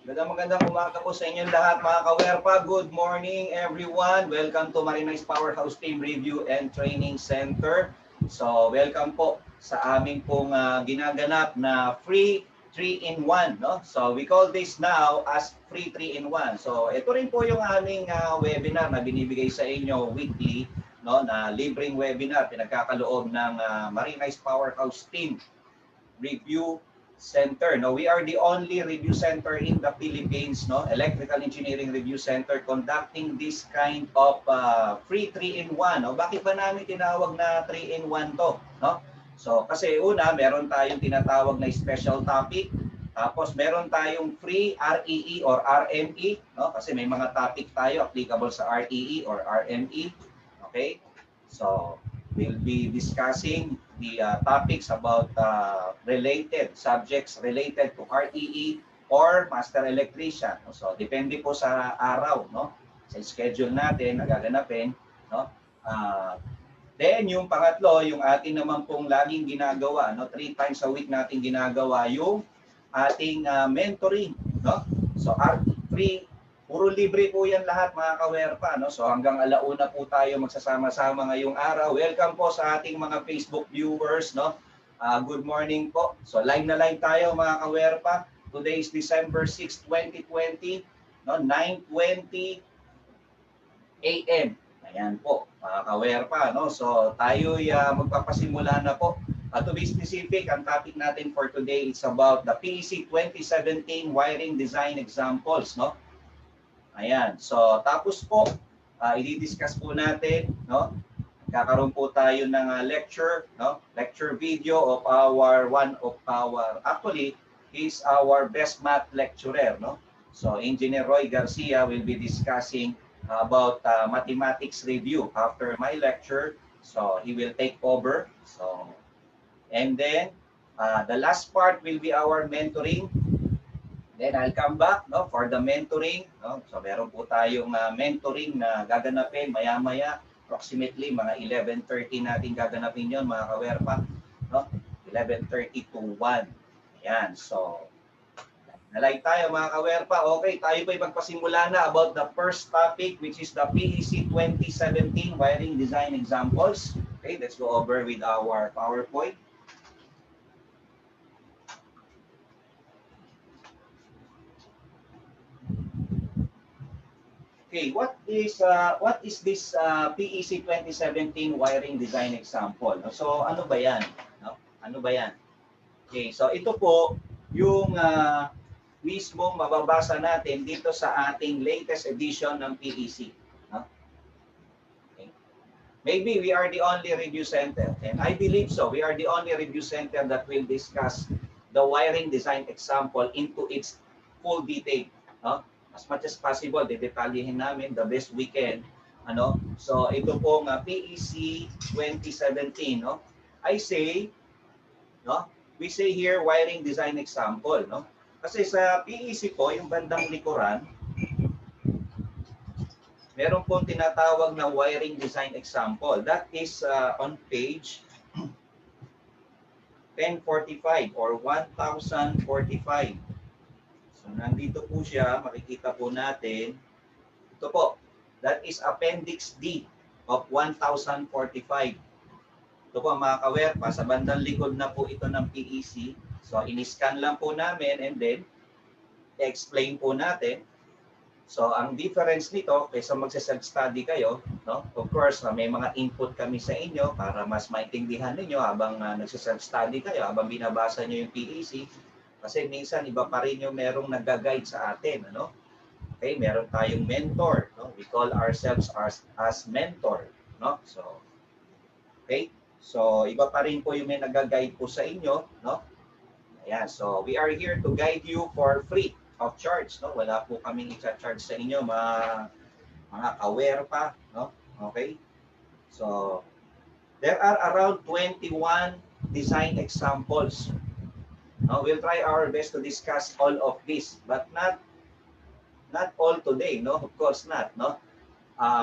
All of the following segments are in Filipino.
Magandang umaga po sa inyong lahat mga kawerpa. Good morning everyone. Welcome to Marinais Powerhouse Team Review and Training Center. So welcome po sa aming pong ginaganap na free 3-in-1. No? So we call this now as free 3-in-1. So ito rin po yung aming webinar na binibigay sa inyo weekly, no, na libreng webinar pinagkakaloob ng Marinais Powerhouse Team Review Center. No, we are the only review center in the Philippines, no, Electrical Engineering Review Center, conducting this kind of free 3-in-1. No, bakit ba namin tinawag na 3-in-1 to? No, so kasi una meron tayong tinatawag na special topic. Tapos meron tayong free REE or RME, no, kasi may mga topic tayo applicable sa REE or RME. Okay, so we'll be discussing the topics about related subjects related to REE or Master Electrician. So, depende po sa araw, no? Sa schedule natin, nagaganapin, no? Then, yung pangatlo, yung atin naman pong laging ginagawa, no? 3 times a week natin ginagawa yung ating mentoring, no? So, free. Puro libre po yan lahat mga kawerpa. No? So hanggang alauna po tayo magsasama-sama ngayong araw. Welcome po sa ating mga Facebook viewers. No? Good morning po. So live na live tayo mga kawerpa. Today is December 6, 2020. No? 9:20 a.m. Ayan po mga kawerpa. No? So tayo'y magpapasimula na po. To be specific, ang topic natin for today is about the PEC 2017 wiring design examples. No? Ayan. So, tapos po, i-discuss po natin, no? Kakaroon po tayo ng lecture, no? Lecture video of one of our, actually, he's our best math lecturer, no? So, Engineer Roy Garcia will be discussing about mathematics review after my lecture. So, he will take over. So, and then, the last part will be our mentoring. Then I'll come back, no, for the mentoring. No? So meron po tayong mentoring na gaganapin maya-maya. Approximately mga 11:30 natin gaganapin yon mga kawerpa. No? 11:30 to 1. Ayan. So, nalay tayo mga kawerpa. Okay, tayo po'y magpasimula na about the first topic which is the PEC 2017 wiring design examples. Okay, let's go over with our PowerPoint. Okay, what is this PEC 2017 wiring design example? So ano ba 'yan? No? Ano ba 'yan? Okay, so ito po yung mismong mababasa natin dito sa ating latest edition ng PEC. No? Okay. Maybe we are the only review center, and I believe so. We are the only review center that will discuss the wiring design example into its full detail. No? As much as possible, dedetalyehin namin the best we can. Ano? So, ito pong PEC 2017, no? I say, no? We say here wiring design example, no? Kasi sa PEC po, yung bandang likuran, meron pong tinatawag na wiring design example. That is on page 1045 or 1045. So, nandito po siya, makikita po natin. Ito po, that is Appendix D of 1045. Ito po mga kawerpa, sa bandang likod na po ito ng PEC. So, in-scan lang po namin and then, explain po natin. So, ang difference nito, kaysa magsa-self-study kayo, no? Of course, may mga input kami sa inyo para mas maintindihan ninyo habang nagsa-self-study kayo, habang binabasa nyo yung PEC. Kasi minsan iba pa rin yung merong nag-guide sa atin, ano? Okay, meron tayong mentor, no? We call ourselves as mentor, no? So, okay? So, iba pa rin po yung may nag-guide po sa inyo, no? Ayan, so we are here to guide you for free of charge, no? Wala po kaming i-charge sa inyo, mga aware pa, no? Okay? So, there are around 21 design examples. We'll try our best to discuss all of this, but not all today, no? Of course not, no?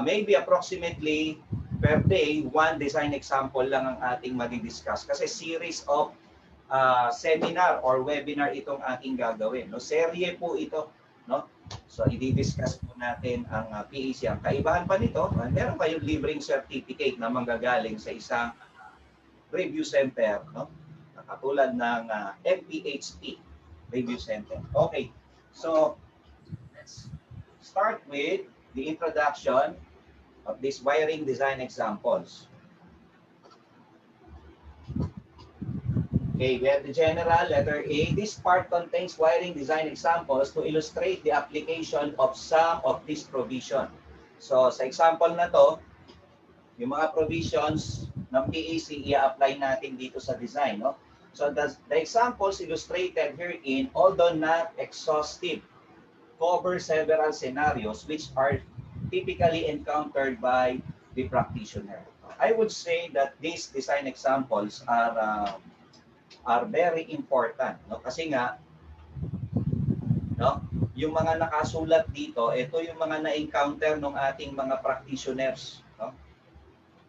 Maybe approximately per day, one design example lang ang ating madi-discuss kasi series of seminar or webinar itong ating gagawin, no? Serye po ito. no? So i-discuss po natin ang PAC. Ang kaibahan pa nito, meron kayong libreng certificate na manggagaling sa isang review center, no? Katulad ng MPHT Review Center. Okay, so let's start with the introduction of these wiring design examples. Okay, we have the general, letter A. This part contains wiring design examples to illustrate the application of some of this provision. So, sa example na to, yung mga provisions ng PAC, i-apply natin dito sa design, no? So, the examples illustrated herein, although not exhaustive, cover several scenarios which are typically encountered by the practitioner. I would say that these design examples are very important, no? Kasi nga, no, yung mga nakasulat dito, ito yung mga na-encounter ng ating mga practitioners, no?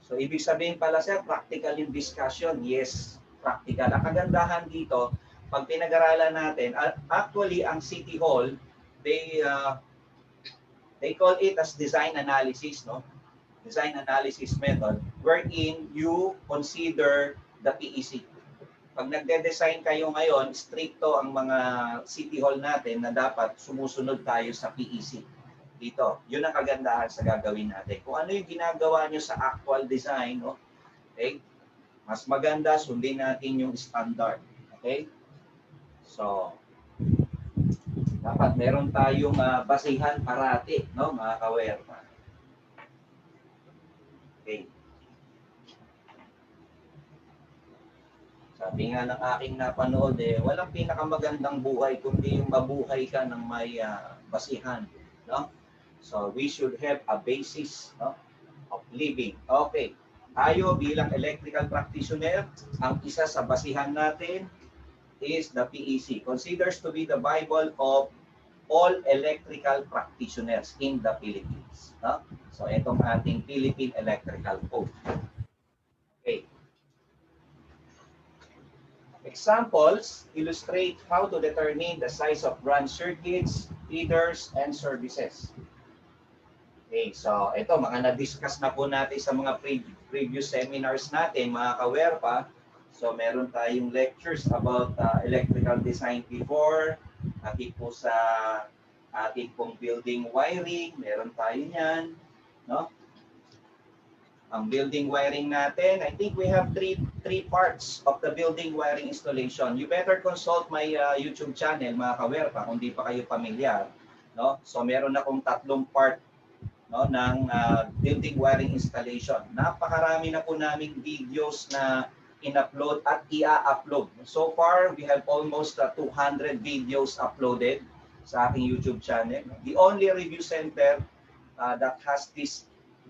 So ibig sabihin pala sir, practical yung discussion. Yes, practical. Ang kagandahan dito, pag pinag-aralan natin, actually ang City Hall, they call it as design analysis, no? Design analysis method, wherein you consider the PEC. Pag nagde-design kayo ngayon, stricto ang mga City Hall natin na dapat sumusunod tayo sa PEC. Dito, yun ang kagandahan sa gagawin natin. Kung ano yung ginagawa nyo sa actual design, no? Okay? Mas maganda, sundin natin yung standard. Okay? So, dapat meron tayong basihan parati, no, mga kawerpa. Okay. Sabi nga ng aking napanood, walang pinakamagandang buhay kundi yung mabuhay ka ng may basihan, no? So we should have a basis, no, of living. Okay. Tayo bilang electrical practitioner, ang isa sa basihan natin is the PEC, considers to be the Bible of all electrical practitioners in the Philippines, no? So itong ating Philippine Electrical Code. Okay. Examples illustrate how to determine the size of branch circuits, feeders, and services. Okay, so ito, mga na-discuss na po natin sa mga previous seminars natin, mga kawerpa. So meron tayong lectures about electrical design before, atin po sa ating pong building wiring, meron tayo niyan, no? Ang building wiring natin, I think we have three parts of the building wiring installation. You better consult my YouTube channel, mga kawerpa, kung di pa kayo pamilyar, no? So meron akong 3 part, no, ng building wiring installation. Napakarami na po naming videos na in-upload at i-upload. So far, we have almost 200 videos uploaded sa aking YouTube channel. The only review center that has this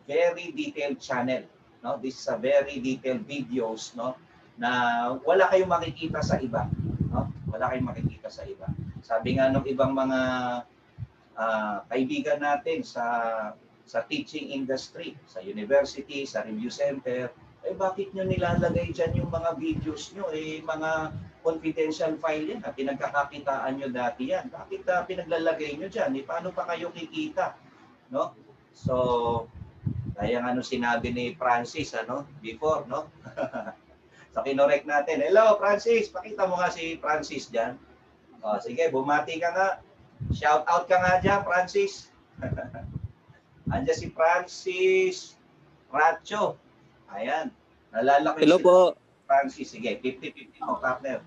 very detailed channel, no? This is a very detailed videos, no, na wala kayong makikita sa iba, no? Wala kayong makikita sa iba. Sabi nga ng ibang mga kaibigan natin sa teaching industry, sa university, sa review center, bakit nyo nilalagay dyan yung mga videos nyo? Mga confidential file yan, pinagkakakitaan nyo dati yan. Bakit pinaglalagay nyo dyan? Paano pa kayo kikita? No? So, kaya nga sinabi ni Francis, before, no? So, kinorek natin. Hello, Francis. Pakita mo nga si Francis dyan. Sige, bumati ka nga. Shout out ka nga dyan, Francis. Andiyan si Francis Racho. Ayan. Nalala ko. Hello po. Francis. Sige, 50-50 mo, partner.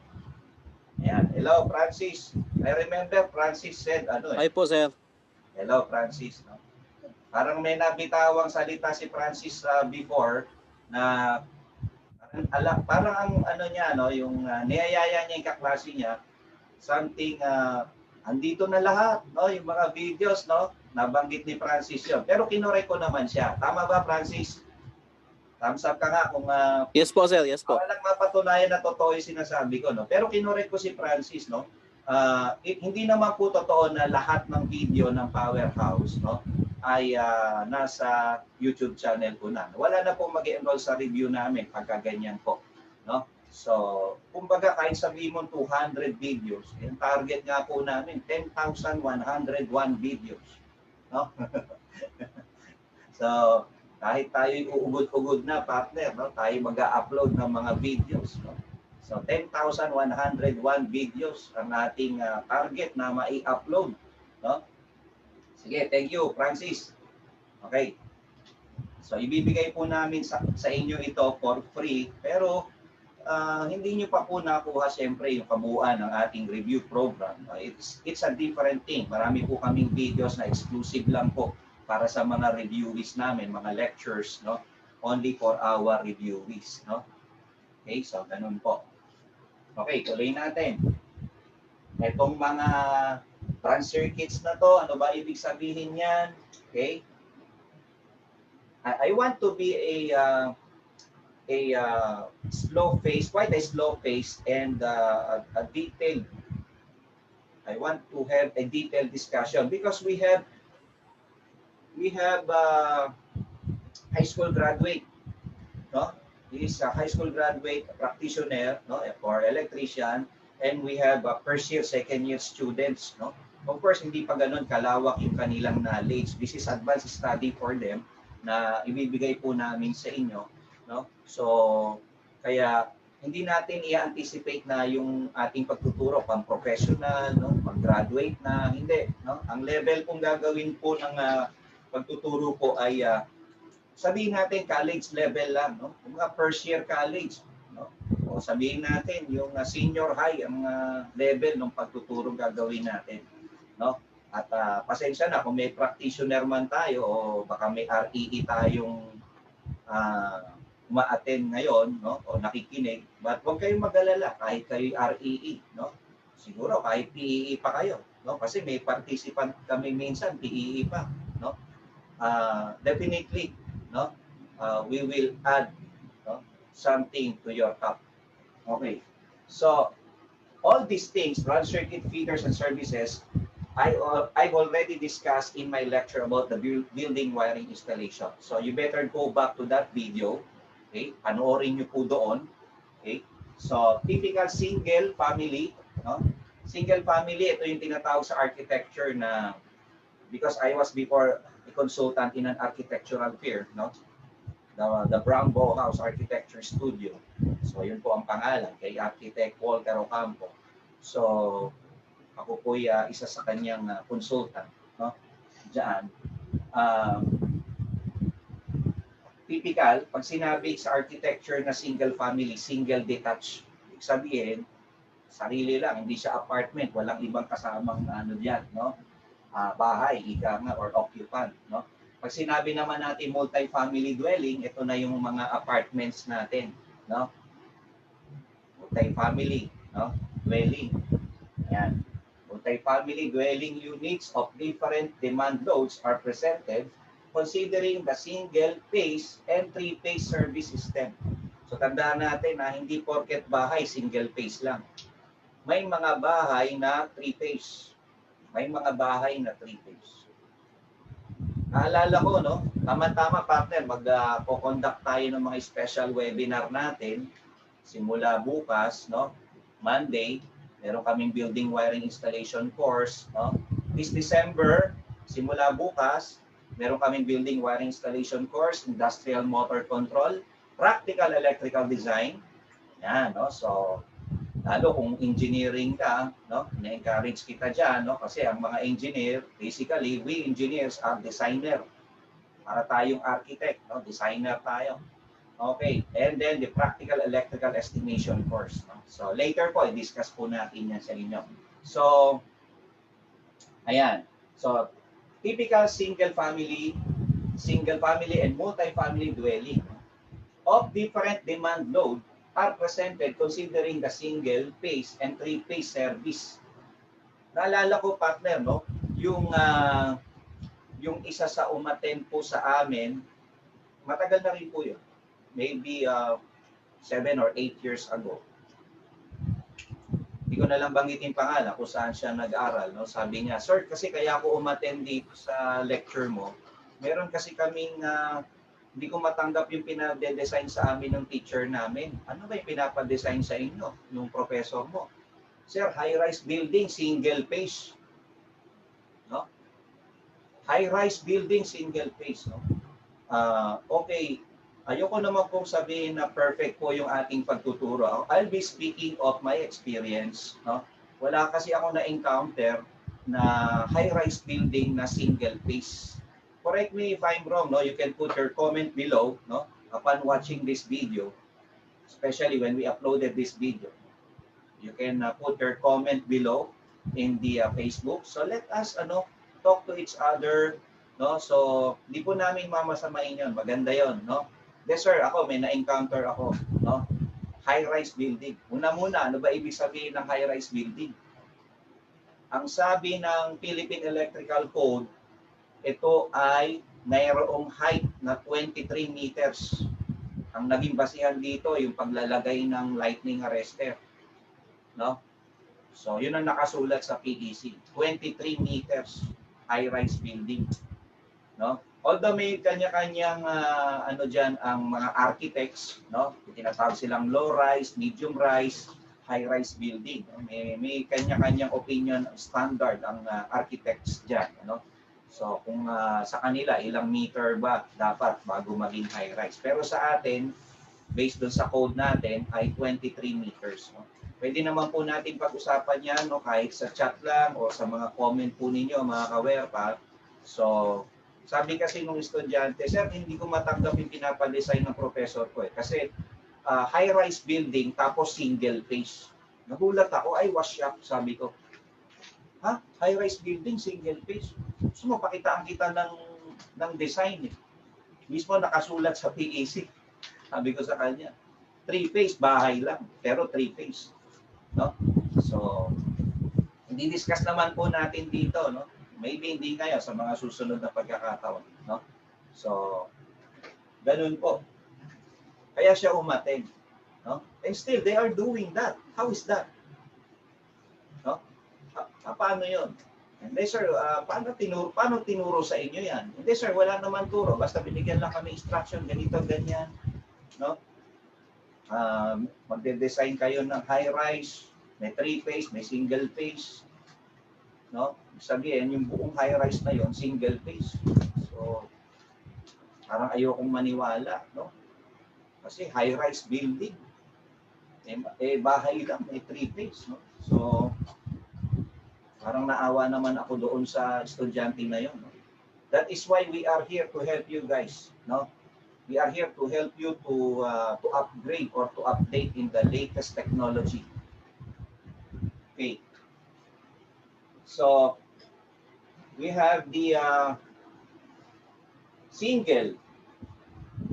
Ayan. Hello, Francis. I remember Francis said, Hi po, sir. Hello, Francis. No? Parang may nabitawang salita si Francis before na parang ang niya, yung niyayaya niya yung kaklase niya, something, andito na lahat, no? Yung mga videos, no? Nabanggit ni Francis yun. Pero kinorek ko naman siya. Tama ba, Francis? Thumbs up ka nga kung... Yes po, sir. Yes po. Walang mapatunayan na totoo yung sinasabi ko, no? Pero kinorek ko si Francis, no? Hindi naman po totoo na lahat ng video ng Powerhouse, no, ay nasa YouTube channel ko na. Wala na pong mag-enroll sa review namin pagka ganyan po, no? So, kumbaga kahit sabihin mo 200 videos, yung target nga po namin 10,101 videos, no? So, kahit tayo uugod-ugod na partner, no? Tayo mag-upload ng mga videos, no? So, 10,101 videos ang ating target na mai-upload, no? Sige, thank you, Francis. Okay. So, ibibigay po namin sa inyo ito for free, pero hindi nyo pa po nakuha siyempre yung kabuuan ng ating review program. It's a different thing. Marami po kaming videos na exclusive lang po para sa mga reviewees namin, mga lectures, no? Only for our reviewees, no? Okay, so ganun po. Okay, tuloy natin. Itong mga trans circuits na to, ano ba ibig sabihin yan? Okay? I want to be slow pace, quite a slow pace, and a detailed. I want to have a detailed discussion because we have high school graduate, no? He is a high school graduate practitioner, no, for electrician, and we have first year, second year students, no? Of course, hindi pa ganun kalawak yung kanilang knowledge. This is advanced study for them na ibibigay po namin sa inyo, no? So, kaya hindi natin i-anticipate na yung ating pagtuturo pang professional, no, pang graduate na hindi, no? Ang level pong gagawin po ng pagtuturo po ay sabihin natin college level lang, no? Yung mga first year college, no? O sabihin natin yung senior high ang level ng pagtuturo gagawin natin, no? At pasensya na kung may practitioner man tayo o baka may REE tayong ma-attend ngayon, no? O nakikinig, but huwag kayong mag-alala kahit kayo REE, no? Siguro kahit PEE pa kayo, no? Kasi may participant kami minsan PEE pa, no? Definitely, no? We will add, no, something to your cup. Okay. So all these things, run circuit feeders and services, I've already discussed in my lecture about the building wiring installation. So you better go back to that video. Okay, panoorin nyo po doon. Okay, so typical single family, no? Single family, ito yung tinatawag sa architecture na, because I was before a consultant in an architectural firm, no? The Brown Bauhaus Architecture Studio. So yun po ang pangalan kay Architect Walter Ocampo. So ako po isa sa kanyang consultant, no? Diyan. Typical, pag sinabi sa architecture na single family, single detached, ibig sabihin, sarili lang, hindi siya apartment, walang ibang kasamang ano diyan, no? Bahay, ika nga, or occupant, no? Pag sinabi naman natin multi-family dwelling, ito na yung mga apartments natin, no? Multi-family, no? Dwelling. Ayan. Multi-family dwelling units of different demand loads are presented considering the single-phase and three-phase service system. So tandaan natin na hindi porket bahay, single-phase lang. May mga bahay na three-phase. May mga bahay na three-phase. Naalala ko, no? Tama-tama partner, mag-conduct tayo ng mga special webinar natin simula bukas, no? Monday, meron kaming building wiring installation course, no? This December, simula bukas, meron kaming building wiring installation course, industrial motor control, practical electrical design. Yan, no? So, lalo kung engineering ka, no? Na-encourage kita dyan, no? Kasi ang mga engineer, basically, we engineers are designer. Para tayong architect, no? Designer tayo. Okay, and then the practical electrical estimation course, no? So, later po, i-discuss po natin yan sa inyo. So, ayan. So, typical single family and multi-family dwelling of different demand load are presented considering the single phase and three-phase service. Naalala ko partner, no? Yung isa sa umattend po sa amin, matagal na rin po yun. Maybe 7 or 8 years ago. Hindi ko na lang banggitin pangalan kung saan siya nag-aral, no? Sabi niya, sir, kasi kaya ako umattend dito sa lecture mo, meron kasi kaming hindi ko matanggap yung pinade-design sa amin ng teacher namin. Ano ba yung pinapadesign sa inyo, yung professor mo? Sir, high-rise building, single phase. No? High-rise building, single phase. No? Okay, ayoko naman pong sabihin na perfect po yung ating pagtuturo. I'll be speaking of my experience. No? Wala kasi ako na-encounter na high-rise building na single phase. Correct me if I'm wrong, no? You can put your comment below, no? Upon watching this video, especially when we uploaded this video. You can put your comment below in the Facebook. So let us talk to each other, no? So di po namin mamasamain 'yon. Maganda 'yon, no? Yes sir, ako may na-encounter ako, no? High-rise building. Una-muna, ano ba ibig sabihin ng high-rise building? Ang sabi ng Philippine Electrical Code, ito ay mayroong height na 23 meters. Ang naging basihan dito, yung paglalagay ng lightning arrester. No? So, yun ang nakasulat sa PEC. 23 meters high-rise building. No? Although may kanya-kanyang dyan ang mga architects, no? Tinatawag silang low-rise, medium-rise, high-rise building. No? May kanya-kanyang opinion standard ang architects dyan. No? So, kung sa kanila, ilang meter ba dapat bago maging high-rise. Pero sa atin, based doon sa code natin, ay 23 meters. No? Pwede naman po natin pag-usapan yan, no? Kahit sa chat lang o sa mga comment po ninyo, mga ka-WERPA. So, sabi kasi nung estudyante, sir, hindi ko matanggap yung pinapadesign ng professor ko. Kasi high-rise building tapos single phase. Nagulat ako, ay was shocked, sabi ko. Ha? High-rise building, single phase. Gusto mo, pakitaan kita ng design. Mismo nakasulat sa PEC. Sabi ko sa kanya, 3-phase, bahay lang. Pero 3-phase. No? So, i-discuss naman po natin dito. No? Maybe hindi ngayon sa mga susunod na pagkakataon. No? So, ganun po. Kaya siya umattend. No? And still, they are doing that. How is that? No? Paano yun? Hindi sir, paano tinuro sa inyo yan? Hindi sir, wala naman turo. Basta binigyan lang kami instruction, ganito, ganyan. No? Magde-design kayo ng high-rise, may 3-phase, may single-phase. No? Sabihin, yung buong high-rise na yon single-phase. So, parang ayokong maniwala. No? Kasi high-rise building. Bahay lang, may 3-phase. No? So, parang naawa naman ako doon sa estudyante na yon. No? That is why we are here to help you guys. No? We are here to help you to upgrade or to update in the latest technology. Okay. So, we have the single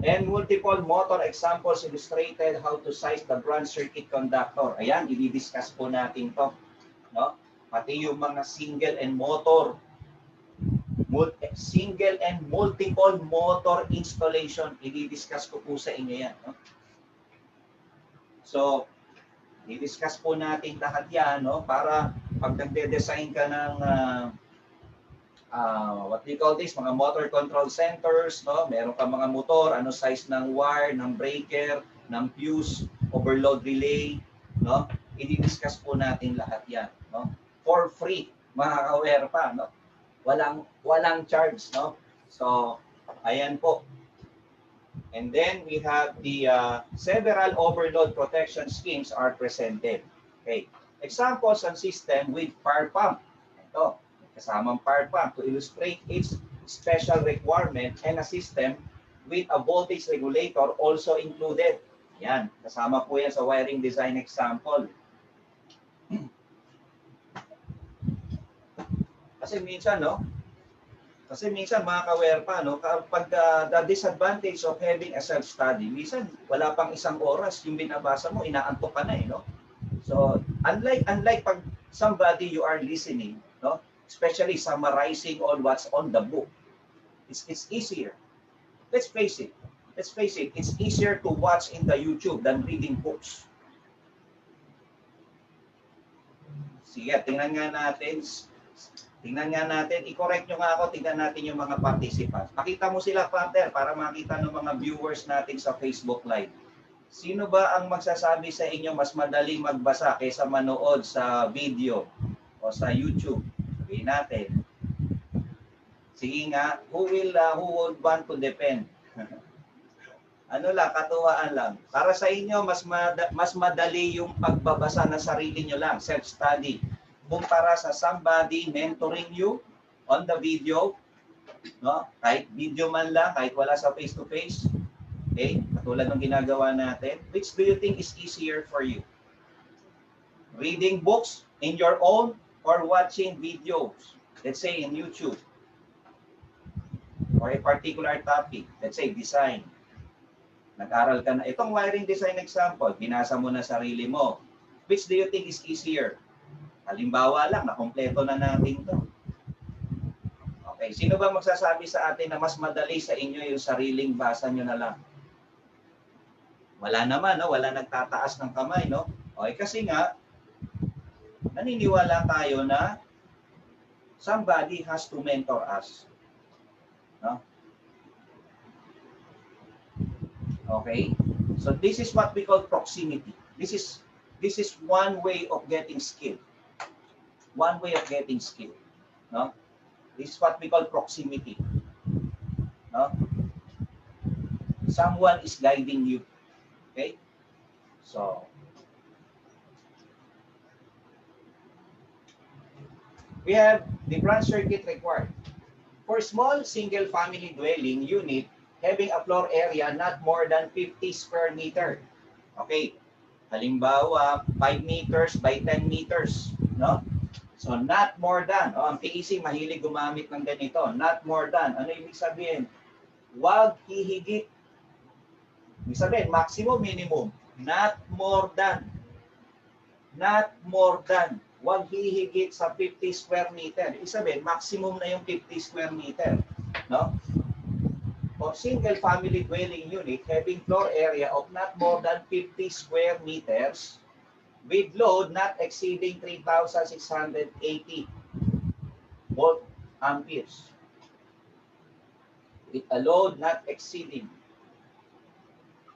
and multiple motor examples illustrated how to size the branch circuit conductor. Ayan, i-discuss po natin to. No? Pati yung mga single and multiple motor installation, i-discuss ko po sa inyo yan. No? So, i-discuss po natin lahat yan, no? Para pag nagde-design ka ng what we call this, mga motor control centers, no? Meron ka mga motor, ano size ng wire, ng breaker, ng fuse, overload relay, no? I-discuss po natin lahat yan, no? For free, mga ka-WERPA, no? Walang charge, no? So, ayan po. And then we have the several overload protection schemes are presented. Okay. Examples and system with fire pump. Ito, kasamang fire pump to illustrate its special requirement and a system with a voltage regulator also included. Yan, kasama po yan sa wiring design example. Kasi minsan, no? Kasi minsan mga ka-WERPA, no, kapag the disadvantage of having a self-study, minsan wala pang isang oras yung binabasa mo, inaantok ka na eh, no? So, unlike pag somebody you are listening, no, especially summarizing all what's on the book, it's easier. Let's face it, it's easier to watch in the YouTube than reading books. Sige, tingnan nga natin. Tingnan nga natin, i-correct nyo nga ako, tingnan natin yung mga participants. Pakita mo sila, partner, para makita ng mga viewers natin sa Facebook Live. Sino ba ang magsasabi sa inyo mas madaling magbasa kaysa manood sa video o sa YouTube? Sabihin natin. Sige nga, who would want to defend? Ano lang, katuwaan lang. Para sa inyo, mas madali yung pagbabasa na sarili nyo lang, self-study. Kumpara sa somebody mentoring you on the video, no? Kahit video man lang, kahit wala sa face-to-face, okay? Katulad ng ginagawa natin, which do you think is easier for you? Reading books in your own or watching videos, let's say in YouTube, or a particular topic, let's say design. Nag-aral ka na, itong wiring design example, binasa mo na sarili mo. Which do you think is easier? Halimbawa lang, nakompleto na natin to. Okay, sino ba magsasabi sa atin na mas madali sa inyo yung sariling basa nyo na lang? Wala naman, no? Wala nagtataas ng kamay, no? Okay, kasi nga, naniniwala tayo na somebody has to mentor us. No? Okay? So this is what we call proximity. This is one way of getting skill. One way of getting skill. No? This is what we call proximity. No? Someone is guiding you. Okay? So, we have the branch circuit required. For small single-family dwelling unit, having a floor area not more than 50 square meter. Okay. Halimbawa, 5 meters by 10 meters. No? So, not more than. Ang PEC mahilig gumamit ng ganito. Not more than. Ano ibig sabihin? Huwag hihigit. Ibig sabihin, maximum, minimum. Not more than. Not more than. Huwag hihigit sa 50 square meter. Ibig sabihin, maximum na yung 50 square meter. No? For single family dwelling unit having floor area of not more than 50 square meters with load not exceeding 3,680 volt amperes. With a load not exceeding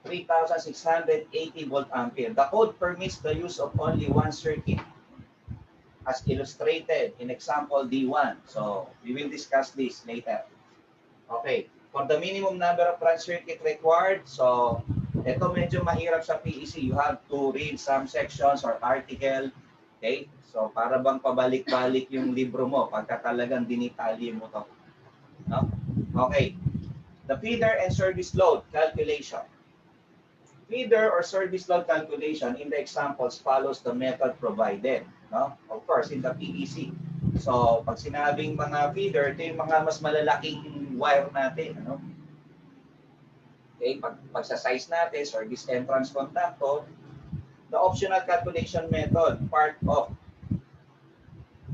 3,680 volt ampere. The code permits the use of only one circuit as illustrated in example D1. So, we will discuss this later. Okay. For the minimum number of branch circuit required, so ito medyo mahirap sa PEC. You have to read some sections or article. Okay? So para bang pabalik-balik yung libro mo pagka talagang dinitali mo to. No? Okay. The feeder and service load calculation. Feeder or service load calculation in the examples follows the method provided. No? Of course, in the PEC. So pag sinabing mga feeder, ito yung mga mas malalaking wire natin, ano? Okay, pag sa size natin, service entrance contactor, the optional calculation method, part of,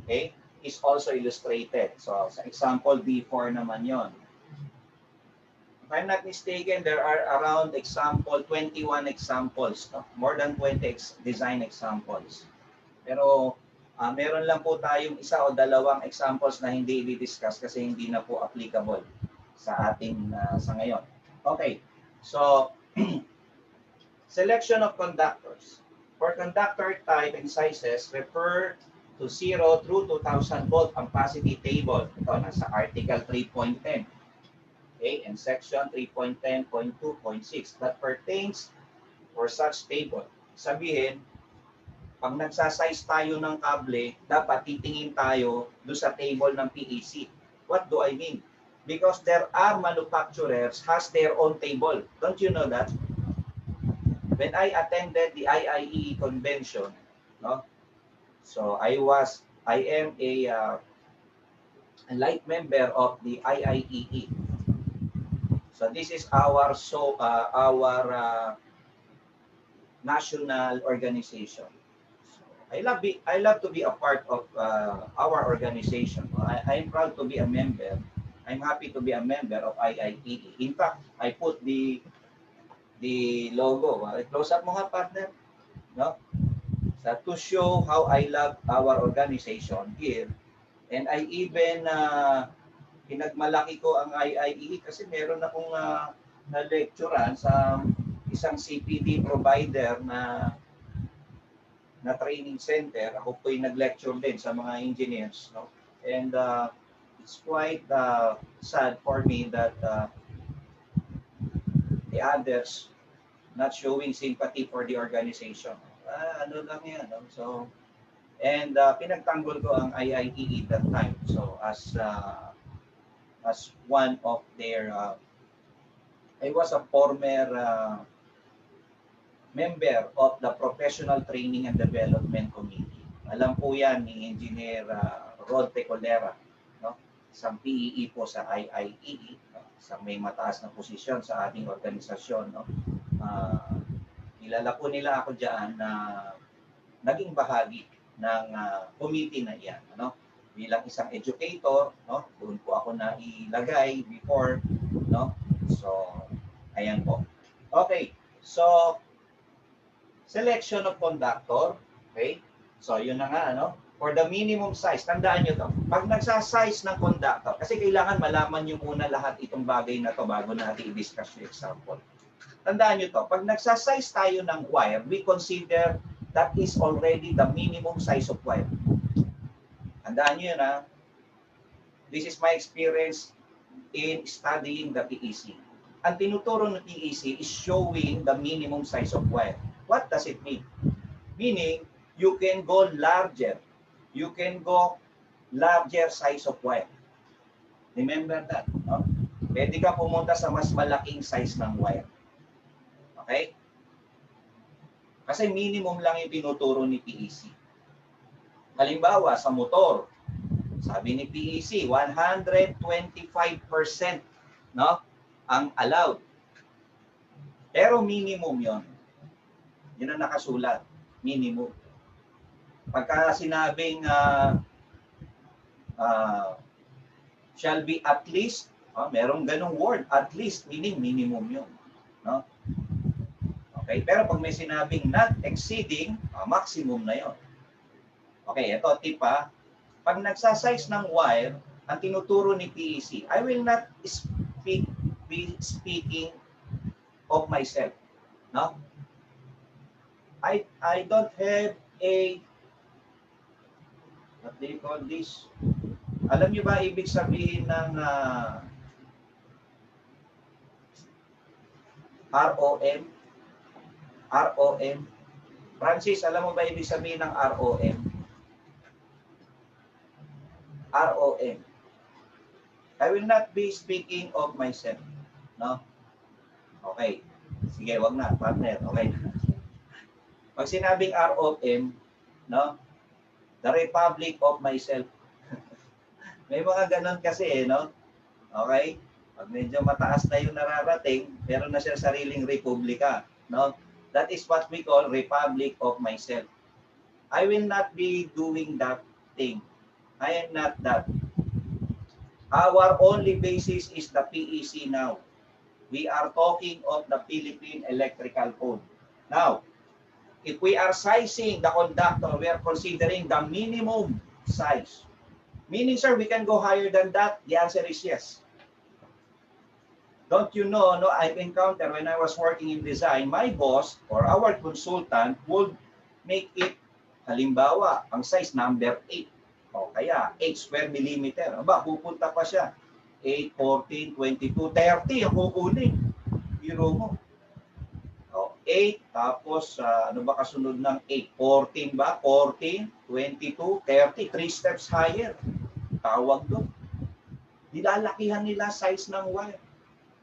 okay, is also illustrated. So, sa example D4 naman yon. If I'm not mistaken, there are around 21 examples, no? More than 20 design examples. Pero, meron lang po tayong isa o dalawang examples na hindi i-discuss kasi hindi na po applicable sa ating sa ngayon. Okay, so selection of conductors. For conductor type and sizes, refer to 0 through 2,000 volt ampacity table. Ito, nasa article 3.10. Okay, and section 3.10.2.6 that pertains for such table. Sabihin, pag nagsasize tayo ng kable, dapat titingin tayo doon sa table ng PEC. What do I mean? Because there are manufacturers has their own table. Don't you know that? When I attended the IIEE convention, no? So I am a light member of the IIEE. So this is our national organization. I love to be a part of our organization. I'm proud to be a member. I'm happy to be a member of IIEE. In fact, I put the logo. Close up mo nga, partner. No? So, to show how I love our organization here. And I even pinagmalaki ko ang IIE kasi meron akong na-lecturean sa isang CPD provider na training center. Ako po yung nag-lecture din sa mga engineers. No? And it's quite sad for me that the others not showing sympathy for the organization. Ano lang yan. No? So, and pinagtanggol ko ang IIE that time. So, as one of their, I was a former member of the Professional Training and Development Committee. Alam po yan ni Engineer Rod Tecolera, no? Isang PEE po sa IIE, no? Isang may mataas na posisyon sa ating organisasyon. No? Kilala po nila ako dyan na naging bahagi ng committee na iyan. Ano? Bilang isang educator, no? Doon po ako na ilagay before. No? So, ayan po. Okay, so selection of conductor. Okay? So, yun na nga, ano? For the minimum size, tandaan nyo to. Pag nagsasize ng conductor, kasi kailangan malaman nyo muna lahat itong bagay na to bago natin i-discuss yung example. Tandaan nyo to. Pag nagsasize tayo ng wire, we consider that is already the minimum size of wire. Tandaan nyo yun, ha? This is my experience in studying the PEC. Ang tinuturo ng PEC is showing the minimum size of wire. What does it mean? Meaning, you can go larger. You can go larger size of wire. Remember that. No? Pwede ka pumunta sa mas malaking size ng wire. Okay? Kasi minimum lang yung tinuturo ni PEC. Halimbawa, sa motor, sabi ni PEC, 125% no, ang allowed. Pero minimum yon. Yun ang nakasulat. Minimum. Pagka sinabing shall be at least, merong ganong word, at least, meaning minimum yun. No? Okay, pero pag may sinabing not exceeding, maximum na yon. Okay, ito tip ha. Pag nagsasize ng wire, ang tinuturo ni PEC, I will not be speaking of myself. No? I don't have a, what do you call this? Alam niyo ba ibig sabihin ng ROM? ROM? Francis, alam mo ba ibig sabihin ng ROM? ROM. I will not be speaking of myself. No? Okay. Sige, wag na, partner. Okay. Pag sinabing ROM, no? The Republic of Myself. May mga ganon kasi, no? Okay? Pag medyo mataas na yung nararating, meron na siya sariling republika, no? That is what we call Republic of Myself. I will not be doing that thing. I am not that. Our only basis is the PEC now. We are talking of the Philippine Electrical Code. Now, if we are sizing the conductor, we are considering the minimum size. Meaning, sir, we can go higher than that? The answer is yes. Don't you know, no, I've encountered when I was working in design, my boss or our consultant would make it, halimbawa, ang size number 8. O kaya, 8 square millimeter. Aba, pupunta pa siya. 8, 14, 22, 30 ang kukunin. Biro mo. 8, tapos ano ba kasunod ng 8? 14 ba? 14, 22, 30, 3 steps higher. Tawag doon. Nilalakihan nila size ng wire.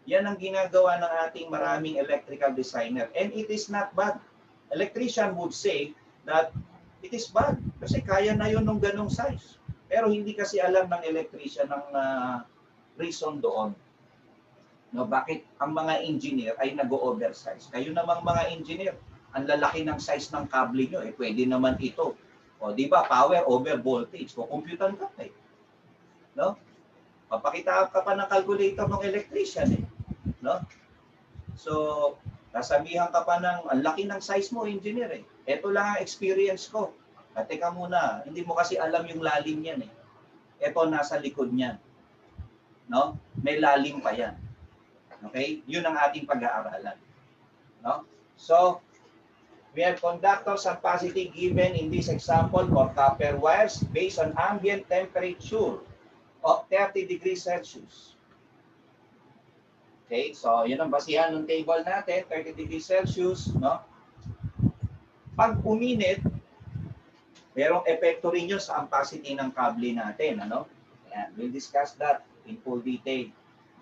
Yan ang ginagawa ng ating maraming electrical designer. And it is not bad. Electrician would say that it is bad kasi kaya na yun ng ganong size. Pero hindi kasi alam ng electrician ng reason doon. No, bakit ang mga engineer ay nag-o-oversize? Kayo namang mga engineer, ang lalaki ng size ng kable nyo, pwede naman ito. O, di ba, power over voltage. O, computer ka eh. No? Papakita ka pa ng calculator ng electrician eh. No? So, nasabihan ka pa ng, ang laki ng size mo, engineer eh. Ito lang ang experience ko. At teka muna, hindi mo kasi alam yung lalim yan eh. ito nasa likod niyan. No? May lalim pa yan. Okay? Yun ang ating pag-aaralan. No? So, we have conductors and capacity given in this example for copper wires based on ambient temperature of 30 degrees Celsius. Okay, so yun ang basihan ng table natin, 30 degrees Celsius, no? Pag uminit, merong epekto rin yun sa ampacity ng kable natin, ano? Ayan, we'll discuss that in full detail.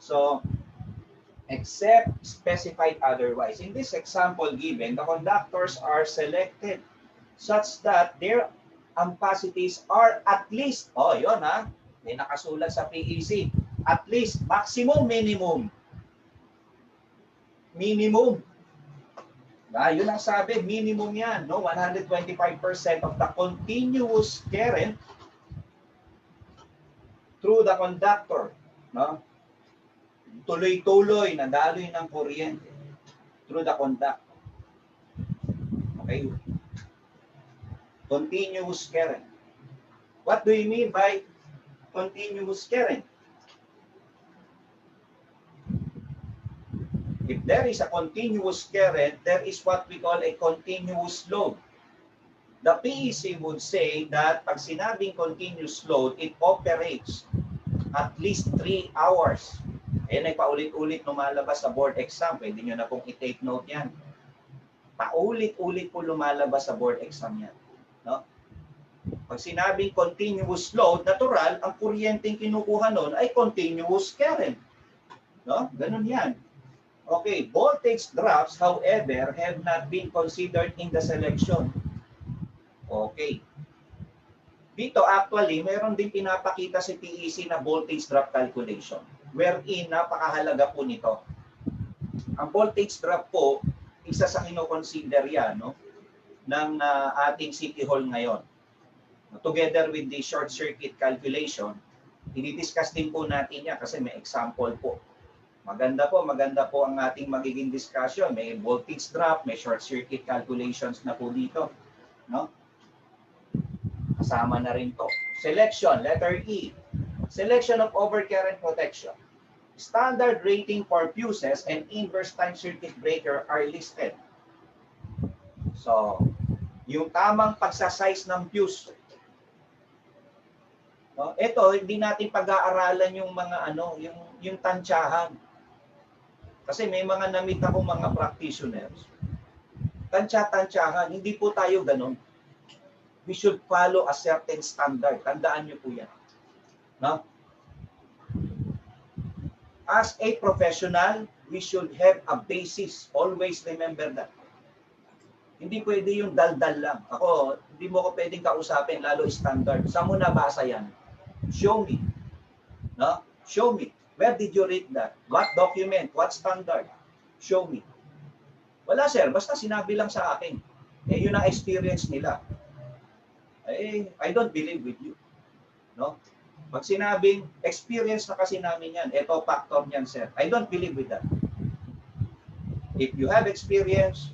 So, except specified otherwise. In this example given, the conductors are selected such that their ampacities are at least, yun ha, may nakasulat sa PEC, at least, maximum, minimum. Minimum. Yun ang sabi, minimum yan, no? 125% of the continuous current through the conductor, no? Tuloy-tuloy na daloy ng kuryente through the conductor. Okay? Continuous current. What do you mean by continuous current? If there is a continuous current, there is what we call a continuous load. The PEC would say that pag sinabing continuous load, it operates at least 3 hours. Ayan ay paulit-ulit lumalabas sa board exam. Pwede nyo na pong i-take note yan. Paulit-ulit po lumalabas sa board exam yan. No? Pag sinabing continuous load, natural, ang kuryenteng kinukuha nun ay continuous current. No? Ganun yan. Okay, voltage drops, however, have not been considered in the selection. Okay. Dito actually, meron din pinapakita si PEC na voltage drop calculation, wherein napakahalaga po nito. Ang voltage drop po, isa sa kinoconsider yan, no, ng ating City Hall ngayon. Together with the short circuit calculation, i-discuss din po natin yan kasi may example po. Maganda po ang ating magiging discussion. May voltage drop, may short circuit calculations na po dito. No? Kasama na rin to. Selection, letter E. Selection of overcurrent protection. Standard rating for fuses and inverse time circuit breaker are listed. So, yung tamang pagsasize ng fuse. No? Ito, hindi natin pag-aaralan yung mga yung tansyahan. Kasi may mga namit akong mga practitioners. Tansya-tansyahan, hindi po tayo ganun. We should follow a certain standard. Tandaan niyo po yan. No? As a professional, we should have a basis. Always remember that. Hindi pwede yung daldal lang. Ako, hindi mo ko pwedeng kausapin, lalo standard. Saan mo nabasa yan? Show me. No? Show me. Where did you read that? What document? What standard? Show me. Wala sir, basta sinabi lang sa akin. Yun ang experience nila. I don't believe with you. No? Pag sinabing, experience na kasi namin yan, ito factor niyan sir. I don't believe with that. If you have experience,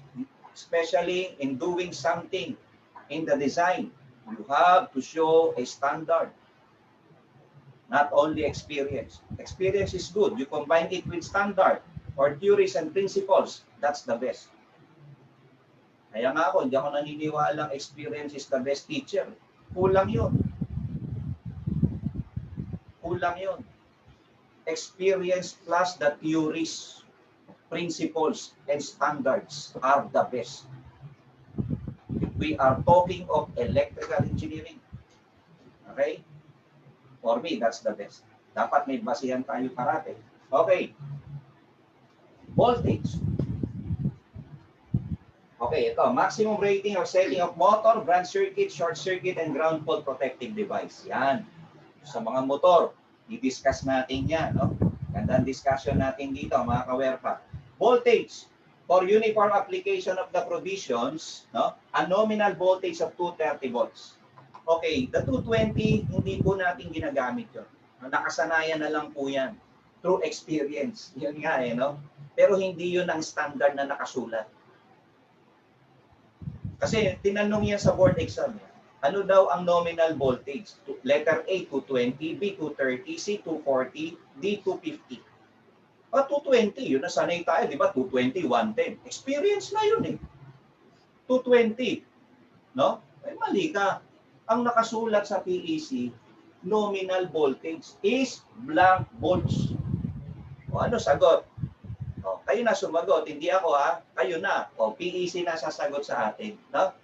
especially in doing something in the design, you have to show a standard. Not only experience. Experience is good. You combine it with standard or theories and principles. That's the best. Kaya nga ako, hindi ako naniniwalang experience is the best teacher. Kulang yun. Kulang yun. Experience plus the theories, principles, and standards are the best. If we are talking of electrical engineering, okay? For me, that's the best. Dapat may basihan tayo parate. Okay. Voltage. Okay, ito. Maximum rating or setting of motor, branch circuit, short circuit, and ground fault protective device. Yan. Sa mga motor, i-discuss natin yan. No? Gandang discussion natin dito, mga kawerpa. Voltage. For uniform application of the provisions, no? A nominal voltage of 230 volts. Okay, the 220, hindi po natin ginagamit yun. Nakasanayan na lang po yan. Through experience. Yun nga no? Pero hindi yun ang standard na nakasulat. Kasi tinanong yan sa board exam. Ano daw ang nominal voltage? Letter A, 220, B, 230, C, 240, D, 250. 220, yun na sanay tayo, di ba? 220, 110. Experience na yun eh. 220, no? Ay, mali ka. Ang nakasulat sa PEC, nominal voltage is blank volts. O ano sagot? O, kayo na sumagot, hindi ako ha. Kayo na. O, PEC na sasagot sa atin. No?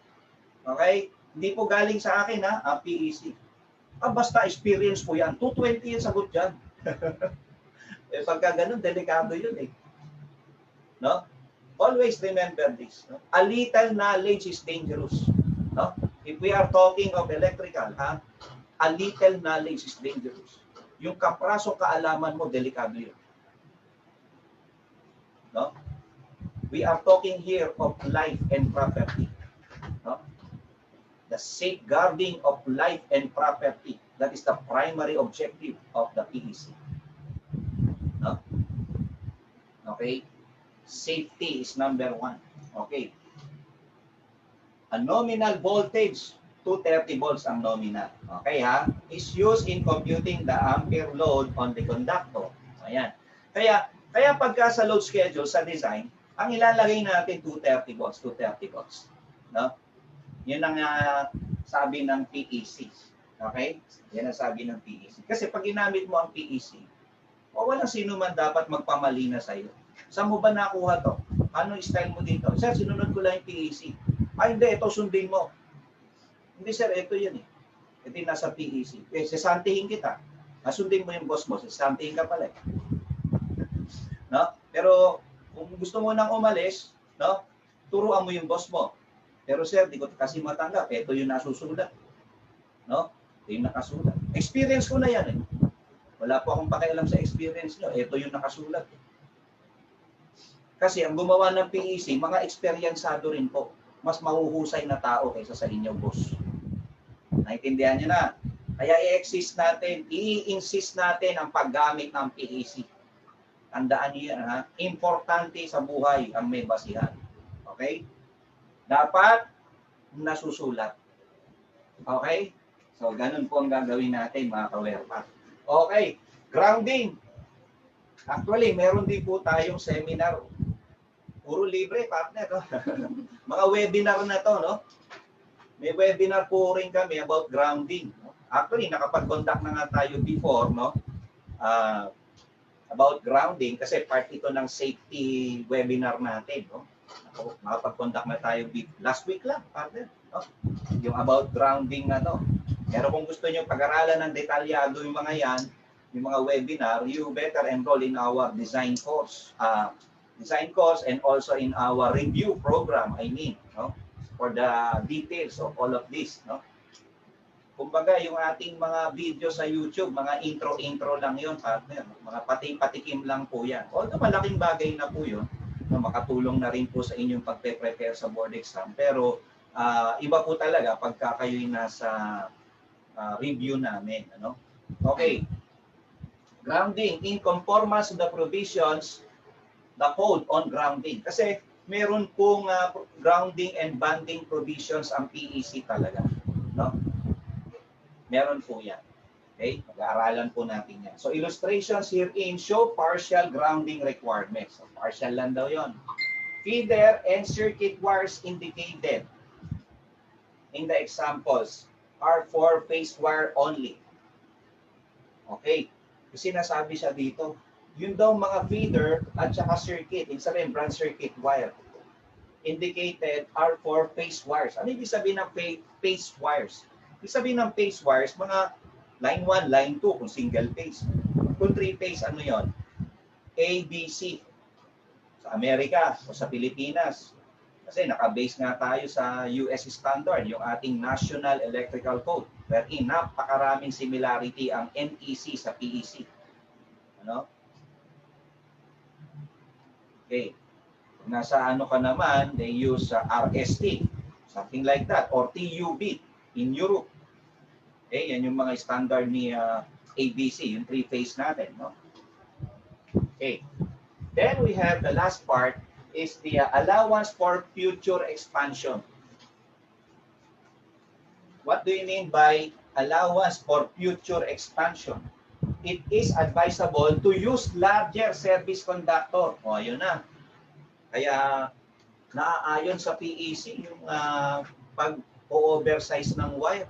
Okay? Hindi po galing sa akin ha, ang PEC. Basta experience po yan. 220 yung sagot dyan. Pagka ganun, delikado yun eh. No? Always remember this. No? A little knowledge is dangerous. No? If we are talking of electrical, a little knowledge is dangerous. Yung kapraso kaalaman mo, delikado yun. No? We are talking here of life and property. No? The safeguarding of life and property. That is the primary objective of the PEC. No? Okay? Safety is number one. Okay. A nominal voltage, 230 volts ang nominal. Okay ha? Is used in computing the ampere load on the conductor. Ayan. Kaya pagka sa load schedule, sa design, ang ilalagay natin 230 volts, 230 volts. No? Yun ang sabi ng PEC. Okay? Yan ang sabi ng PEC. Kasi pag ginamit mo ang PEC, walang sino man dapat magpamali na sa'yo. Saan mo ba nakuha to? Ano style mo dito? Sir, sinunod ko lang yung PEC. Hindi, ito sundin mo. Hindi sir, ito yun eh. Ito yung nasa PEC. Sasantihin kita. Sundin mo yung boss mo, sasantihin ka pala eh. No? Pero kung gusto mo nang umalis, no? Turuan mo yung boss mo. Pero sir, di ko kasi matanggap. Ito yung nasusulat. No? Ito yung nakasulat. Experience ko na yan eh. Wala po akong pakialam sa experience nyo. Ito yung nakasulat. Kasi ang gumawa ng PEC, mga eksperyensado rin po. Mas mahuhusay na tao kaysa sa inyong boss. Naintindihan nyo na? Kaya i-insist natin ang paggamit ng PEC. Tandaan niyo yan, ha? Importante sa buhay ang may basihan. Okay? Dapat nasusulat. Okay? So, ganun po ang gagawin natin, mga kawerpa. Okay. Grounding. Actually, meron din po tayong seminar. Puro libre, partner. No? Mga webinar na to, no? May webinar po rin kami about grounding. No? Actually, nakapag-conduct na nga tayo before, no? About grounding kasi part ito ng safety webinar natin, no? Nakapag-conduct na tayo last week lang, partner, no? Yung about grounding na to. Pero kung gusto niyo pag-aralan ng detalyado yung mga yan, yung mga webinar, you better enroll in our design course. Design course and also in our review program, no? For the details of all of this, no? Kumbaga, yung ating mga video sa YouTube, mga intro lang yun, partner. Mga patikim lang po yan. Although malaking bagay na po yun, no, makatulong na rin po sa inyong pagpe-prepare sa board exam. Pero iba po talaga pagka kayo'y nasa review namin. Ano? Okay. Grounding. In conformance to the provisions, the code on grounding. Kasi meron pong grounding and banding provisions ang PEC talaga. No? Meron po yan. Okay? Mag-aaralan po natin yan. So, illustrations herein show partial grounding requirements. So, partial lang daw yon. Feeder and circuit wires indicated in the examples are for phase wire only. Okay. Kasi nasabi siya dito, yun daw mga feeder at saka circuit, isa rin branch circuit wire, indicated are for phase wires. Ano ibig sabihin ng phase wires? Ibig sabihin ng phase wires, mga line 1, line 2, kung single phase. Kung 3 phase, ano yon? A, B, C. Sa Amerika o sa Pilipinas. Kasi naka-base nga tayo sa US standard, yung ating National Electrical Code. Wherein napakaraming similarity ang NEC sa PEC. Ano? Okay. Nasa ano ka naman, they use RST, something like that, or TUB in Europe. Okay, yan yung mga standard ni ABC, yung 3-phase natin, no? Okay. Then we have the last part is the allowance for future expansion. What do you mean by allowance for future expansion? It is advisable to use larger service conductor. O, ayun na. Kaya naaayon sa PEC yung pag-oversize ng wire.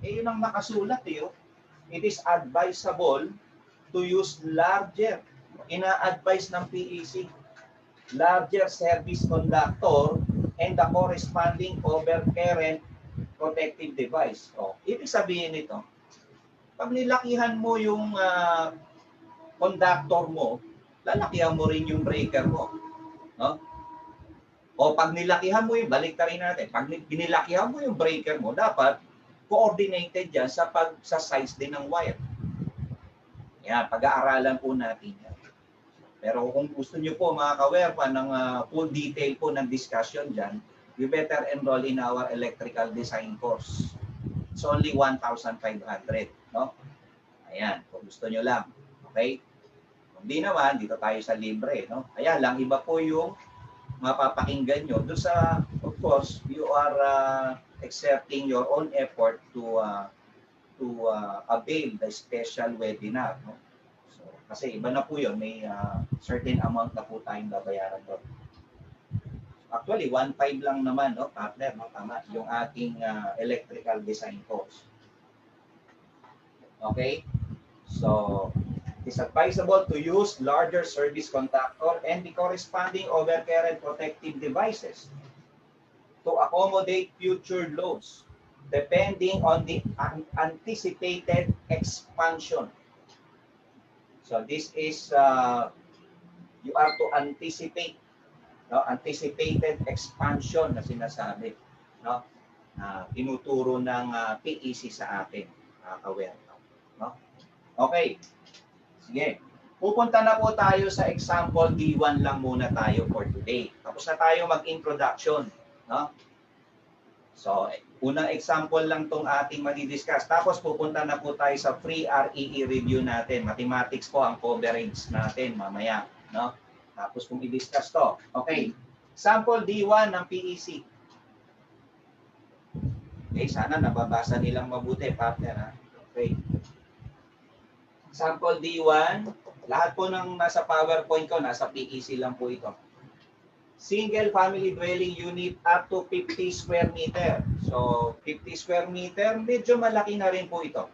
Eh, yun ang nakasulat eh. Oh. It is advisable to use larger. Ina-advise ng PEC. Larger service conductor and the corresponding overcurrent protective device. O, ibig sabihin nito, pag nilakihan mo yung conductor mo, lalakihan mo rin yung breaker mo. No? O pag nilakihan mo yung, balik rin natin, pag binilakihan mo yung breaker mo, dapat coordinated yan sa size din ng wire. Yan, pag-aaralan po natin yan. Pero kung gusto nyo po mga kawerpa ng full detail po ng discussion dyan, you better enroll in our electrical design course. It's only 1,500, no? Ayan, kung gusto nyo lang. Okay? Kung di naman, dito tayo sa libre, no? Ayan lang, iba po yung mapapakinggan nyo. Doon sa, of course, you are exerting your own effort to avail the special webinar, no? So, kasi iba na po yun, may certain amount na po tayong babayaran doon. Actually, 1.5 lang naman, no, partner, no, tama, yung ating electrical design course. Okay? So, it's advisable to use larger service conductor and the corresponding overcurrent protective devices to accommodate future loads depending on the anticipated expansion. So, this is, you are to anticipate, no, anticipated expansion na sinasabi, no, tinuturo ng PEC sa atin, aware, no? Okay, sige, pupunta na po tayo sa example D1 lang muna tayo for today. Tapos na tayo mag-introduction, no? So, unang example lang tong ating madi-discuss. Tapos pupunta na po tayo sa free REE review natin. Mathematics po ang coverage natin mamaya, no? Tapos kung i-discuss to. Okay. Sample D1 ng PEC. Okay, sana nababasa nilang mabuti, partner. Ha? Okay. Sample D1. Lahat po ng nasa PowerPoint ko, nasa PEC lang po ito. Single family dwelling unit up to 50 square meter. So, 50 square meter, medyo malaki na rin po ito.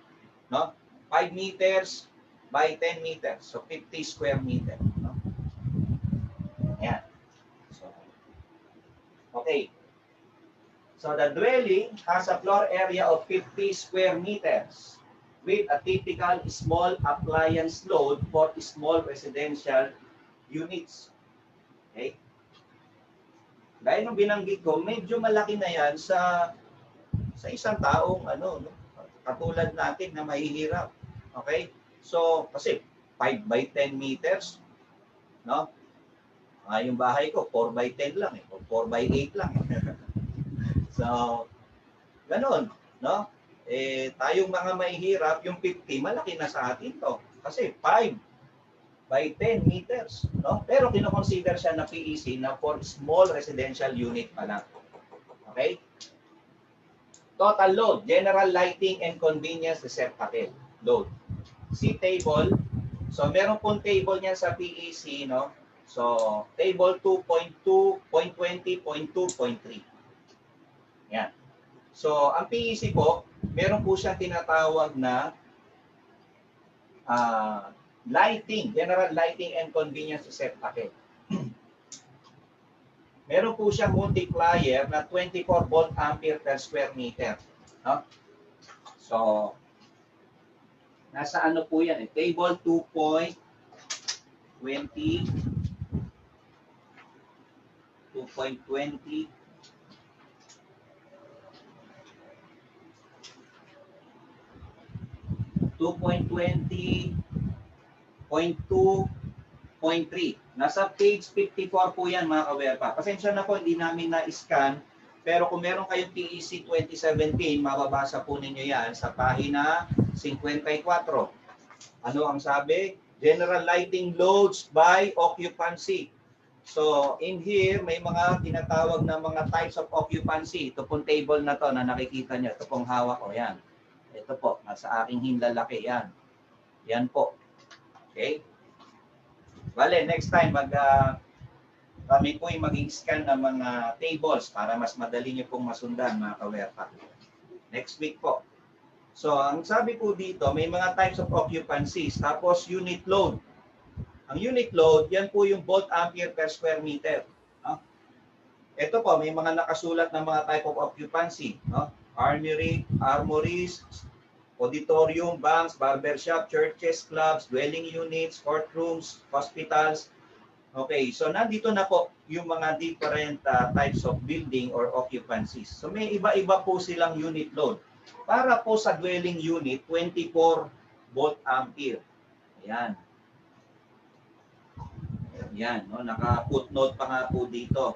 No? 5 meters by 10 meters. So, 50 square meter. No? Ayan. So, okay. So, the dwelling has a floor area of 50 square meters with a typical small appliance load for small residential units. Okay? Dahil nung binanggit ko, medyo malaki na yan sa isang taong no, katulad natin na mahihirap. Okay? So, kasi 5 by 10 meters, no? Yung bahay ko, 4 by 10 lang, 4 by 8 lang. So, ganun, no? Tayong mga mahihirap, yung 50, malaki na sa atin to. Kasi 5 by 10 meters, no? Pero kino-consider siya na PEC na for small residential unit pa lang. Okay? Total load, general lighting and convenience receptacle load. See table. So, meron pong table niyan sa PEC, no? So, table 2.2.20.2.3. Yan. So, ang PEC po, meron po siyang tinatawag na lighting, general lighting and convenience receptacle. Meron po siyang multiplier na 24 volt ampere per square meter. No? So, nasa ano po yan? Table 2.20, 2.20, 2.20.2.3. Nasa page 54 po yan mga kawerpa. Pasensya na po, hindi namin na-scan. Pero kung meron kayong PEC 2017, mababasa po ninyo yan sa pahina 54. Ano ang sabi? General lighting loads by occupancy. So, in here, may mga tinatawag na mga types of occupancy. Ito pong table na to na nakikita nyo. Ito pong hawak ko. Yan. Ito po. Nasa aking hinlalaki. Yan. Yan po. Okay? Bale, next time, kami po yung maging scan ng mga tables para mas madali nyo pong masundan, mga kawerpa. Next week po. So, ang sabi po dito, may mga types of occupancies. Tapos, unit load. Ang unit load, yan po yung volt ampere per square meter. No? Ito po, may mga nakasulat na mga type of occupancy. No? Armories, auditorium, banks, barbershop, churches, clubs, dwelling units, courtrooms, hospitals. Okay, so nandito na po yung mga different types of building or occupancies. So may iba-iba po silang unit load. Para po sa dwelling unit, 24 volt ampere. Ayan. Yan, no? Naka-footnote pa nga po dito.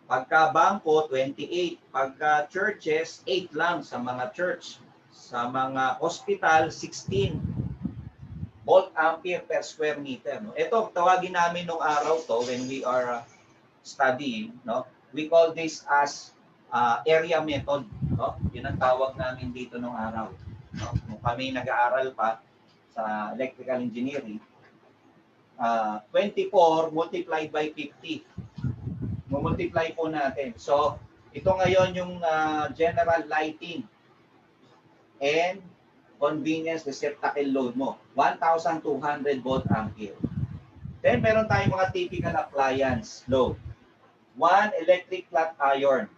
Pagka bangko, 28. Pagka churches, 8 lang sa mga church. Sa mga hospital, 16 volt ampere per square meter. No? Ito, tawagin namin nung araw to when we are studying. No? We call this as area method. No? Yun ang tawag namin dito nung araw. No? Kung kami nag-aaral pa sa electrical engineering, 24 multiplied by 50. Multiply po natin. So, ito ngayon yung general lighting and convenience receptacle load mo. 1,200 volt ampere. Then, meron tayong mga typical appliance load. 1 electric flat iron.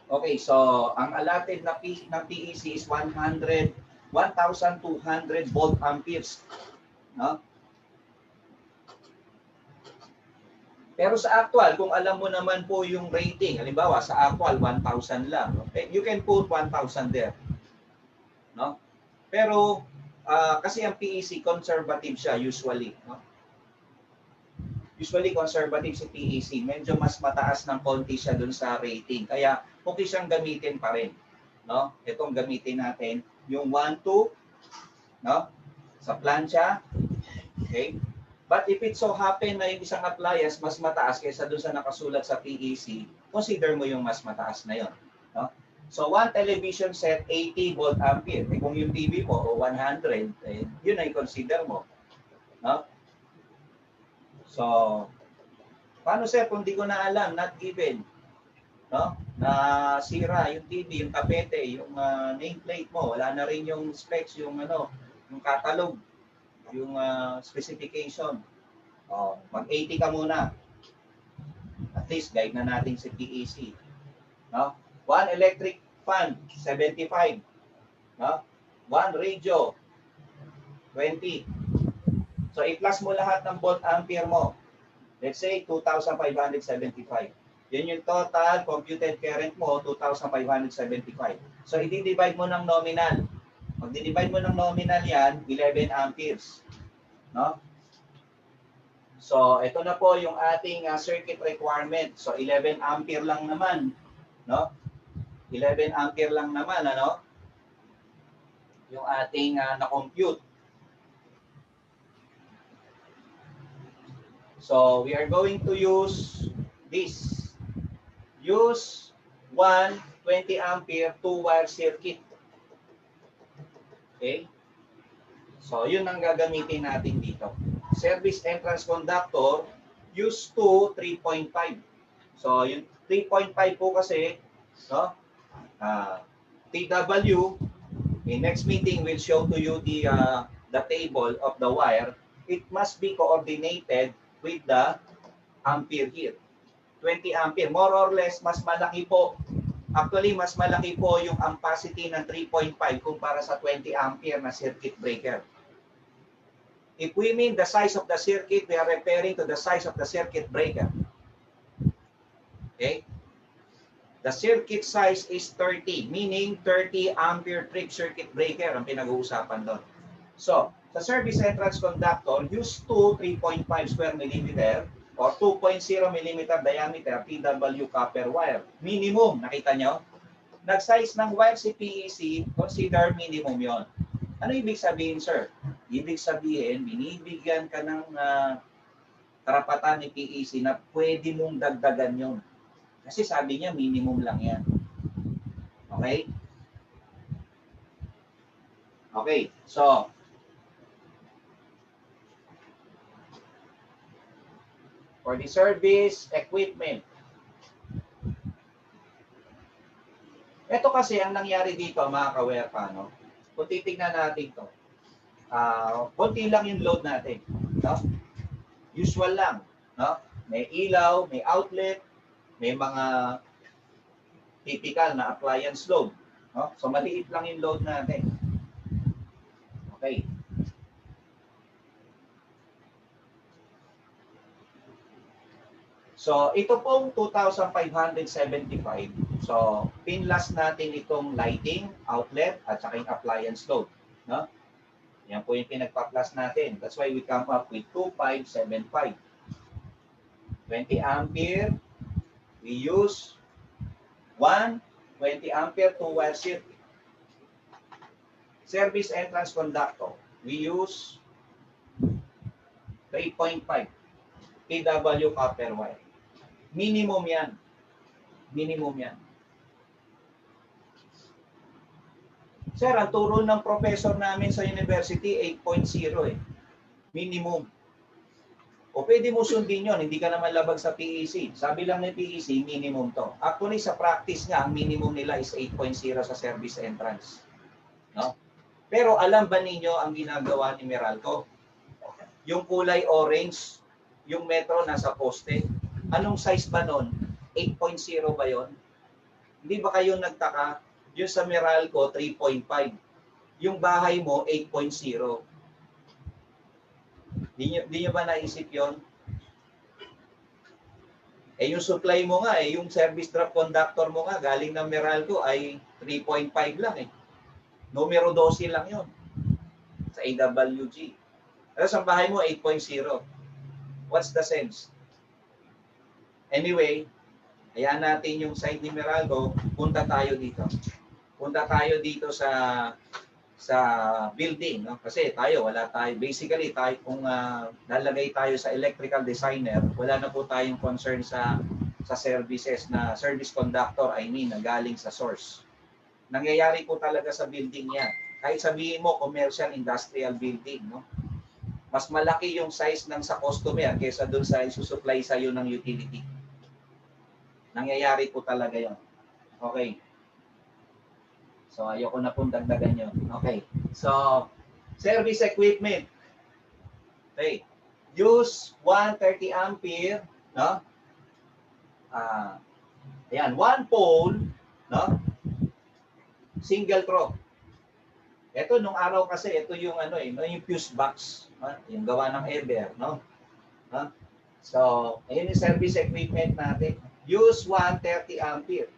Okay, so ang allotted na PEC is 1,200 volt amperes. No? Pero sa actual, kung alam mo naman po yung rating, halimbawa sa actual 1,000 lang, okay? You can put 1,000 there. No? Pero kasi ang PEC conservative siya usually, no? Usually conservative si PEC, medyo mas mataas ng konti siya dun sa rating. Kaya okay siyang gamitin pa rin, no? Itong gamitin natin yung 1, 2, no? Sa plancha. Okay? But if it so happen na yung isang appliance mas mataas kaysa doon sa nakasulat sa PEC, consider mo yung mas mataas na yon. No? So, 1 television set, 80 volt ampere. Eh, kung yung TV mo, 100, eh, yun ay consider mo. No? So, paano sir kung di ko na alam, not given? No? Na sira yung TV, yung tapete, yung nameplate mo, wala na rin yung specs, yung yung catalog, yung specification. Mag-80 ka muna. At least guide na natin si PEC. No? 1 electric fan, 75. No? 1 radio, 20. So i-plus mo lahat ng volt ampere mo. Let's say 2,575. Yan yung total computed current mo, 2,575. So i-divide mo ng nominal. Pag-divide mo ng nominal yan, 11 amperes. No? So, ito na po yung ating circuit requirement. So, 11 ampere lang naman. No? 11 ampere lang naman, ano? Yung ating na-compute. So, we are going to use this. Use 1 20 ampere 2-wire circuit. Okay? So, yun ang gagamitin natin dito. Service entrance conductor, use 2, 3.5. So, yung 3.5 po kasi, no? TW, in next meeting, we'll show to you the table of the wire. It must be coordinated with the ampere here. 20 ampere, more or less, mas malaki po. Actually, mas malaki po yung ampacity ng 3.5 kumpara sa 20 ampere na circuit breaker. If we mean the size of the circuit, we are referring to the size of the circuit breaker. Okay? The circuit size is 30, meaning 30 ampere trip circuit breaker ang pinag-uusapan doon. So, sa service entrance conductor, use 2 3.5 square millimeter or 2.0 millimeter diameter TW copper wire. Minimum, nakita nyo? Nag-size ng wire si PEC, consider minimum yon. Ano ibig sabihin, sir? Ibig sabihin, binibigyan ka ng karapatan ni PEC na pwede mong dagdagan yun. Kasi sabi niya, minimum lang yan. Okay? Okay, so, for the service equipment, ito kasi ang nangyari dito, mga ka-WERPA, no? Kung titignan natin to, konti lang yung load natin, no? Usual lang, no? May ilaw, may outlet, may mga typical na appliance load, no? So maliit lang yung load natin. Okay. So ito pong 2,575. So pinlast natin itong lighting, outlet, at saka yung appliance load, no? Yan po yung pinagpa-plus natin. That's why we come up with 2,575. 20 ampere, we use 1 20 ampere 2-wire circuit. Service entrance conductor, we use 3.5 kW copper wire. Minimum yan. Minimum yan. Sir, ang turo ng professor namin sa university, 8.0 eh. Minimum. O pwede mo sundin yun, hindi ka naman labag sa PEC. Sabi lang ng PEC, minimum to. Actually, sa practice nga, ang minimum nila is 8.0 sa service entrance. No? Pero alam ba ninyo ang ginagawa ni Meralco? Yung kulay orange, yung metro nasa poste. Anong size ba nun? 8.0 ba yon? Hindi ba kayo nagtaka? Yung sa Meralco, 3.5. Yung bahay mo, 8.0. Di nyo ba naisip yon? Eh yung supply mo nga, yung service drop conductor mo nga, galing ng Meralco ay 3.5 lang eh. Numero 12 lang yon sa AWG. Pero sa bahay mo, 8.0. What's the sense? Anyway, hayaan natin yung side ni Meralco, punta tayo dito. Punta tayo dito sa building, no? Kasi tayo, wala tayo. Basically, tayo kung nalagay tayo sa electrical designer, wala na po tayong concern sa services na service conductor, I mean, na galing sa source. Nangyayari po talaga sa building yan. Kahit sabihin mo, commercial, industrial building, no? Mas malaki yung size ng sa customer kaysa doon sa isusupply sa iyo ng utility. Nangyayari po talaga yon. Okay. So, ayoko na pong dagdagan yun. Okay. So, service equipment. Okay. Use 130 ampere, no? Ayan, one pole, no? Single throw. Ito, nung araw kasi, ito yung yung fuse box, no? Yung gawa ng Eber, no? No? So, ayun yung service equipment natin. Use 130 ampere.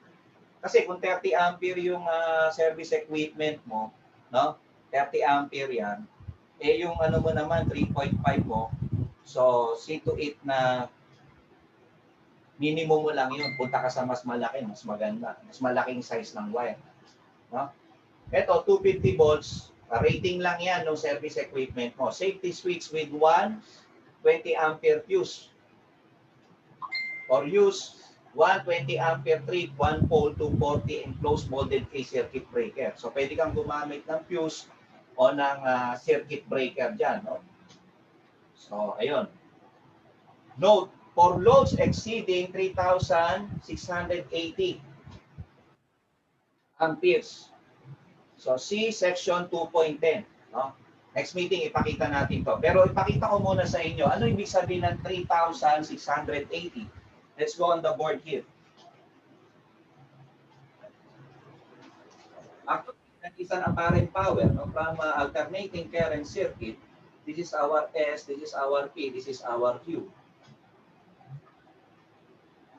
Kasi kung 30 ampere yung service equipment mo, no? 30 ampere yan. Eh yung mo naman 3.5 mo. So see to it na minimum mo lang yun. Punta ka sa mas malaki, mas maganda, mas malaking size ng wire, no? Ito 250 volts, rating lang yan ng service equipment mo. Safety switch with 1 20 ampere fuse. Or use 120 ampere trip, 1 pole, 240 enclosed molded case circuit breaker. So, pwede kang gumamit ng fuse o ng circuit breaker dyan. No? So, ayun. Note, for loads exceeding 3,680 amperes. So, see section 2.10. No? Next meeting, ipakita natin to. Pero ipakita ko muna sa inyo, ano ibig sabihin ng 3,680? Let's go on the board here. Actually, that is an apparent power, no? From alternating current circuit. This is our S, this is our P, this is our Q.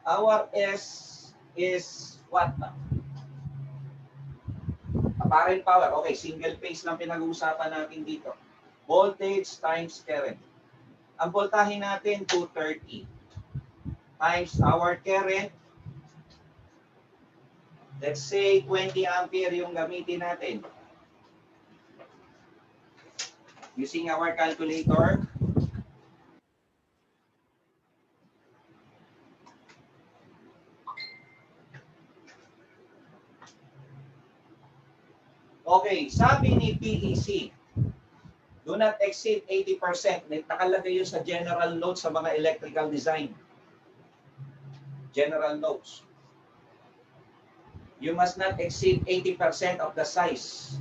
Our S is what now? Apparent power. Okay, single phase lang pinag-uusapan natin dito. Voltage times current. Ang voltahe natin, 230. Times our current, let's say 20 ampere yung gamitin natin. using our calculator. Okay, sabi ni PEC, do not exceed 80%. Nakalagay yun sa general notes sa mga electrical design. General notes. You must not exceed 80% of the size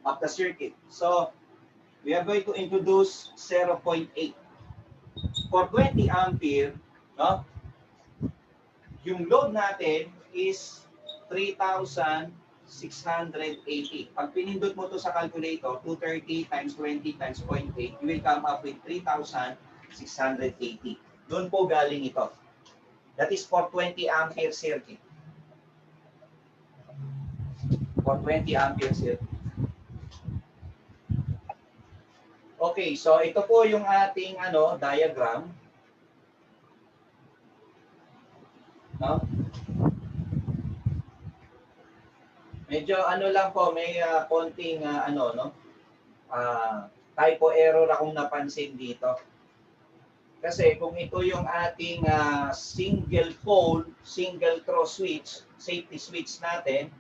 of the circuit. So, we are going to introduce 0.8. For 20 ampere, no? Yung load natin is 3,680. Pag pinindot mo to sa calculator, 230 times 20 times 0.8, you will come up with 3,680. Doon po galing ito. That is for 20 ampere circuit. For 20 ampere circuit. Okay, so ito po yung ating diagram. No? Medyo lang po, may konting typo error akong napansin dito. Kasi kung ito yung ating single pole, single cross switch, safety switch natin.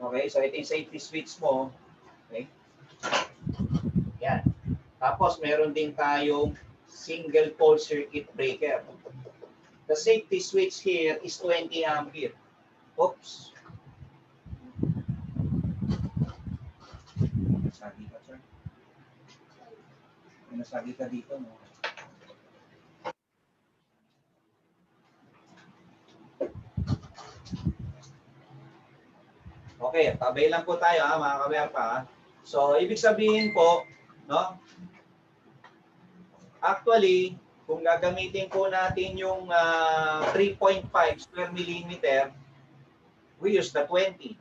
Okay, so ito yung safety switch mo. Okay. Yan. Tapos meron din tayong single pole circuit breaker. The safety switch here is 20 ampere. Oops. Nasabi ka, sir. Nasabi ka dito, no? Okay, tabay lang po tayo, mga kawerpa. So, ibig sabihin po, no? Actually, kung gagamitin po natin yung 3.5 square millimeter, we use the 20.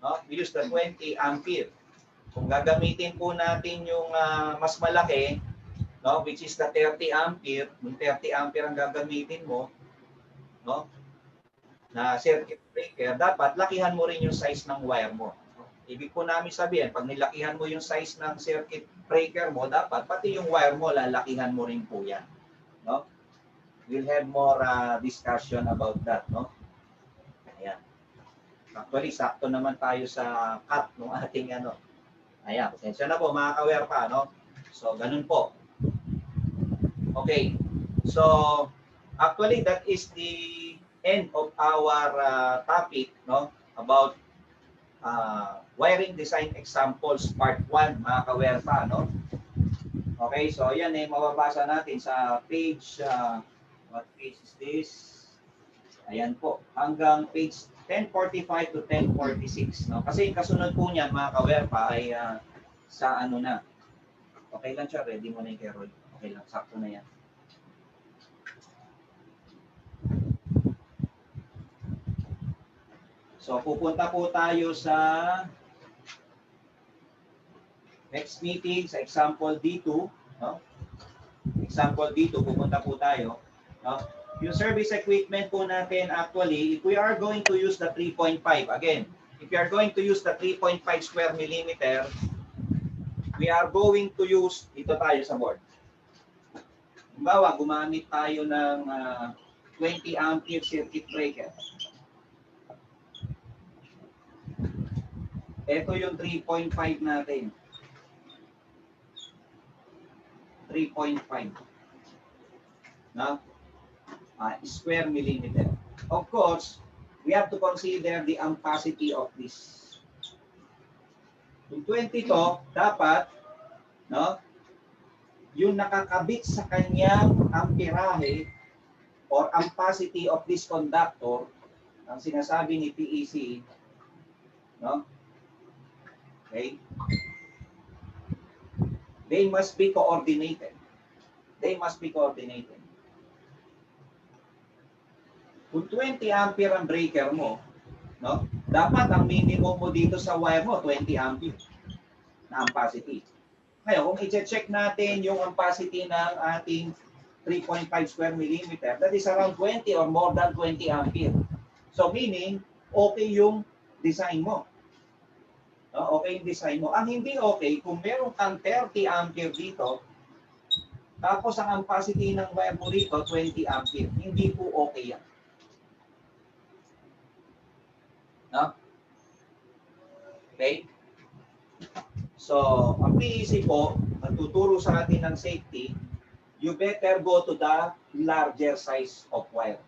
No? We use the 20 ampere. Kung gagamitin po natin yung mas malaki, no, which is the 30 ampere, yung 30 ampere ang gagamitin mo, no, na circuit breaker, dapat lakihan mo rin yung size ng wire mo. Ibig po namin sabihin, pag nilakihan mo yung size ng circuit breaker mo, dapat pati yung wire mo, lalakihan mo rin po yan. No? We'll have more discussion about that. No? Ayan. Actually, sakto naman tayo sa cut ng ating Ayan, pasensya na po mga ka-wire pa. No? So, ganun po. Okay. So, actually, that is the end of our topic, no, about wiring design examples part 1, mga ka-werpa, no? Okay, so yan mababasa natin sa page, what page is this? Ayan po, hanggang page 1045 to 1046, no? Kasi yung kasunod po niyan, mga ka-werpa, ay sa na. Okay lang siya, ready mo na yung Carol. Okay lang, sakto na yan. So, pupunta po tayo sa next meeting, sa example D2. No? Example D2, pupunta po tayo. No? Yung service equipment po natin, actually, if we are going to use the 3.5, again, if you are going to use the 3.5 square millimeter, we are going to use, dito tayo sa board. Halimbawa, gumamit tayo ng 20 ampere circuit breaker. Ito yung 3.5 natin. 3.5. No? Square millimeter. Of course, we have to consider the ampacity of this. Yung 20 to, dapat, no, yung nakakabit sa kanyang amperahe or ampacity of this conductor, ang sinasabi ni PEC, no? Okay? They must be coordinated. They must be coordinated. Kung 20 ampere ang breaker mo, no? Dapat ang minimum mo dito sa wire mo 20 ampere na ampacity. Ngayon, kung i-check natin yung ampacity ng ating 3.5 square millimeter, that is around 20 or more than 20 ampere. So meaning, okay yung design mo. No? Okay yung design mo. Ang hindi okay, kung meron kang 30 ampere dito, tapos ang ampacity ng wire mo rito, 20 ampere. Hindi po okay yan. No? Okay? So, ang PEC po, nagtuturo sa atin ng safety, you better go to the larger size of wire.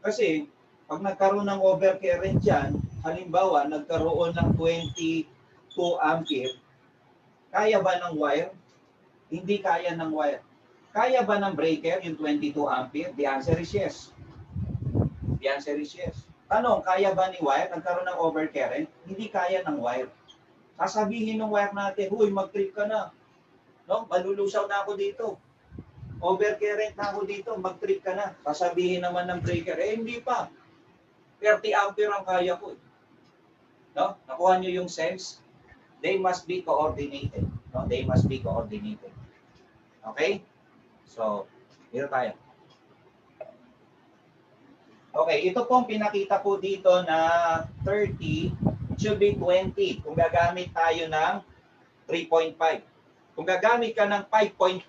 Kasi, pag nagkaroon ng overcurrent yan, halimbawa, nagkaroon ng 22 ampere, kaya ba ng wire? Hindi kaya ng wire. Kaya ba ng breaker yung 22 ampere? The answer is yes. The answer is yes. Tanong, kaya ba ni wire? Nagkaroon ng overcurrent? Hindi kaya ng wire. Sasabihin ng wire natin, huy, mag-trip ka na. No? Malulusaw na ako dito. Overcurrent na ako dito, mag-trip ka na. Sasabihin naman ng breaker, hindi pa. 30 ampere ang kaya ko. No? Nakuha nyo yung sense? They must be coordinated. No? They must be coordinated. Okay? So, dito tayo. Okay, ito pong pinakita po dito na 30, it should be 20 kung gagamit tayo ng 3.5. Kung gagamit ka ng 5.5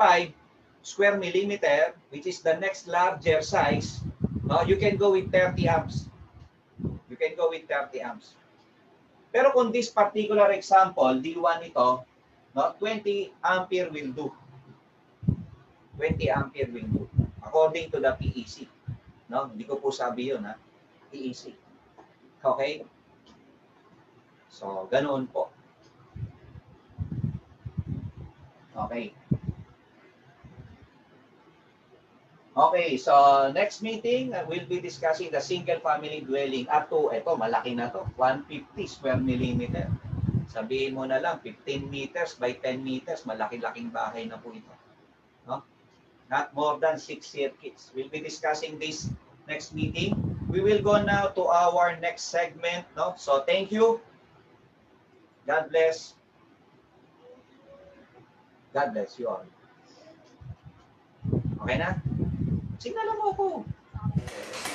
square millimeter, which is the next larger size, no, you can go with 30 amps. You can go with 30 amps. Pero kung this particular example, D1 ito, no, 20 ampere will do. 20 ampere will do. According to the PEC. No, hindi ko po sabi yun, ha? PEC. Okay? So, ganoon po. Okay. Okay, so next meeting, we'll be discussing the single family dwelling up to, ito, malaki na to, 150 square millimeter. Sabihin mo na lang, 15 meters by 10 meters, malaki-laking bahay na po ito. No? Not more than 6 circuits. We'll be discussing this next meeting. We will go now to our next segment. No? So thank you. God bless. God bless you all. Okay na? Signalan mo ako.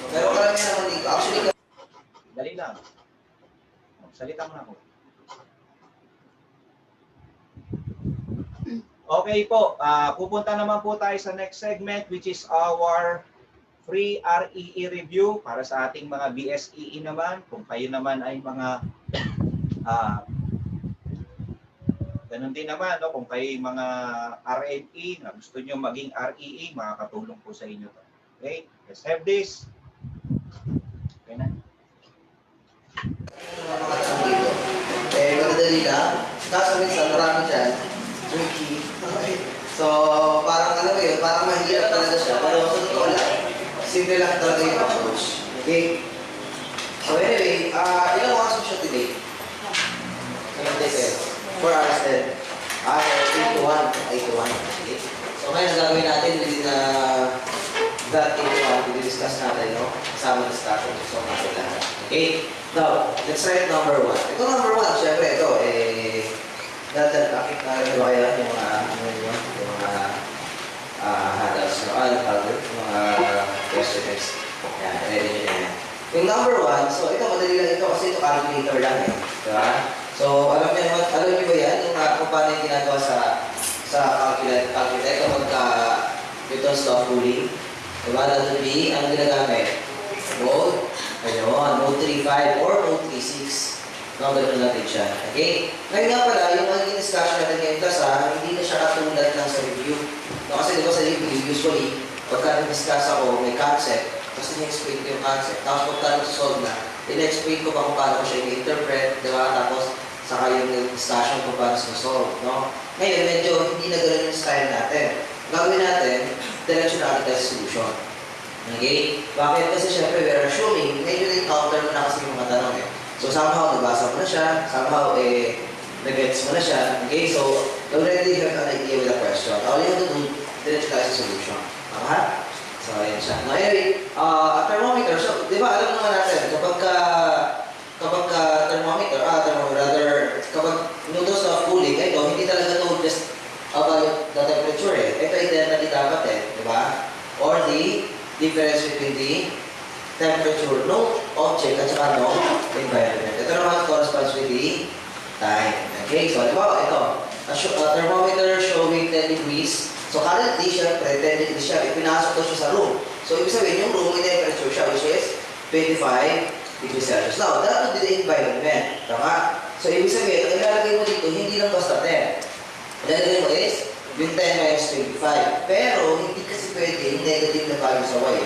Pero karami naman dito. Actually, Dali lang. Salita mo na ako. Okay po, pupunta naman po tayo sa next segment, which is our free REE review para sa ating mga BSEE naman. Kung kayo naman ay mga ganun din naman, no? Kung kayo ay mga RNE na gusto nyo maging REE, makakatulong po sa inyo to. Okay, let's have this. Okay na. mga tanong dito. Magdadali lang. Kaso minsan, marami dyan. Tricky. So, parang ano yun, parang mahirap talaga siya. Pero sa totoo lang, simple lang talaga yung approach. Okay? So anyway, ilang oras mo siya today? 4 hours din. 8 to 1. 8 to 1. Okay? So ngayon, ang gagawin natin, within that 8 to 1, i-discuss natin, no? Kasama na sa atin. So, natin lahat. Okay? Now, let's try number 1. Ito number 1, syempre, ito, dahil bakit na rin ba kaya yung mga handouts, yung mga questions. Yan, ready nyo na yan. Yung number 1, so ito, madali lang ito kasi ito calculator lang eh. Diba? So, alam niyo ba yan? Yung kung paano yung ginagawa sa calculator kapag Newton's law of cooling. Diba? That would be, ang ginagamit? Mode, mode 3.5 or mode 3.6. Gagawin natin siya. Okay? Ngayon nga pala, yung magiging discussion natin ngayon hindi na siya katulad lang sa review. No, kasi di ba sa review, usually, pagka nag-discuss ako, may concept, tapos in-explain ko yung concept. Tapos pagka nag-solve na, in-explain ko pa kung paano ko siya i-interpret, di ba? Tapos, saka yung discussion kung paano siya solve. No? Ngayon, medyo hindi na gano'n yung style natin. Gagawin natin, diretso na natin sa solution. Okay? Bakit? Kasi syempre, we're assuming, medyo na-encounter mo na kasi yung mga tanong eh. So somehow, nabasa mo na siya, somehow, nag-gets mo na siya. Okay, so, you already have an idea with the question. All you have to do, diretso tayo sa solution. Okay? So, ayan siya. Now, anyway, a thermometer, so, di ba, alam naman natin, kapag Newton's law of cooling, ito, hindi talaga ito just about the temperature eh. Ito identity dapat eh, di ba? Or the difference between the temperature, no object at saka no environment. Ito naman corresponds with the time. Okay, so halimbawa ito, a thermometer showing 10 degrees. So currently, syempre, 10 degrees siya, ipinasok ko siya sa room. So ibig sabihin, yung room, may temperature siya, which is 25 degrees Celsius. Now, that would be the environment. Tama? So ibig sabihin, ang ilalagay mo dito, hindi lang basta 10. Ilalagay mo is, yung 10 minus 25. Pero, hindi kasi pwede yung negative na value sa y.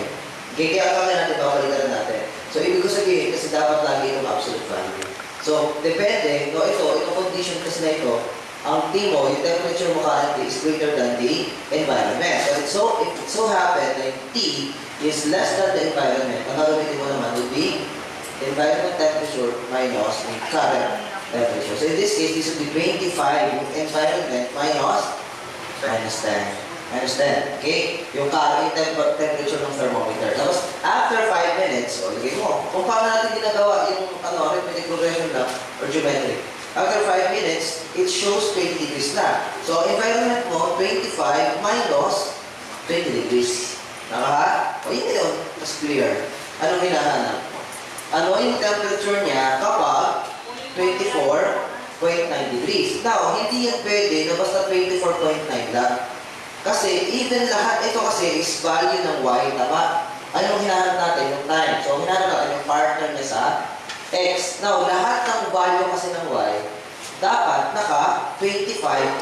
Okay, kaya kami natin, babalikan natin. So, ibig ko sabihin, kasi dapat lagi itong absolute value. So, depende, no, ito condition kasi na ito, ang T mo, yung temperature mo currently is greater than the environment. So, if it so happen na yung T is less than the environment, ang gagamitin mo naman would be environment temperature minus the current temperature. So, in this case, this would be 25 yung environment minus 10. Minus 10. Okay? Yung current temperature ng thermometer. Tapos, after 5 minutes, o lagay mo, kung paano natin ginagawa yung arithmetic progression lang, or geometry. After 5 minutes, it shows 20 degrees na. So, environment mo, 25 minus 20 degrees. Naka? O, yun yun. Mas clear. Anong hinahanap? Ano yung temperature niya kapag 24.9 degrees? Now, hindi yan pwede na basta 24.9 lang. Kasi even lahat, ito kasi is value ng y, tama? Anong hinahanap natin? Yung time. So, hinahanap natin yung partner niya sa x. Now, lahat ng value kasi ng y, dapat naka 25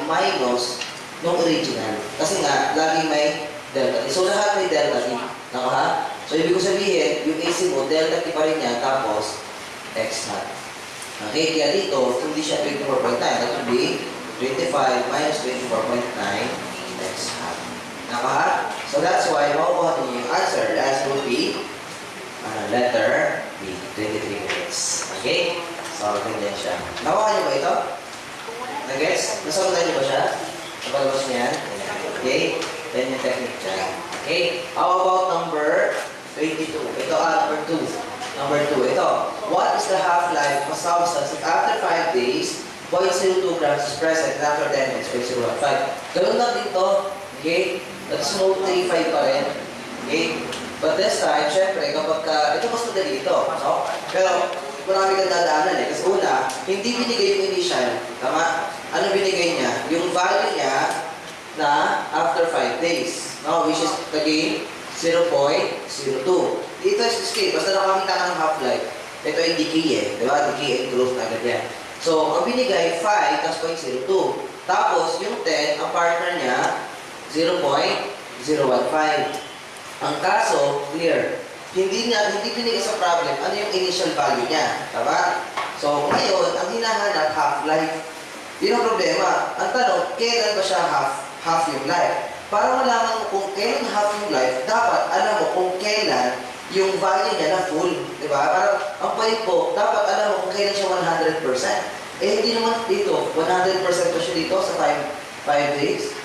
minus ng original. Kasi nga, lagi may delta t. So, lahat may delta t. Naka? So, ibig ko sabihin, yung AC mo, delta t pa rin niya, tapos x hat. Okay, kaya dito, hindi siya 24.9. That would be 25 minus 24.9 x hat. Naka? So that's why makukuha niyo yung answer. The answer would be letter B, 23 minutes. Okay? So, ganyan siya. Nakuha niyo ba ito? Nag-guess? Nasagutan niyo ba siya? Napalabas niya yan? Okay? Then yung technique niya. Okay? How about number 22? Ito, number 2. Number 2. Ito. What is the half-life of a substance if after 5 days 0.02 grams is present and after 10 minutes, 0.015. Ganun lang dito, okay? That's no 3.5 pa rin, okay? But this time, syempre, kapag ito mas madali ito, no? Pero, marami kang dadaanan eh. Kasi una, hindi binigay yung initial, tama? Ano binigay niya? Yung value niya na after 5 days, no? Which is, again, 0.02. Ito is scale, basta nakamita ka ng half-life. Ito yung decay eh, di ba? Decay and growth na ganyan. So, ang binigay, 5 plus 0.02. Tapos, yung 10, ang partner niya, 0.015. Ang kaso, clear. Hindi binigay sa problem, ano yung initial value niya. Tama? So, ngayon, ang hinahanap, half-life. Yun ang problema. Ang tanong, kailan ba siya half yung life? Para malaman mo kung kailan half yung life, dapat alam mo kung kailan yung value niya na full, di ba? Parang ang point po, dapat alam mo kung kailan siya 100%. Eh, hindi naman dito, 100% pa siya dito sa 5 days.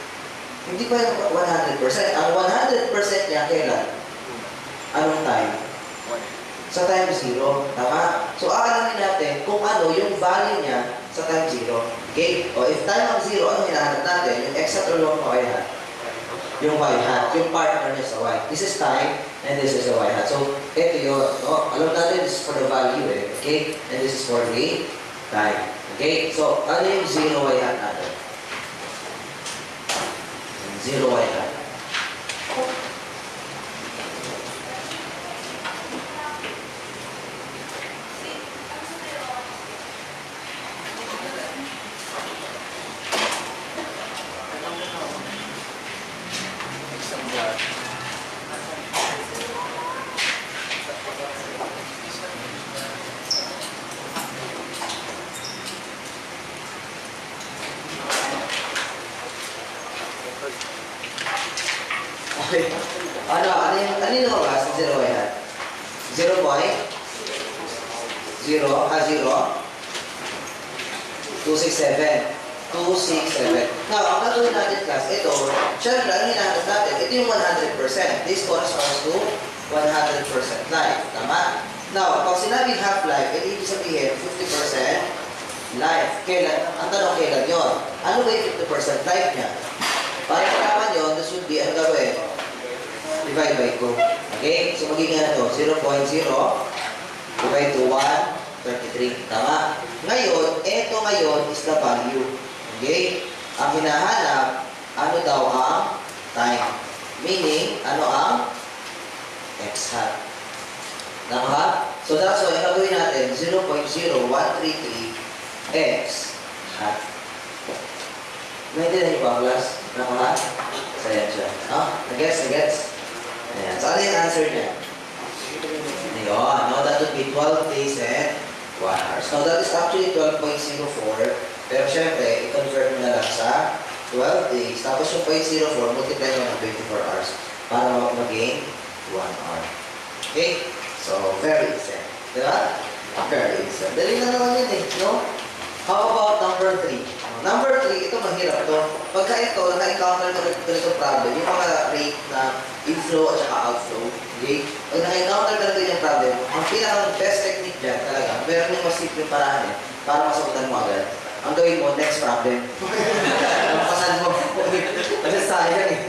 Hindi pa yung 100%. Ang 100% niya kailan? Anong time? Sa time 0, tama? So, aalamin natin kung ano yung value niya sa time 0. Okay? O, if time of 0, ano hinahanap natin? Yung x hat or yung y hat? Yung y hat, yung partner niya sa y. This is time, and this is the y hat. So, ito yun. No? Alam natin, this is for the value eh. Okay? And this is for the time. Okay? So, ano yung 0 y hat natin? 0 y hat. Okay. Ano yung lumabas ng 0 y hat? 0 point? 0? 267. 267. Now, ang gagawin natin class, ito, syempre, ang hinahanap natin, ito yung 100%. This corresponds to 100% life. Tama? Now, pag sinabing half-life, ibig sabihin 50% life. Kailan? Ang tanong, kailan yun? Ano ba yung 50% life niya? Para malaman yun, this would be, ang gawin? Divide by 2. Okay? So, magiging ano to? 0.0 divide to 1, 33. 3. Tama? Ngayon, ito ngayon is the value. Okay? Ang hinahanap, ano daw ang time? Meaning, ano ang x hat. Tama ba? So that's why, ang gagawin natin, 0.0133x hat. Naintindihan niyo ba, class? Tama ba? So, yan siya. Nag-gets? Ayan. So, ano yung answer niya? Ayun. No, that would be 12 days and 1 hour. So, that is actually 12.04. Pero, syempre, i-convert mo na lang sa 12 days. Tapos, yung 0.04, multiply mo ng 24 hours para mag-gain 1 hour. Okay? So, very easy. Diba? Very easy. Dali na naman yun eh, no? How about number 3? Number 3, ito mahirap to. Pagka ito, na-encounter ko ganito problem, yung mga rate na inflow at saka outflow. Okay? Pag na-encounter ka na yung problem, ang pinaka-best technique dyan talaga, meron yung mas simple paraan para masagutan mo agad. Ang gawin mo, next problem. Pasan mo. Kasi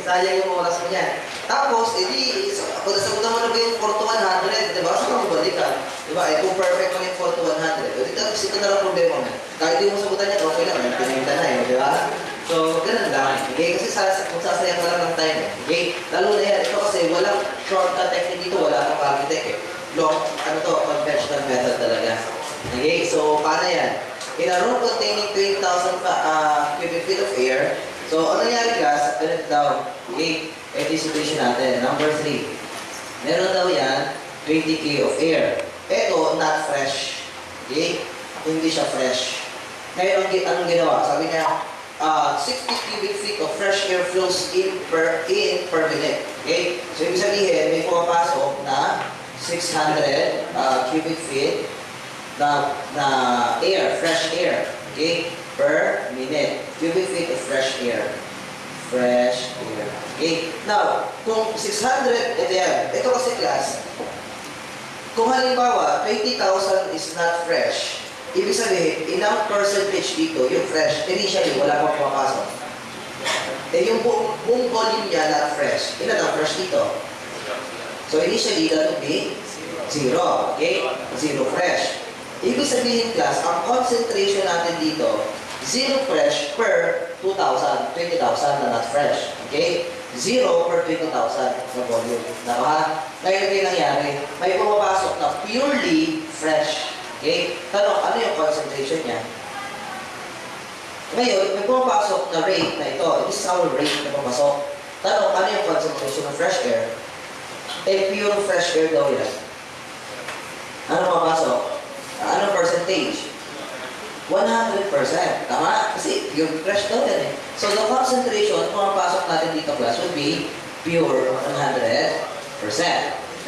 sayang yung oras mo niyan. Tapos, kung nasagutan mo na ba yung 4 to 100, diba? Saka mo balikan. Diba? Kung perfect mo yung 4 to 100, ito na lang problema mo. Kahit di mo sagutan yan, okay lang. Pinagta na diba? So, ganun lang. Okay? Kasi kung sasayang mo lang ng time. Okay? Lalo na yan. Ito kasi walang shortcut technique dito. Wala kang architect Long, conventional method talaga. Okay? So, paano yan? In a room containing 20,000 cubic feet of air, so ano nangyari guys? Ganito daw, okay, ito yung situation natin. Number 3. Meron daw yan, 20k of air. Ito, not fresh. Okay? Hindi siya fresh. Ngayon, anong ginawa? Sabi niya, 60 cubic feet of fresh air flows in per minute. Okay? So, ibig sabihin, may pumapasok na 600 cubic feet na air, fresh air, okay, per minute. Cubic feet of fresh air. Fresh air. Okay? Now, kung 600, ito yan. Ito kasi class, kung halimbawa, 20,000 is not fresh, ibig sabihin, ilang percentage dito, yung fresh, initially, wala pang pumapasok. Yung buong volume niya, not fresh. Ilan ang fresh dito? So, initially, that would be 0. Okay? 0 fresh. Ibig sabihin class, ang concentration natin dito, 0 fresh per 2,000, 20,000 na not fresh. Okay? 0 per 20,000 na volume. Naka? Ngayon ito yung nangyari. May pumapasok na purely fresh. Okay? Tanong, ano yung concentration niya? Ngayon, may pumapasok na rate na ito. This is our rate na pumapasok. Tanong, ano yung concentration ng fresh air? Pure fresh air daw yan. Ano pumapasok? Anong percentage? 100%. Tama? Kasi pure fresh daw yan eh. So the concentration, kung mapasok natin dito class, would be pure 100%.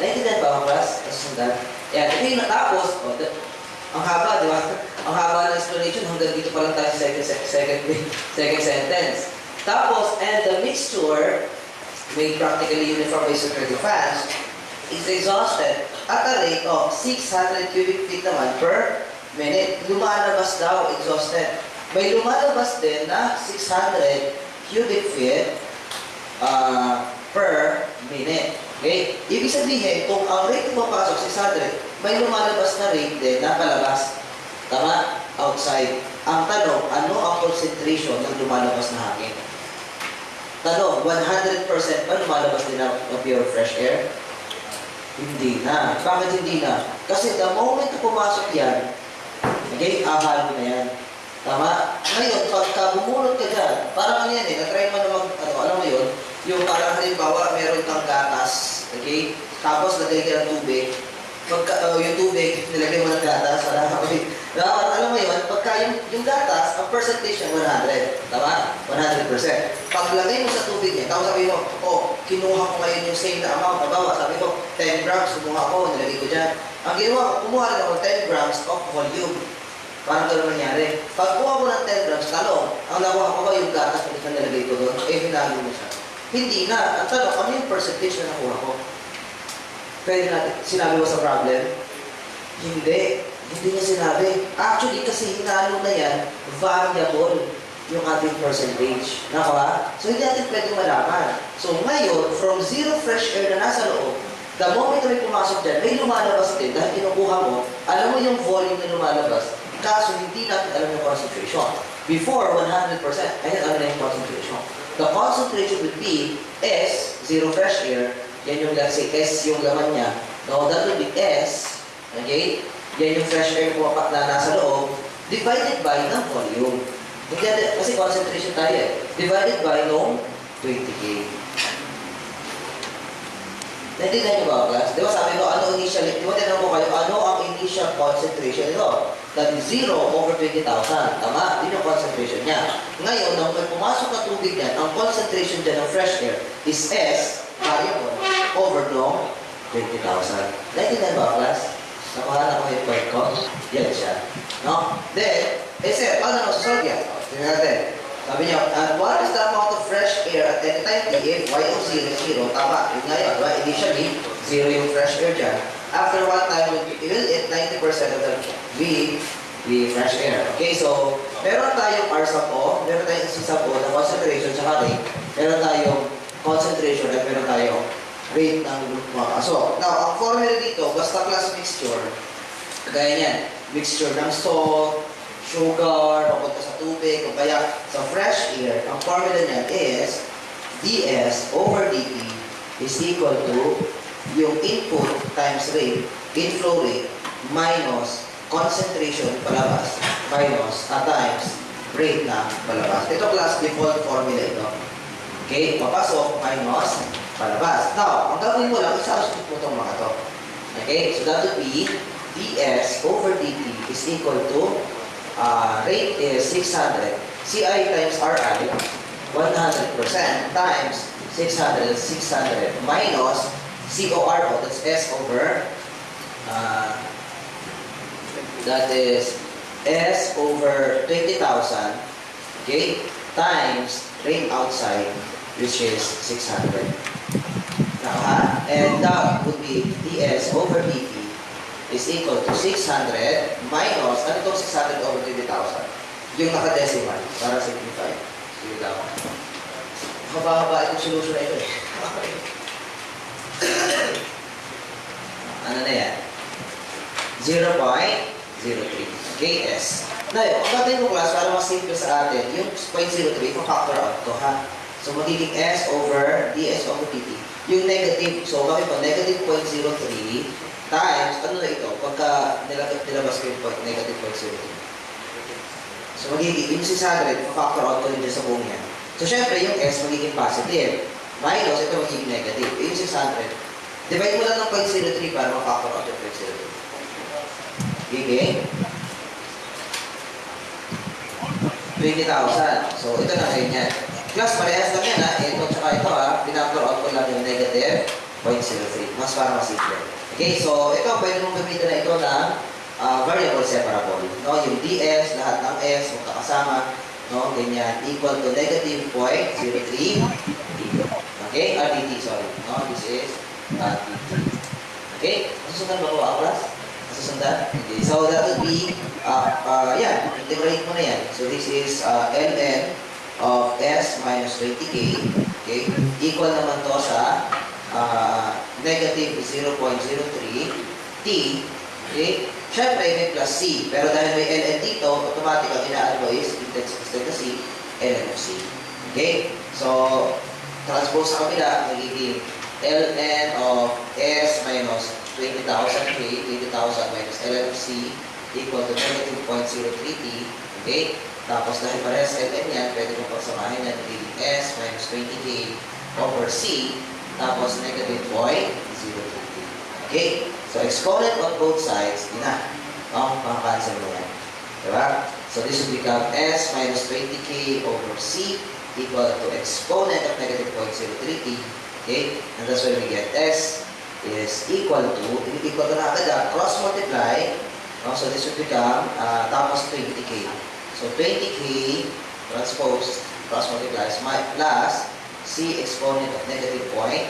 Naintindihan ba ang class? Kasundan. Yan. Ito yung natapos. Ang haba, di ba? Ang haba ng explanation, hanggang dito pa lang tayo sa second sentence. Tapos, and the mixture, made practically uniform by circulating fans, is exhausted at a rate of 600 cubic feet naman per minute. Lumalabas daw, exhausted. May lumalabas din na 600 cubic feet per minute. Okay? Ibig sabihin, kung ang rate na papasok 600, may lumalabas na rate din na palabas. Tama? Outside. Ang tanong, ano ang concentration ng lumalabas na hangin? Tanong, 100% ba lumalabas din na pure fresh air? Hindi na. Bakit hindi na? Kasi the moment na pumasok yan, okay, ahalo na yan. Tama? Ngayon, pagka bumulot ka dyan, parang ano yan eh, na-try mo na alam mo yun, yung parang halimbawa, meron kang gatas, okay? Tapos, nagay ka ng tubig. Yung tubig, nilagay mo ng gatas, okay? Dapat, alam mo yun, pagka yung gatas, ang percentage niya 100. Tama? 100%. Paglagay mo sa tubig niya, tapos sabi mo, kinuha ko ngayon yung same na amount. Nabawa, sabi ko, 10 grams, kumuha ko, nilagay ko dyan. Ang ginawa ko, kumuha rin ako 10 grams of volume. Parang gano'n nangyari. Pag kuha ko ng 10 grams, talong, ang nakuha ko ba yung gatas na nilagay ko doon? Hinalo mo siya. Hindi na. Ang tanong, ano yung percentage na nakuha ko? Pwede natin, sinabi mo sa problem? Hindi. Hindi niya sinabi. Actually, kasi hinalo na yan, variable yung ating percentage. Naka? So, hindi natin pwede malaman. So, ngayon, from 0 fresh air na nasa loob, The moment na may pumasok dyan, may lumalabas din dahil kinukuha mo, alam mo yung volume na lumalabas, kaso hindi natin alam yung concentration. Before, 100%, kaya alam na yung concentration. The concentration would be S, zero fresh air, yan yung, let's say, S yung laman niya. No, that would be S, okay? Yan yung fresh air pumapak na nasa loob, divided by ng volume. Kasi concentration tayo eh. Divided by nung 20K. Naintindihan niyo ba, class? Di ba sabi ko, ano initial, di ba tinanong ko kayo, ano ang initial concentration nito? That is 0 over 20,000. Tama? Yun yung concentration niya. Ngayon, nang may pumasok na tubig niyan, ang concentration dyan ng fresh air is S, variable, over nung 20,000. Naintindihan ba, class? Nakuha ko yung point ko? Yan siya. No? Then, sir, paano nasusolve yan? Tingnan natin. Sabi niyo, what is the amount of fresh air at any time T if Y of 0 is 0? Tama, yun nga yun. Diba? Initially, 0 yung fresh air dyan. After one time, we will hit 90% of the be fresh air. Okay, so, meron tayong R sub O, meron tayong C sub O na concentration sa rate, meron tayong concentration at meron tayong rate ng mga kaso. Now, ang formula dito, basta class mixture, kagaya niyan, mixture ng salt, sugar, papunta sa tubig, o kaya sa fresh air, ang formula niyan is ds over dt is equal to yung input times rate, inflow rate, minus concentration palabas, minus times rate na palabas. Ito class default formula ito. Okay, papasok, minus, palabas. Now, ang gagawin mo lang, isa-substitute mo itong mga to. Okay, so that would be ds over dt is equal to rate is 600, Ci times Ri, 100% times 600, 600 minus CORO, that's S over, that is S over 20,000, okay, times rate outside, which is 600. Now, and that would be ds over dt is equal to 600 minus, ano itong 600 over 20,000? Yung naka-decimal, para simplify. Sige daw. Haba-haba itong solution na ito eh. Ano na yan? 0.03. Okay, S. Now, ang natin mo class, para mas simple sa atin, yung 0.03, factor out to ha. So, magiging S over ds over dt. Yung negative, so kami po, negative 0.03 times, ano na ito? Pagka nilabas ko yung point, negative 0.03. So, magiging, yung 600, factor out ko rin dyan sa buong yan. So, syempre, yung S magiging positive. Minus, ito magiging negative. Yung 600, divide mo lang ng 0.03 para ma-factor out yung 0.03. Okay? 20,000. So, ito na ngayon yan. Plus, parehas lang yan ha. Ito tsaka ito ha. Pinactor out ko lang yung negative 0.03. Mas para masimple. Okay, so ito, pwede mong gamitin na ito ng variable separable. No? Yung ds, lahat ng s, magkakasama, no? Ganyan, equal to negative 0.03 okay, dt, sorry. No? This is dt. Okay, masusundan ba ko ang class? Masusundan? Okay, so that would be, yan, integrate mo na yan. So this is ln of s minus 20k, okay, equal naman to sa negative 0.03 t, okay? Siyempre, may plus c. Pero dahil may ln dito, automatic ang inaan mo is instead na c, ln of c. Okay? So, transpose sa kabila, magiging ln of s minus 20,000 k, 20,000 minus ln of c equal to negative 0.03 t. Okay? Tapos dahil parehas ln yan, pwede mo pagsamahin yan, magiging s minus 20k over c, tapos negative 0.03. Okay? So, exponent on both sides, yun na. No? Makakancel mo yan. Diba? So, this will become S minus 20k over C equal to exponent of negative 0.03t. Okay? And that's why we get S is equal to, equal to na agad, cross multiply. No? So, this will become, tapos 20k. So, 20k transpose, cross multiplies, plus C exponent of negative 0.03.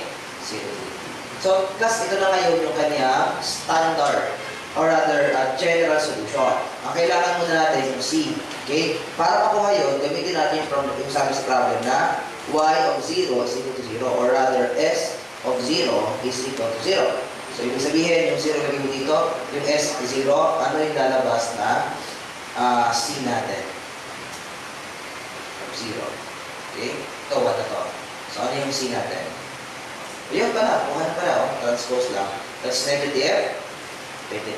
So, class, ito na ngayon yung kanyang standard or rather general solution. Ang kailangan muna natin yung C. Okay? Para makuha yun, gamitin natin yung sabi sa problem na y of 0 is equal to 0 or rather S of 0 is equal to 0. So, ibig sabihin, yung 0 lagay mo dito, yung S is 0, ano yung lalabas na C natin? 0. Okay? Ito, 1 na to. So, ano yung C natin? Ayun pala, kuha na pala, transpose lang. That's negative 20,000.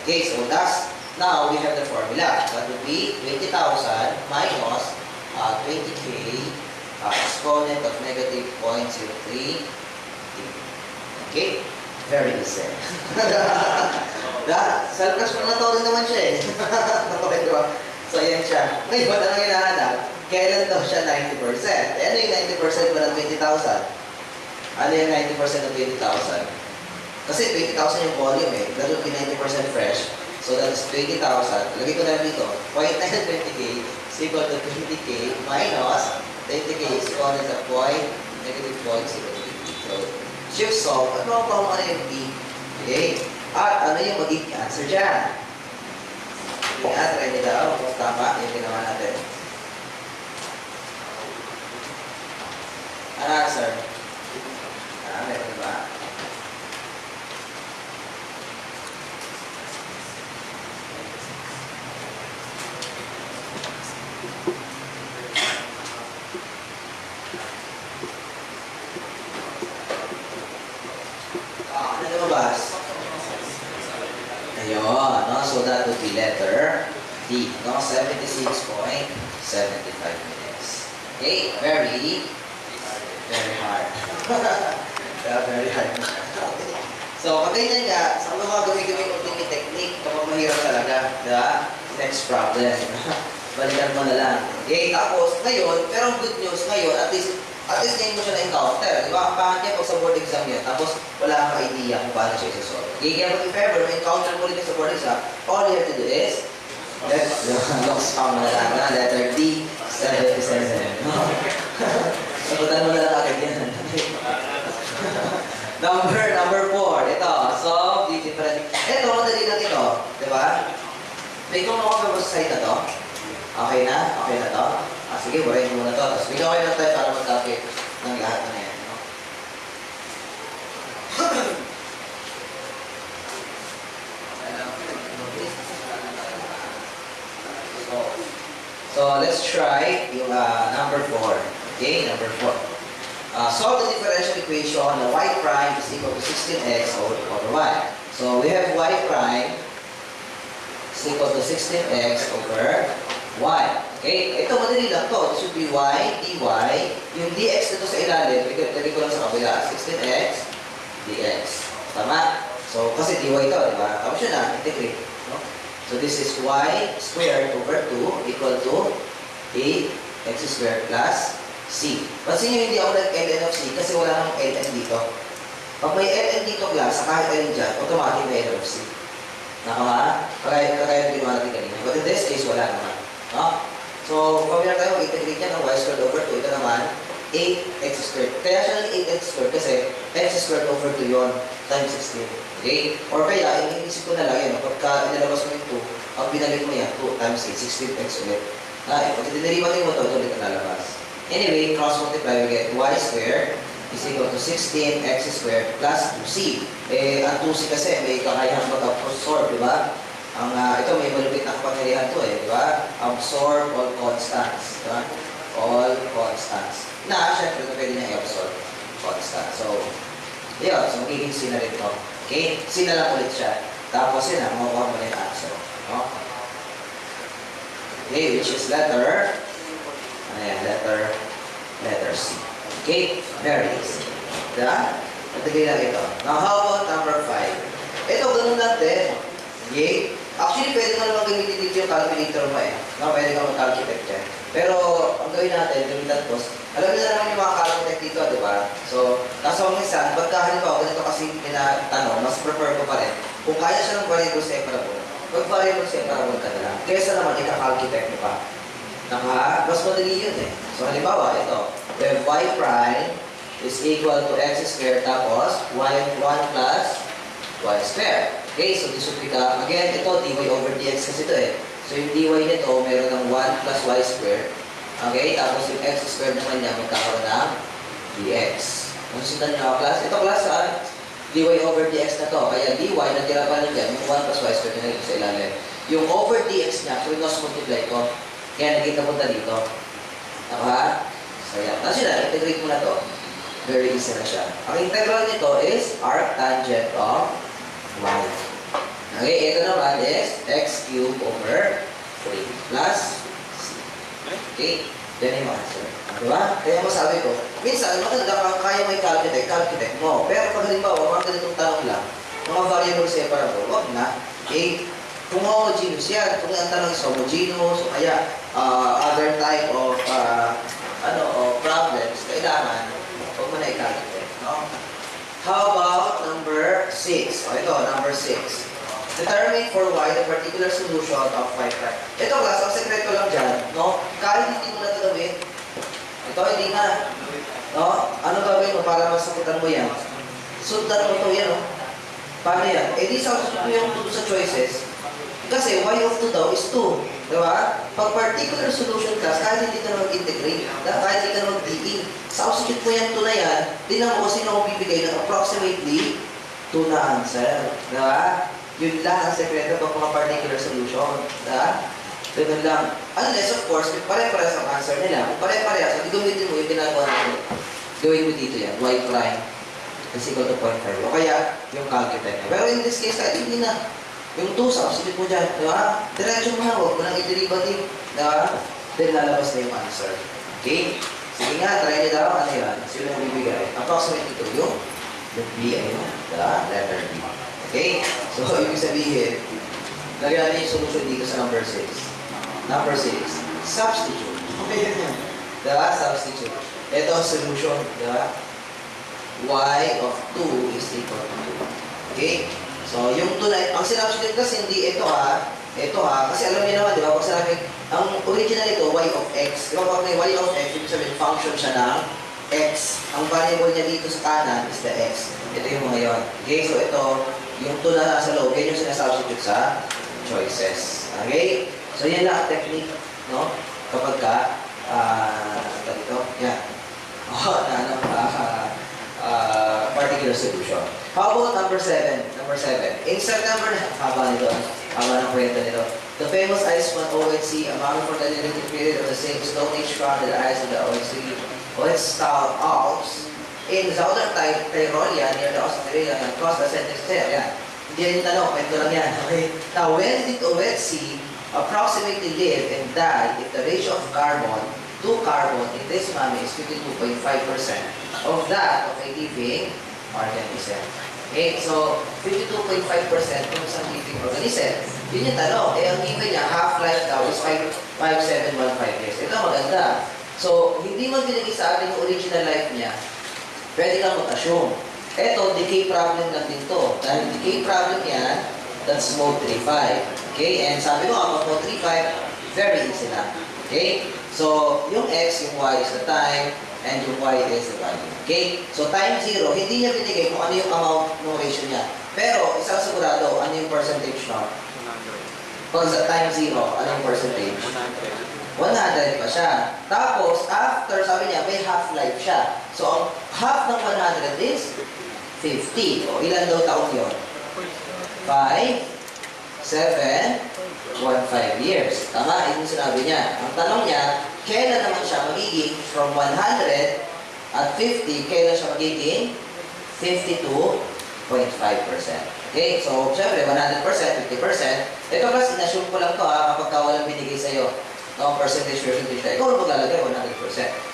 Okay, so that's, now we have the formula. That would be 20,000 minus 20K exponent of negative 0.03. Okay? Very easy. Self-exponent na to rin naman siya eh. Okay, diba? So, yan siya. Ngayon, ano hinahanap? Kailan daw siya 90%? Eh, ano yung 90% ba ng 20,000? Ano yung 90% ng 20,000? Kasi 20,000 yung volume eh. That would be 90% fresh. So, that is 20,000. Lagay ko na dito. 0.920K is equal to 20K minus 20K is equal to negative 0.050. So, shift solve. Ano pa kung ano yung B? Okay? At ano yung magiging answer dyan? Sige nga, try nyo daw. Kung tama, yung ginawa natin. Ano answer? Meron ba? Ano lumabas? Ayun, no? So that would be letter D, no? 76.75 minutes. Okay, very hard. Very hard. So, pag ganyan nga, sa mga gawin-gawin ultimate technique, kapag mahirap talaga, diba? Next problem. Balikan mo na lang. Okay, tapos, ngayon, pero ang good news, ngayon, at least ngayon mo siya na-encounter. Diba? Ang pangit niya pag sa board exam yan, tapos wala kang idea kung paano siya isa-solve. Okay, kaya if ever, ma-encounter mo rin sa board exam, all you have to do is, lost found mo na lang, letter D, 77. Sagutan mo na lang agad yan. Number 4. Ito. Solve the different. Ito, madali lang ito. Diba? May kung ako ba sa side na to? Okay na? Okay na to? Sige, burahin mo na to. Tapos bigyan kayo ng time para mag-copy ng lahat na yan. No? So, let's try yung number 4. Okay, number 4. Solve the differential equation na y prime is equal to 16x over y. So, we have y prime is equal to 16x over y. Okay, ito madali lang to. This should be y, dy. Yung dx dito sa ilalim, lagay ko lang sa kabila. 16x, dx. Tama? So, kasi dy ito, di ba? Tapos yun na, integrate. No? So, this is y squared over 2 equal to 8x squared plus C. Pansin nyo, hindi ako nag-ln of C kasi wala nang ln dito. Pag may ln dito class, sa kahit alin dyan, automatic may ln of C. Nakama? Kagaya ginawa natin kanina. But in this case, wala naman. No? So, pag meron tayo, integrate yan ng y squared over 2. Ito naman, 8x squared. Kaya siya ng 8x squared kasi x squared over 2 yun times 16. Okay? Or kaya, iniisip ko na lang yun. Pagka inalabas mo yung 2, ang binalik mo yan, 2 times 8, 16x ulit. Pag dinerivative mo ito, ito ulit ang lalabas. Anyway, cross multiply, we get y squared is equal to 16x squared plus 2c. Eh, ang 2c kasi may kakayahang mag-absorb, di ba? Ito may malupit na kapangyarihan to eh, di ba? Absorb all constants, di ba? All constants. Na, syempre, ito pwede niya i-absorb constant. So, yun. So, magiging c na rin to. Okay? C na lang ulit siya. Tapos yun na, makukuha mo na yung answer. No? Okay, which is letter C. Okay? Very easy. Diba? Natagay lang ito. Now, how about number 5? Ito, ganun lang din. Okay? Actually, pwede mo naman gamitin dito yung calculator mo eh. No, pwede ka mag-calculate dyan. Pero, ang gawin natin, gamitan ko, alam niyo na naman yung mga calculate dito, di ba? So, kaso minsan, pagka halimbawa, ganito kasi tinatanong, mas prefer ko pa rin. Kung kaya siya ng variable separable, mag-variable separable ka na lang. Kesa naman, ika-calculate mo pa. Mas madali yun eh. So, halimbawa, ito. We have y prime is equal to x squared tapos y1 plus y squared. Okay, so this would become, again, ito, dy over dx kasi ito eh. So, yung dy nito, meron ng 1 plus y squared. Okay, tapos yung x squared naman niya, magkakaroon ng dx. Nasusundan niyo ako, class? Ito, class, dy over dx na to. Kaya dy, natira pa lang dyan. Yung 1 plus y squared na nilagay sa ilalim. Yung over dx niya, cross multiply ko. Kaya naging napunta dito. Ako ha? So yan. Tapos yun na, integrate mo na to. Very easy na siya. Ang integral nito is arctangent of y. Okay, ito naman is x cubed over 3 plus c. Okay, yan yung answer. Diba? Kaya masabi ko, minsan, maganda kang kaya may calculate mo. Pero pag halimbawa, mga ganitong tanong lang, mga variable separable, wag na. Okay? Kung homogeneous yan, kung ang tanong is homogeneous, o kaya other type of problems, kailangan, huwag mo na i-calculate. No? How about number 6? O ito, number 6. Determine for y the particular solution of 5 prime. Ito class, ang sekreto lang dyan, no? Kahit hindi mo na ito gawin, ito hindi na, no? Ano gawin mo para masakitan mo yan? Sundan mo ito yan, no? Paano yan? Eh di sa yung sa choices, kasi y of 2 daw is 2. Diba? Pag particular solution class, kahit hindi ka na mag-integrate, kahit hindi ka na mag-DE, substitute mo yan 2 na yan, tingnan mo kung sino ako bibigay ng approximately 2 na answer. Diba? Yun lang ang sekreto ng mga particular solution. Diba? Ganun lang. Unless, of course, pare-parehas ang answer nila. Kung pare-parehas, hindi gamitin mo yung ginagawa natin. Gawin mo dito yan, y prime is equal to 0.5. O kaya, yung calculate niya. Pero in this case, kahit hindi na. Yung 2, substitute mo dyan. Diba? Diretso mo na, huwag mo nang i-derivative. Diba? Then lalabas na yung answer. Okay? Sige nga, try niyo daw. Ano yan? Sino yung bibigay? Approximately 2 yung B ay yun. Diba? Letter B. Okay? So, ibig sabihin, lagyan natin yung solution dito sa number 6. Number 6, substitute. Okay, yan yan. Diba? Substitute. Ito ang solution. Diba? Y of 2 is equal to 2. Okay? So, yung 2 na, ang sinubstitute kasi hindi ito ha. Ito ha. Kasi alam niyo naman, di ba? Pag sinabi, ang original ito, y of x. Di ba pag may y of x, ibig sabihin, function siya ng x. Ang variable niya dito sa kanan is the x. Ito yung mga yun. Okay? So, ito, yung 2 na nasa loob, yan yung sinasubstitute sa choices. Okay? So, yan lang ang technique, no? Kapag ka, dito, yan. Particular solution. How about number 7? Number 7. Insert number na, haba nito, haba ng kwenta nito. The famous ice one ONC, amount for the limited period of the same Stone Age crown the ice of the ONC-style Alps in southern Tyrolia near the Australia and Costa Central. Yan. Hindi yan yung tanong, kwento lang yan. Okay. Now, when did ONC approximately live and die if the ratio of carbon to carbon in this mummy is 52.5% of that of a living organism? Okay, so 52.5% kung isang living organism. Yun yung tanong. Eh, ang given niya, half-life daw is 5.715 years. Ito maganda. So, hindi man binigay sa atin yung original life niya, pwede kang mag-assume. Ito, decay problem lang din to. Dahil decay problem yan, that's mode 3.5. Okay, and sabi ko nga, mode 3.5, very easy na. Okay, so yung x, yung y is the time, and yung y is the value. Okay, so time 0, hindi niya binigay kung ano yung amount ng ratio niya. Pero, isang sigurado, ano yung percentage no? 100. Pag sa time 0, anong percentage? 100 pa siya. Tapos, after, sabi niya, may half-life siya. So, ang half ng 100 is 50. O, ilan daw taon yun? 5, 7, 1, 5 years. Tama, yun yung sinabi niya. Ang tanong niya, kailan naman siya magiging from 100 at 50, kailan siya magiging 52.5%. Okay, so, syempre, 100%, 50%. Ito kasi, inassume ko lang to kapag walang binigay sa'yo. No, percentage. Ikaw ang maglalagay 100%.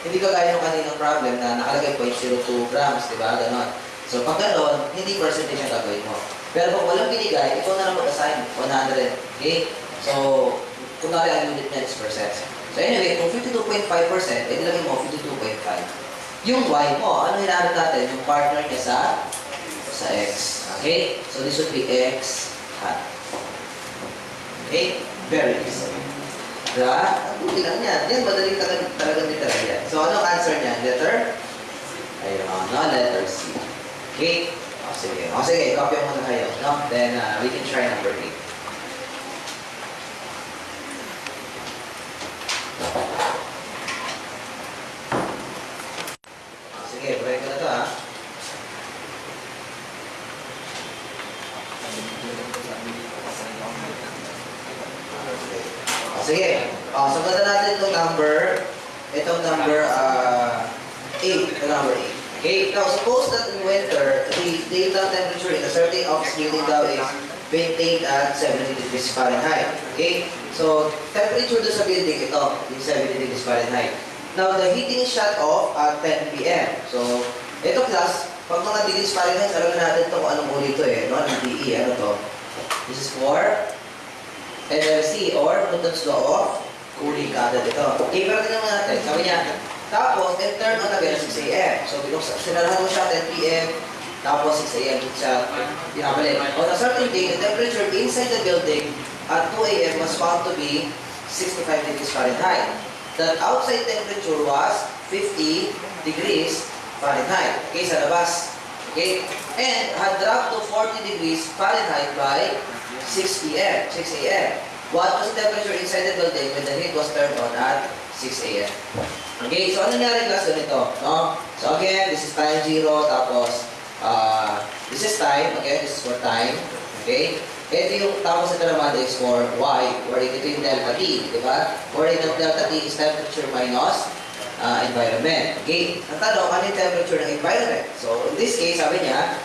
Hindi ka gaya ng kaninang problem na nakalagay 0.02 grams, di ba? Ganon. So, pag ganon, hindi percentage ang gagawin mo. Pero kung walang binigay, ikaw na lang mag-assign 100. Okay? So, kunwari ang unit niya is percent. So, anyway, kung 52.5%, edi lagay mo 52.5. Yung y mo, ano hinahanap natin? Yung partner niya sa x. Okay? So, this would be x hat. Okay? Very easy. Diba? Hindi lang yan. Yan, madaling talaga literal yan. So, ano ang answer niya? Letter? Ayun, no? Letter C. Okay? O, sige. O, sige. Copy mo na kayo. No? Then, we can try number 8. Sige, break ko na to, ha? sige. Sagutan natin itong number. Itong number 8. Ito number 8. Okay, now suppose that in winter, the daytime temperature in a certain office building daw is maintained at 70 degrees Fahrenheit. Okay, so temperature doon sa building ito, yung 70 degrees Fahrenheit. Now, the heating is shut off at 10 p.m. So, ito class, pag mga degrees Fahrenheit, alam natin ito kung anong uli ito eh, no? Ng DE, ano to? This is for NLC or Newton's Law of Cooling agad ito. Okay, pero tingnan natin, sabi niya, tapos, and turn on again at 6 a.m. So, sinarahan mo siya 10 p.m. Tapos 6 a.m. siya pinabalik. On a certain day, the temperature inside the building at 2 a.m. was found to be 65 degrees Fahrenheit. The outside temperature was 50 degrees Fahrenheit. Okay, sa labas. Okay? And had dropped to 40 degrees Fahrenheit by 6 p.m., 6 a.m. What was the temperature inside the building when the heat was turned on at 6 a.m.? Okay, so ano nangyari class ganito? No? So again, this is time 0, tapos this is time, again, this is for time. Okay? Ito yung tapos ito naman is for y, where ito yung delta t, di ba? Where yung delta t is temperature minus environment. Okay? Ang tanong, ano yung temperature ng environment? So in this case, sabi niya,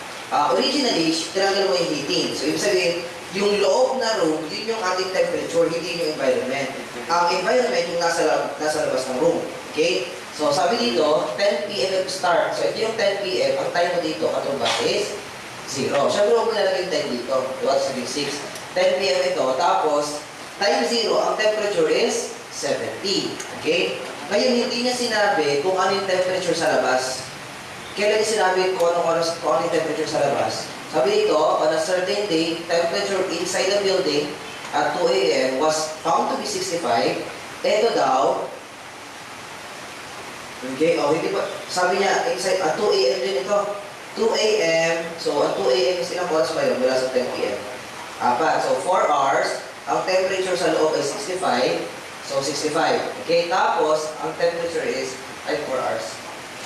originally, tinanggal mo yung heating. So ibig sabihin, yung loob na room, yun yung ating temperature, hindi yung environment. Ang environment yung nasa labas ng room. Okay? So, sabi dito, 10 p.m. start. So, ito yung 10 p.m. Ang time mo dito, katumbas is 0. Siyempre, huwag mo nalagay yung 10 dito. Diba? Sabi 6. 10 p.m. ito. Tapos, time 0, ang temperature is 70. Okay? Ngayon, hindi niya sinabi kung ano yung temperature sa labas. Kailan niya sinabi kung ano yung temperature sa labas? Sabi dito, on a certain day, temperature inside the building at 2 a.m. was found to be 65. Ito daw, okay, hindi pa, sabi niya, inside, at 2 a.m. din ito. 2 a.m. So, at 2 a.m. is ilang oras pa yun mula sa 10 p.m. Apat. So, 4 hours. Ang temperature sa loob ay 65. So, 65. Okay, tapos, ang temperature is, 4 hours.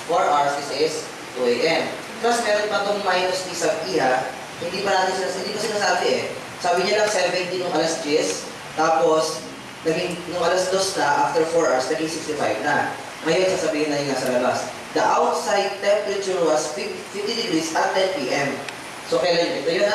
4 hours is 2 a.m. Plus, meron pa itong minus T sub E ha. Hindi pa sinasabi eh. Sabi niya lang 70 nung alas 10. Tapos, nung alas 2 na, after 4 hours, naging 65 na. Ngayon, sasabihin na yung nasa labas. The outside temperature was 50 degrees at 10 p.m. So, kailan ito yun,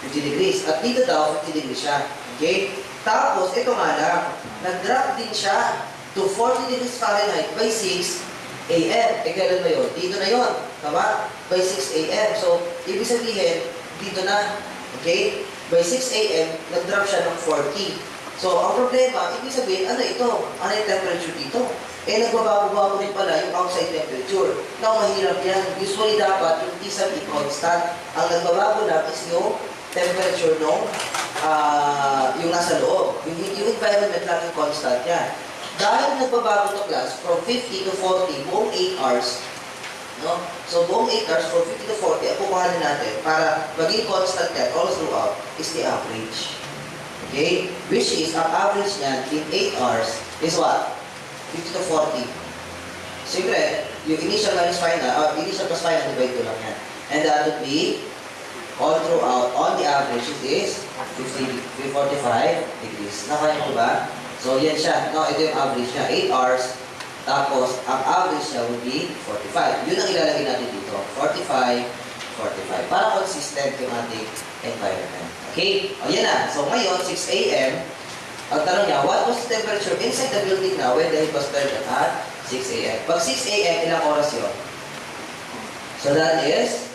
50 degrees. At dito daw, 50 degrees siya. Okay? Tapos, ito nga lang, nag-drop din siya to 40 degrees Fahrenheit by 6 a.m. Kailan ba yun? Dito na yun. Tama? By 6 a.m. So, ibig sabihin, dito na. Okay? By 6 a.m., nag-drop siya ng 40. So, ang problema, ibig sabihin, ano ito? Ano yung temperature dito? Nagbabago-bago rin pala yung outside temperature. Now, mahirap yan. Usually, dapat yung T sub E constant. Ang nagbabago lang is yung temperature nung yung nasa loob. Yung environment lang yung constant yan. Dahil nagbabago ito class, from 50 to 40, buong 8 hours. No? So, buong 8 hours, from 50 to 40, ang kukuhanin natin para maging constant yan all throughout is the average. Okay? Which is, ang average niyan in 8 hours is what? 50 to 40. Siyempre, yung initial minus final, initial plus final, divide ko lang yan. And that would be, all throughout, on the average, it is 45 degrees. Nakaya ko ba? So, yan siya. No, ito yung average niya. 8 hours. Tapos, ang average niya would be 45. Yun ang ilalagay natin dito. 45, 45. Para consistent yung ating environment. Okay? O, yan na. So, ngayon, 6 a.m., ang tanong niya, what was the temperature inside the building now when the heat was turned at 6 a.m.? Pag 6 a.m., ilang oras yun? So, that is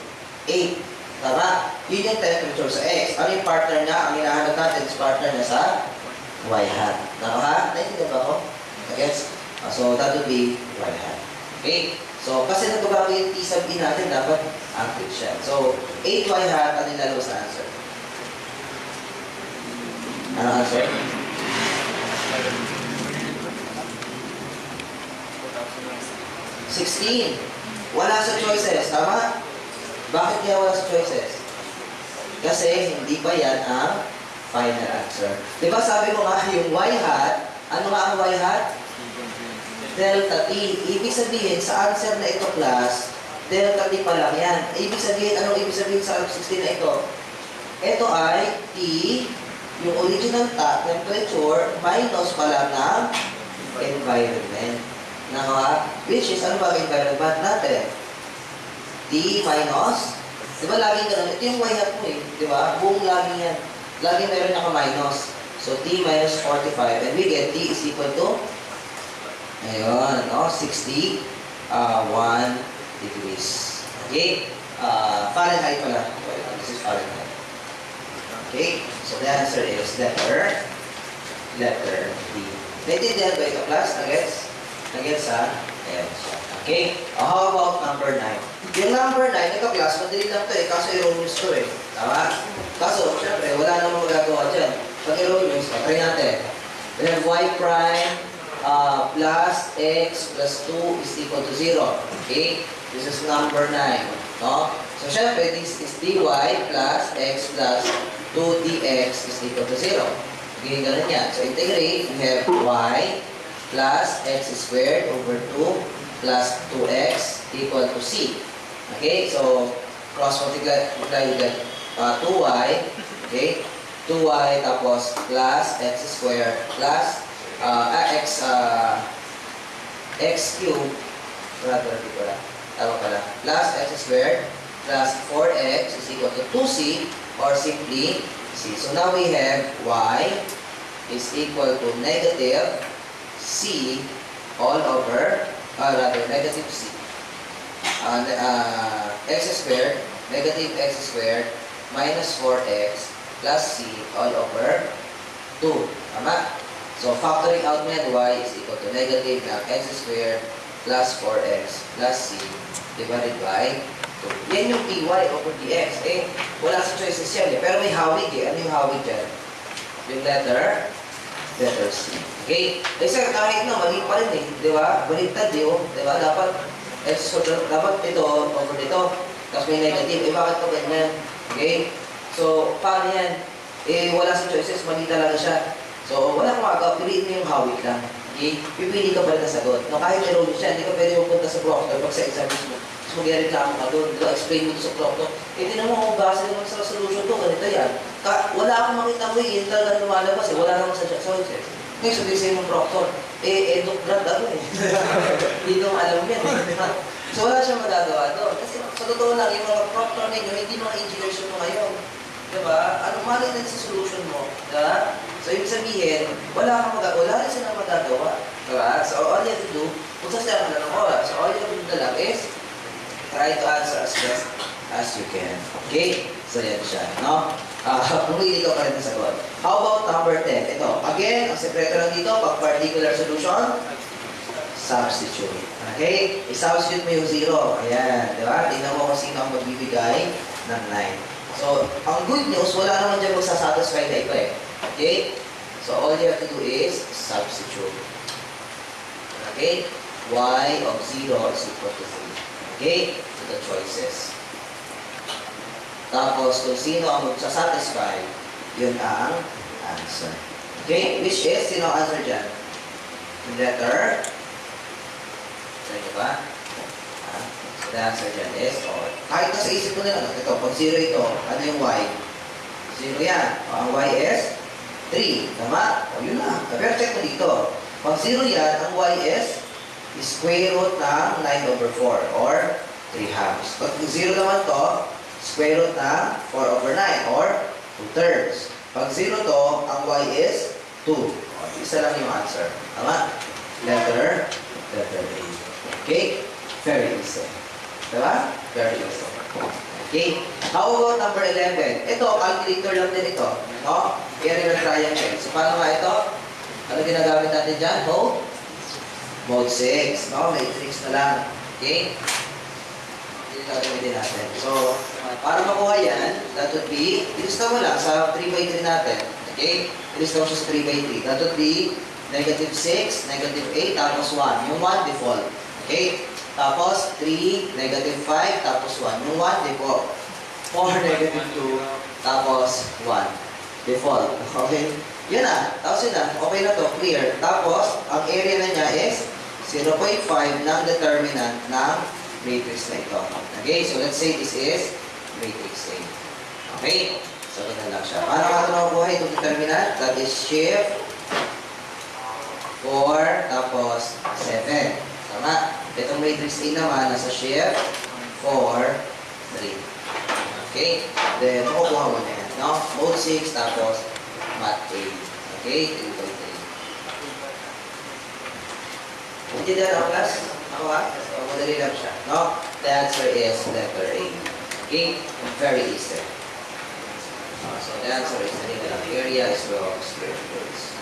8. Tama? Yun yung temperature sa X. Ano yung partner niya? Ang hinahanap natin is partner niya sa Y hat. Tama ha? Naintindihan ba ako? Gets? So, that would be Y hat. Okay? So, kasi nagbabago yung T sub E natin, dapat accurate siya. So, 8Y hat, ano yung lalabas na answer? Ano answer? 16. Wala sa choices. Tama? Bakit kaya wala sa choices? Kasi hindi pa yan ang final answer. Diba sabi mo nga, yung Y hat, ano nga ang Y hat? Delta T. Ibig sabihin, sa answer na ito, class, delta T pa lang yan. Ibig sabihin, anong ibig sabihin sa 16 na ito? Ito ay T yung original temperature minus pala ng environment. Naka, which is, ano ba ang environment natin? T minus, di ba laging ganun? Ito yung y hat mo eh, di ba? Buong lagi yan. Lagi meron naka-minus. So, T minus 45. And we get T is equal to, ayun, no? 61 degrees. Okay? Fahrenheit pala. This is Fahrenheit. Okay? So, the answer is letter D. Naintindihan ba ito, class? Nagets ha? Ayan siya. Okay? How about number 9? Yung number 9, nagka-class, madali lang ito eh. Kaso erroneous to eh. Tama? Kaso, syempre, wala namang magagawa dyan. Pag erroneous, try natin. We have y prime plus x plus 2 is equal to 0. Okay? This is number 9. No? So, syempre, this is dy plus x plus 2dx is equal to 0. Okay, ganun yan. So, integrate, we have y plus x squared over 2 plus 2x equal to c. Okay, so, cross multiply with that 2y, okay, 2y tapos plus x squared plus x cubed, plus x squared plus 4x is equal to 2c or simply c. So now we have y is equal to negative c all over, negative c. X squared, negative x squared minus 4x plus c all over 2. Tama? So, factoring out net, y is equal to negative ng x squared plus 4x plus c divided by 2. Yan yung dy over dx. Eh, wala sa choices yan eh. Pero may hawig eh. Ano yung hawig dyan? Yung letter C. Okay? Eh, sir, kahit na, mali pa rin eh. Di ba? Baliktad eh. Oh. Di ba? Dapat ito over dito. Tapos may negative. Eh, bakit ko ganyan? Okay? So, paano yan? Eh, wala sa choices. Mali talaga siya. So, wala kang magawa. Piliin mo yung hawig lang. Okay? Pipili ka pa rin na sagot. No, kahit erroneous siya, hindi ka pwede pupunta sa proctor pag sa exam mismo. Tapos mag-reklamo ka doon. Explain mo ito sa proctor. Eh, tinan mo kung base naman sa solution to. Ganito yan. Wala akong makita mo eh. Yun talaga lumalabas eh. Wala naman sa choices. Ngayon, sabihin sa'yo ng proctor, eh, eduk brand ako eh. Hindi ko alam yan eh. So, wala siyang magagawa doon. Kasi sa totoo lang, yung mga proctor ninyo, hindi mga engineers yun ngayon. Diba? Ano mali na sa solution mo? Diba? So, ibig sabihin, wala kang magagawa. Wala rin silang magagawa. Diba? So, all you have to do, kung sasaya ka na ng oras, so all you have to do na lang is, try to answer as best as you can. Okay? So, yan siya. No? Pumili ka pa rin na sagot. How about number 10? Ito. Again, ang sekreto lang dito, pag particular solution, substitute. Okay? I-substitute mo yung 0. Ayan. Diba? Tingnan mo kung sino ang magbibigay ng 9. So, ang good news, wala naman dyan magsasatisfy na iba eh. Okay? So, all you have to do is substitute. Okay? Y of 0 is equal to 3. Okay? So, the choices. Tapos, kung sino ang magsasatisfy, yun ang answer. Okay? Which is, sino ang answer dyan? Letter. Sino ba? So, the answer dyan is, kahit nasa isip mo na lang, ito, pag 0 ito, ano yung y? 0 yan. Ang y is 3. Tama? O, yun na. Pero check mo dito. Pag 0 yan, ang y is square root ng 9 over 4 or 3 halves. Pag 0 naman to, square root ng 4 over 9 or 2 thirds. Pag 0 to, ang y is 2. O, isa lang yung answer. Tama? Letter A. Okay? Very easy. Diba? Very easy. Okay? How about number 11? Ito, calculator lang din ito. No? Area ng triangle. So, paano nga ito? Ano ginagamit natin dyan? Mode 6. No? Matrix na lang. Okay? Ito gagamitin natin. So, para makuha yan, that would be, ilista mo lang sa 3x3 natin. Okay? Ilista mo siya sa 3x3. That would be negative 6, negative 8, tapos 1. Yung 1, default. Okay? Tapos, 3, negative 5, tapos 1. Yung 1, default. 4, negative 2, tapos 1. Default. Okay? Yun na. Tapos yun na. Okay na to. Clear. Tapos, ang area na niya is 0.5 ng determinant ng matrix na ito. Okay? So, let's say this is matrix A. Okay? So, ganun lang siya. Paano ka ito makukuha itong determinant? That is shift 4, tapos 7. Tama? Itong matrix A naman, nasa shift 4, 3. Okay? Then, makukuha mo na yan. No? Mode 6, tapos mat A. Okay? 3.3. Intindihan ako, class? Ako ha? So, madali lang siya. No? The answer is letter A. Okay? Very easy. So, the answer is the area is wrong. Square roots.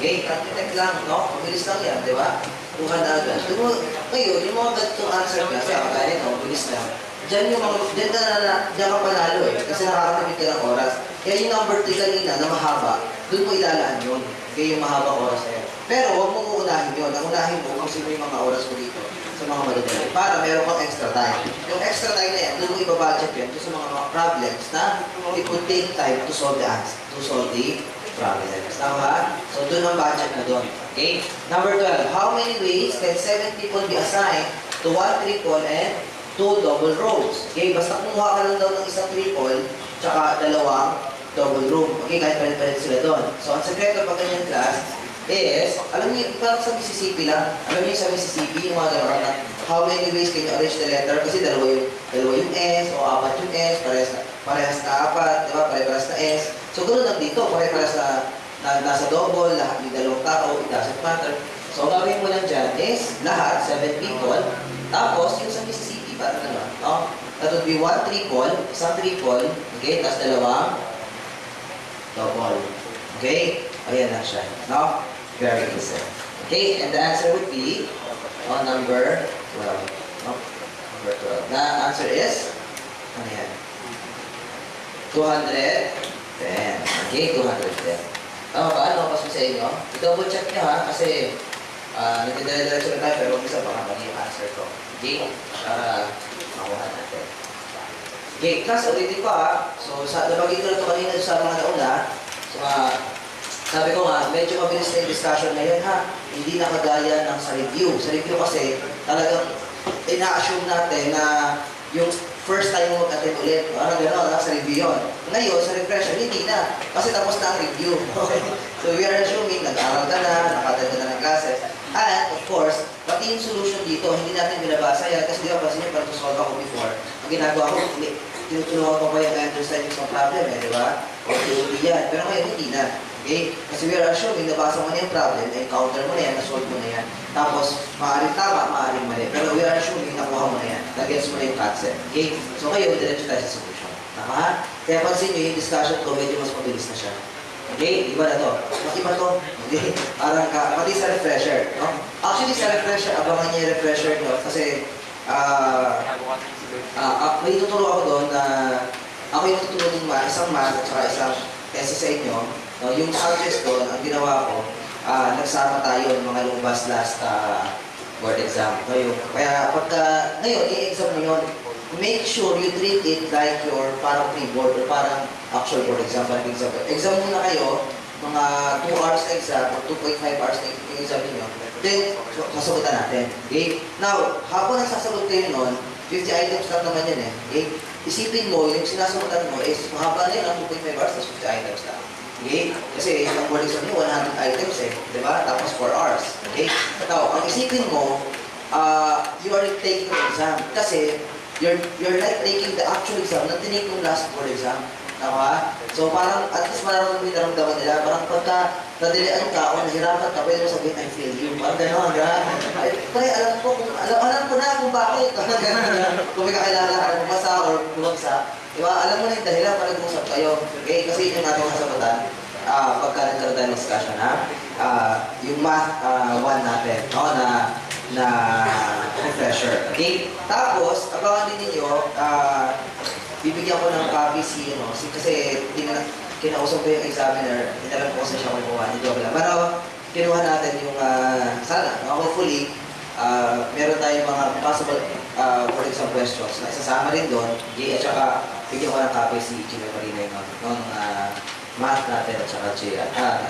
Okay? Practice lang, no? Mabilis lang yan, di ba? Tuhan na agad. Ngayon, yung mga ganitong answer class, kaya no? Mabilis lang. Diyan ka panalo eh. Kasi nakakatamit ka ng oras. Kaya yung number 3 kanina na mahaba, doon mo ilalaan yun. Kaya yung mahabang oras na yun. Pero huwag mo uunahin yun. Ang unahin mo kung sino yung mga oras mo dito sa mga madadali. Para meron kang extra time. Yung extra time na yan, doon mo ibabudget yan sa mga problems na it would take time to solve the answer, to solve the problems. Tama? So doon ang budget na doon. Okay? Number 12. How many ways can 7 people be assigned to 1 triple and 2 double rows? Okay? Basta kumuha ka lang daw ng isang triple tsaka dalawang double room. Okay? Kahit palit-palit sila doon. So ang sekreto pag ganyan class is, alam niyo, parang sa Mississippi lang. Alam niyo sa Mississippi, yung mga gano'n na how many ways can you arrange the letter? Kasi dalawa yung S o apat yung S, parehas na apat, di ba? Parehas na S. So gano'n lang dito, parehas na nasa double, lahat yung dalawang tao, it doesn't matter. So ang gagawin mo lang dyan is lahat, 7 people, tapos yung sa Mississippi, parang gano'n, no? That would be 1 triple, isang triple, okay? Tapos dalawang double. Okay? Ayan lang siya, no? Very easy. Okay, and the answer would be on number 12. No? Number 12. The answer is, ano yan? 210. Okay, 210. Tama ba? Ano kasi sa inyo? I-double check nyo ha, kasi nagdadala-diretso na tayo, pero isa baka mali yung answer ko. Okay? Para makuha natin. Okay, class, ulitin ko ha. So, nabagay ko na ito kanina sa mga nauna. So, sabi ko nga, medyo mabilis na yung discussion ngayon ha. Hindi na kagaya ng sa review. Sa review kasi, talagang ina-assume natin na yung first time mo mag-attend ulit. Parang gano'n, sa review yun. Ngayon, sa refresher, hindi na. Kasi tapos na ang review. So we are assuming, nag-aaral ka na, nakattend ka na ng classes. And, of course, pati yung solution dito, hindi natin binabasa yan. Kasi di ba, kasi niya, parang to solve ako before. Ang ginagawa ko, tinutulungan ko pa yung understanding ng problem, di ba? O, hindi yan. Pero ngayon, hindi na. Okay? Kasi we are assuming, nabasa mo na yung problem, encounter mo na yan, na-solve mo na yan. Tapos, maaaring tama, maaaring mali. Pero we are assuming, nakuha mo na yan. Nag-gets mo na yung concept. Okay? So ngayon, diretso tayo sa solution. Tama? Kaya pansin nyo, yung discussion ko, medyo mas mabilis na siya. Okay? Iba na to. Iba to. Okay? Parang pati sa refresher. No? Actually, sa refresher, abangan niya yung refresher nyo. Kasi, may tuturo ako doon na ako yung tuturo ng isang math at saka isang essay sa inyo. No, yung subjects doon, ang ginawa ko, nagsama tayo ng mga lumabas last board exam. Kaya pagka ngayon, i-exam mo yun, make sure you treat it like your parang pre-board or parang actual board exam. Exam muna kayo, mga 2 hours na exam, 2.5 hours na yung exam niyo. Then, sasagutan natin. Okay? Now, habang nagsasagot kayo nun, 50 items lang naman yan eh. Okay? Isipin mo, yung sinasagutan mo is mahaba na yun ang 2.5 hours, tapos 50 items lang. Okay? Kasi yung board exam niyo, 100 items eh. Diba? Tapos 4 hours. Okay? Now, ang isipin mo, you are taking the exam. Kasi, you're like taking the actual exam na tinake yung last board exam. Tama? So parang at least nararamdaman nila, parang pagka nadilian ka o nahirapan ka, pwede mo sabihin, I feel you. Parang gano'n, Pre, alam ko na kung bakit. Parang gano'n, kung may kakilala ka na bumasa or bumagsa. Diba? Alam mo na yung dahilan para nag-usap kayo. Okay? Kasi yun yung ating kasagutan. Pagka nagkaroon tayo ng discussion, yung math 1 natin, no? na refresher. Okay? Tapos, abangan din ninyo, bibigyan ko ng copy kasi kinausap ko yung examiner, inalam ko siya kung kuha ni Joke lang. Pero kinuha natin yung, sana, hopefully, meron tayong mga possible for example questions na isasama rin doon. At saka, bigyan ko ng copy si Jimmy Marina yung math natin at saka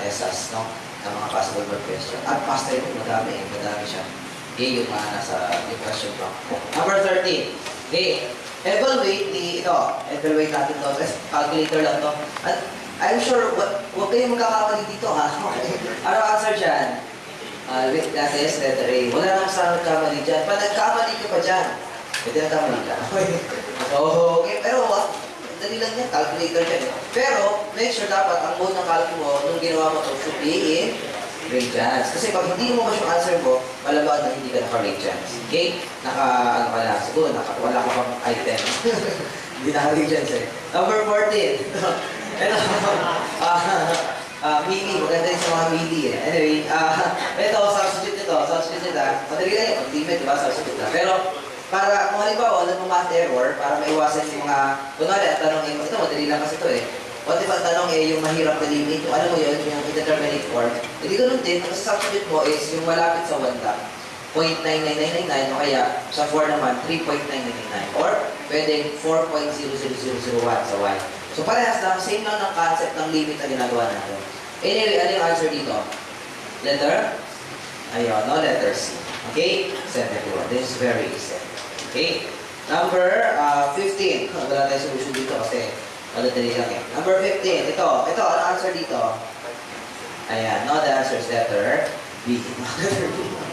ESAS, no? ng mga possible word question. At past time, madami siya. Okay, yung nasa yung question ko. Number 13. Okay. Evaluate natin to. Calculator lang to. At I'm sure, huwag kayong magkakamali dito ha. Ano answer dyan? That is letter A. Wala nang sa nagkamali dyan. Pag nagkamali ka pa dyan, pwede nagkamali ka. Okay, pero dali lang yan, calculator yan. Pero, make sure dapat ang mode ng calculate mo, nung ginawa mo ito, should be in radians. Kasi pag hindi mo yung answer mo, malabag na hindi ka naka-radians. Okay? Ano ka na, siguro wala ka pang item. Hindi naka-radians eh. Number 14. Ito, mili, maganda rin sa mga mili eh. Anyway, ito, substitute nito. Madali lang yung pag-limit, diba? Substitute na. Pero, para kung halimbawa, wala mong math error, para maiwasan yung mga, kunwari, ang tanong eh, ito, madali lang kasi ito eh. What if ang tanong eh, yung mahirap na limit, yung alam mo yun, yung indeterminate form. Hindi ganun din, ang substitute mo is yung malapit sa 1 lang. 0.99999 o kaya sa 4 naman, 3.9999 or pwedeng 4.00001 sa y. So parehas lang, same lang ng concept ng limit na ginagawa natin. Anyway, ano yung answer dito? Letter? Ayun, no, letter C. Okay? 71. This is very easy. Okay? Number 15. Wala tayong solution dito kasi madadali lang eh. Number 15. Ito, ano answer dito? Ayan, no, the answer is letter B.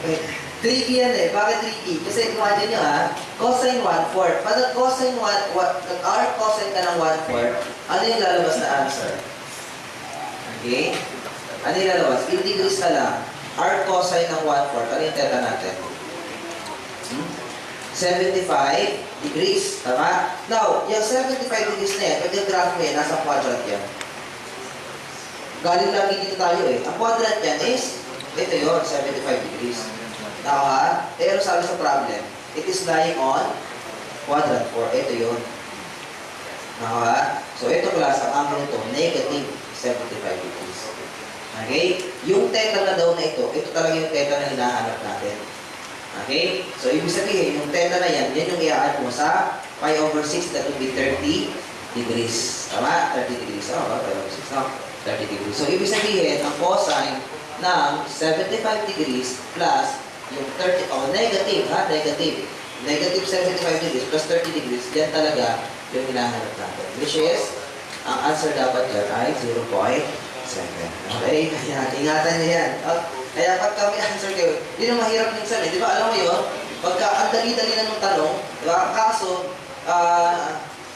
Okay. Tricky yan eh. Bakit tricky? Kasi imagine nyo ha, cosine 1/4. Pag nag-cosine 1/4, nag-arc cosine ka ng 1/4, ano yung lalabas na answer? Okay? Ano yung lalabas? In degrees na lang. Arc cosine ng 1/4. Ano yung theta natin? 75 degrees. Tama? Now, yung 75 degrees na yan, pag yung graph mo yan, nasa quadrant yan. Galing lagi dito tayo eh. Ang quadrant yan is, ito yun, 75 degrees. Now ha, pero sabi sa problem, it is lying on quadrant 4. Ito yun. Now ha, so ito class, ang angle nito, negative 75 degrees. Okay? Yung theta na daw na ito talaga yung theta na hinahanap natin. Okay? So ibig sabihin, yung theta na yan yung i-add mo sa pi over 6, that would be 30 degrees. Tama? 30 degrees. Pi over 6, no? 30 degrees. So ibig sabihin, ang cosine ng 75 degrees plus yung 30, negative, ha? Negative 75 degrees plus 30 degrees, yan talaga yung hinahanap natin. Which is, ang answer dapat dyan ay 0.7. Okay? Kaya, ingatan niyo yan. Kaya pag kami answer kayo, hindi na mahirap minsan eh. Di ba, alam mo yun? Pagka ang dali-dali na ng tanong, di ba? Kaso,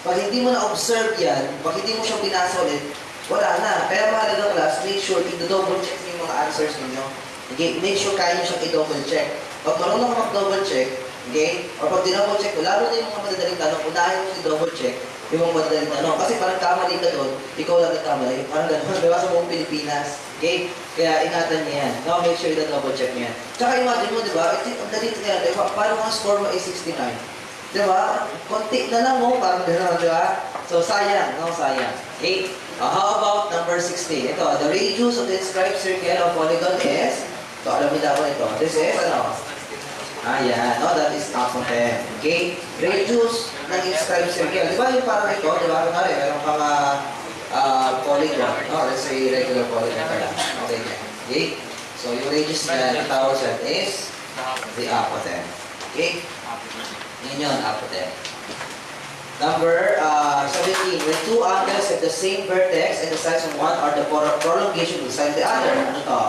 pag hindi mo na-observe yan, pag hindi mo siya binasa ulit, wala na. Kaya mahalaga class, make sure, i-double check yung mga answers ninyo. Okay, make sure kaya nyo siyang i-double check. Pag marunong ka mag-double check, okay, or pag di-double check mo, lalo na yung mga madadaling tanong, unahin mo i-double check yung mga madadaling tanong. Kasi parang kamali ka doon, ikaw lang nagkamali. Parang gano'n, diba sa buong Pilipinas? Okay? Kaya ingatan niyo yan. Now, make sure i-double check niyo yan. Tsaka imagine mo, diba? Ang dalit nga, diba? Parang mga score mo ay 69. Diba? Konti na lang mo, parang gano'n, diba? So, sayang, no? Sayang. Okay? How about number 16? Ito, the radius of the inscribed circle of polygon is, ito, alam niyo dapat ito. This is, ano? Ayan, no? That is apotem. Okay? Radius ng inscribed circle. Di ba yung parang ito? Di ba? Kunwari, meron pang polygon. No? Let's say regular polygon ka lang. Okay? So, yung radius na tawag siya is the apotem. Okay? Yun yun, apotem. Number 17. When two angles have the same vertex and the sides of one are the prolongation of the side of the other. Ano to?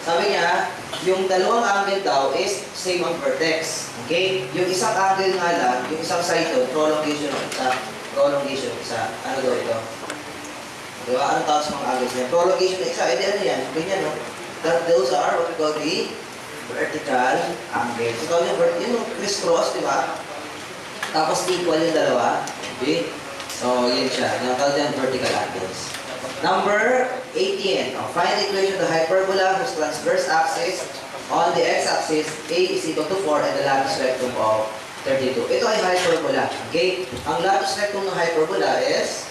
Sabi niya, yung dalawang angle daw is same ang vertex. Okay? Yung isang angle nga lang, yung isang side doon, prolongation ng isa. Prolongation ng isa. Ano daw ito? Diba? Ano tawag sa mga angles niya? Prolongation ng isa. Eh, di ano yan? Ganyan, no? That those are what we call the vertical angles. So, yung criss-cross, di ba? Tapos equal yung dalawa. Okay? So, yun siya. Yung tawag yan, vertical angles. Number 18. Find the equation of the hyperbola whose transverse axis on the x-axis a is equal to 4 and the latus rectum of 32. Ito ay hyperbola. Okay? Ang latus rectum ng hyperbola is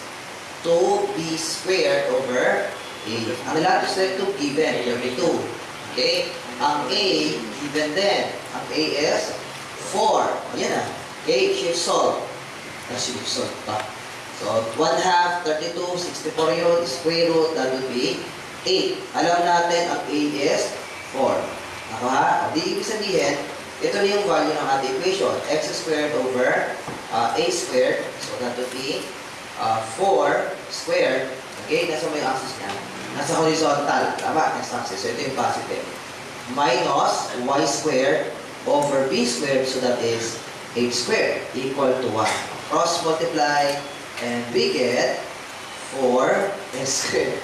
2b squared over a. Ang latus rectum given, 32. Okay? Ang a, given din. Ang a is 4. Ayan na. Okay? Shift solve. Shift solve pa. So, 1/2, 32, 64 yun, square root, that would be 8. Alam natin, ang A is 4. Ako ha? Di ibig sabihin, ito na yung value ng ating equation. X squared over a squared. So, that would be 4 squared. Okay, nasa may axis niya. Nasa horizontal. Tama, next axis. So, ito yung positive. Minus y squared over b squared. So, that is 8 squared equal to 1. Cross multiply and we get 4 x squared.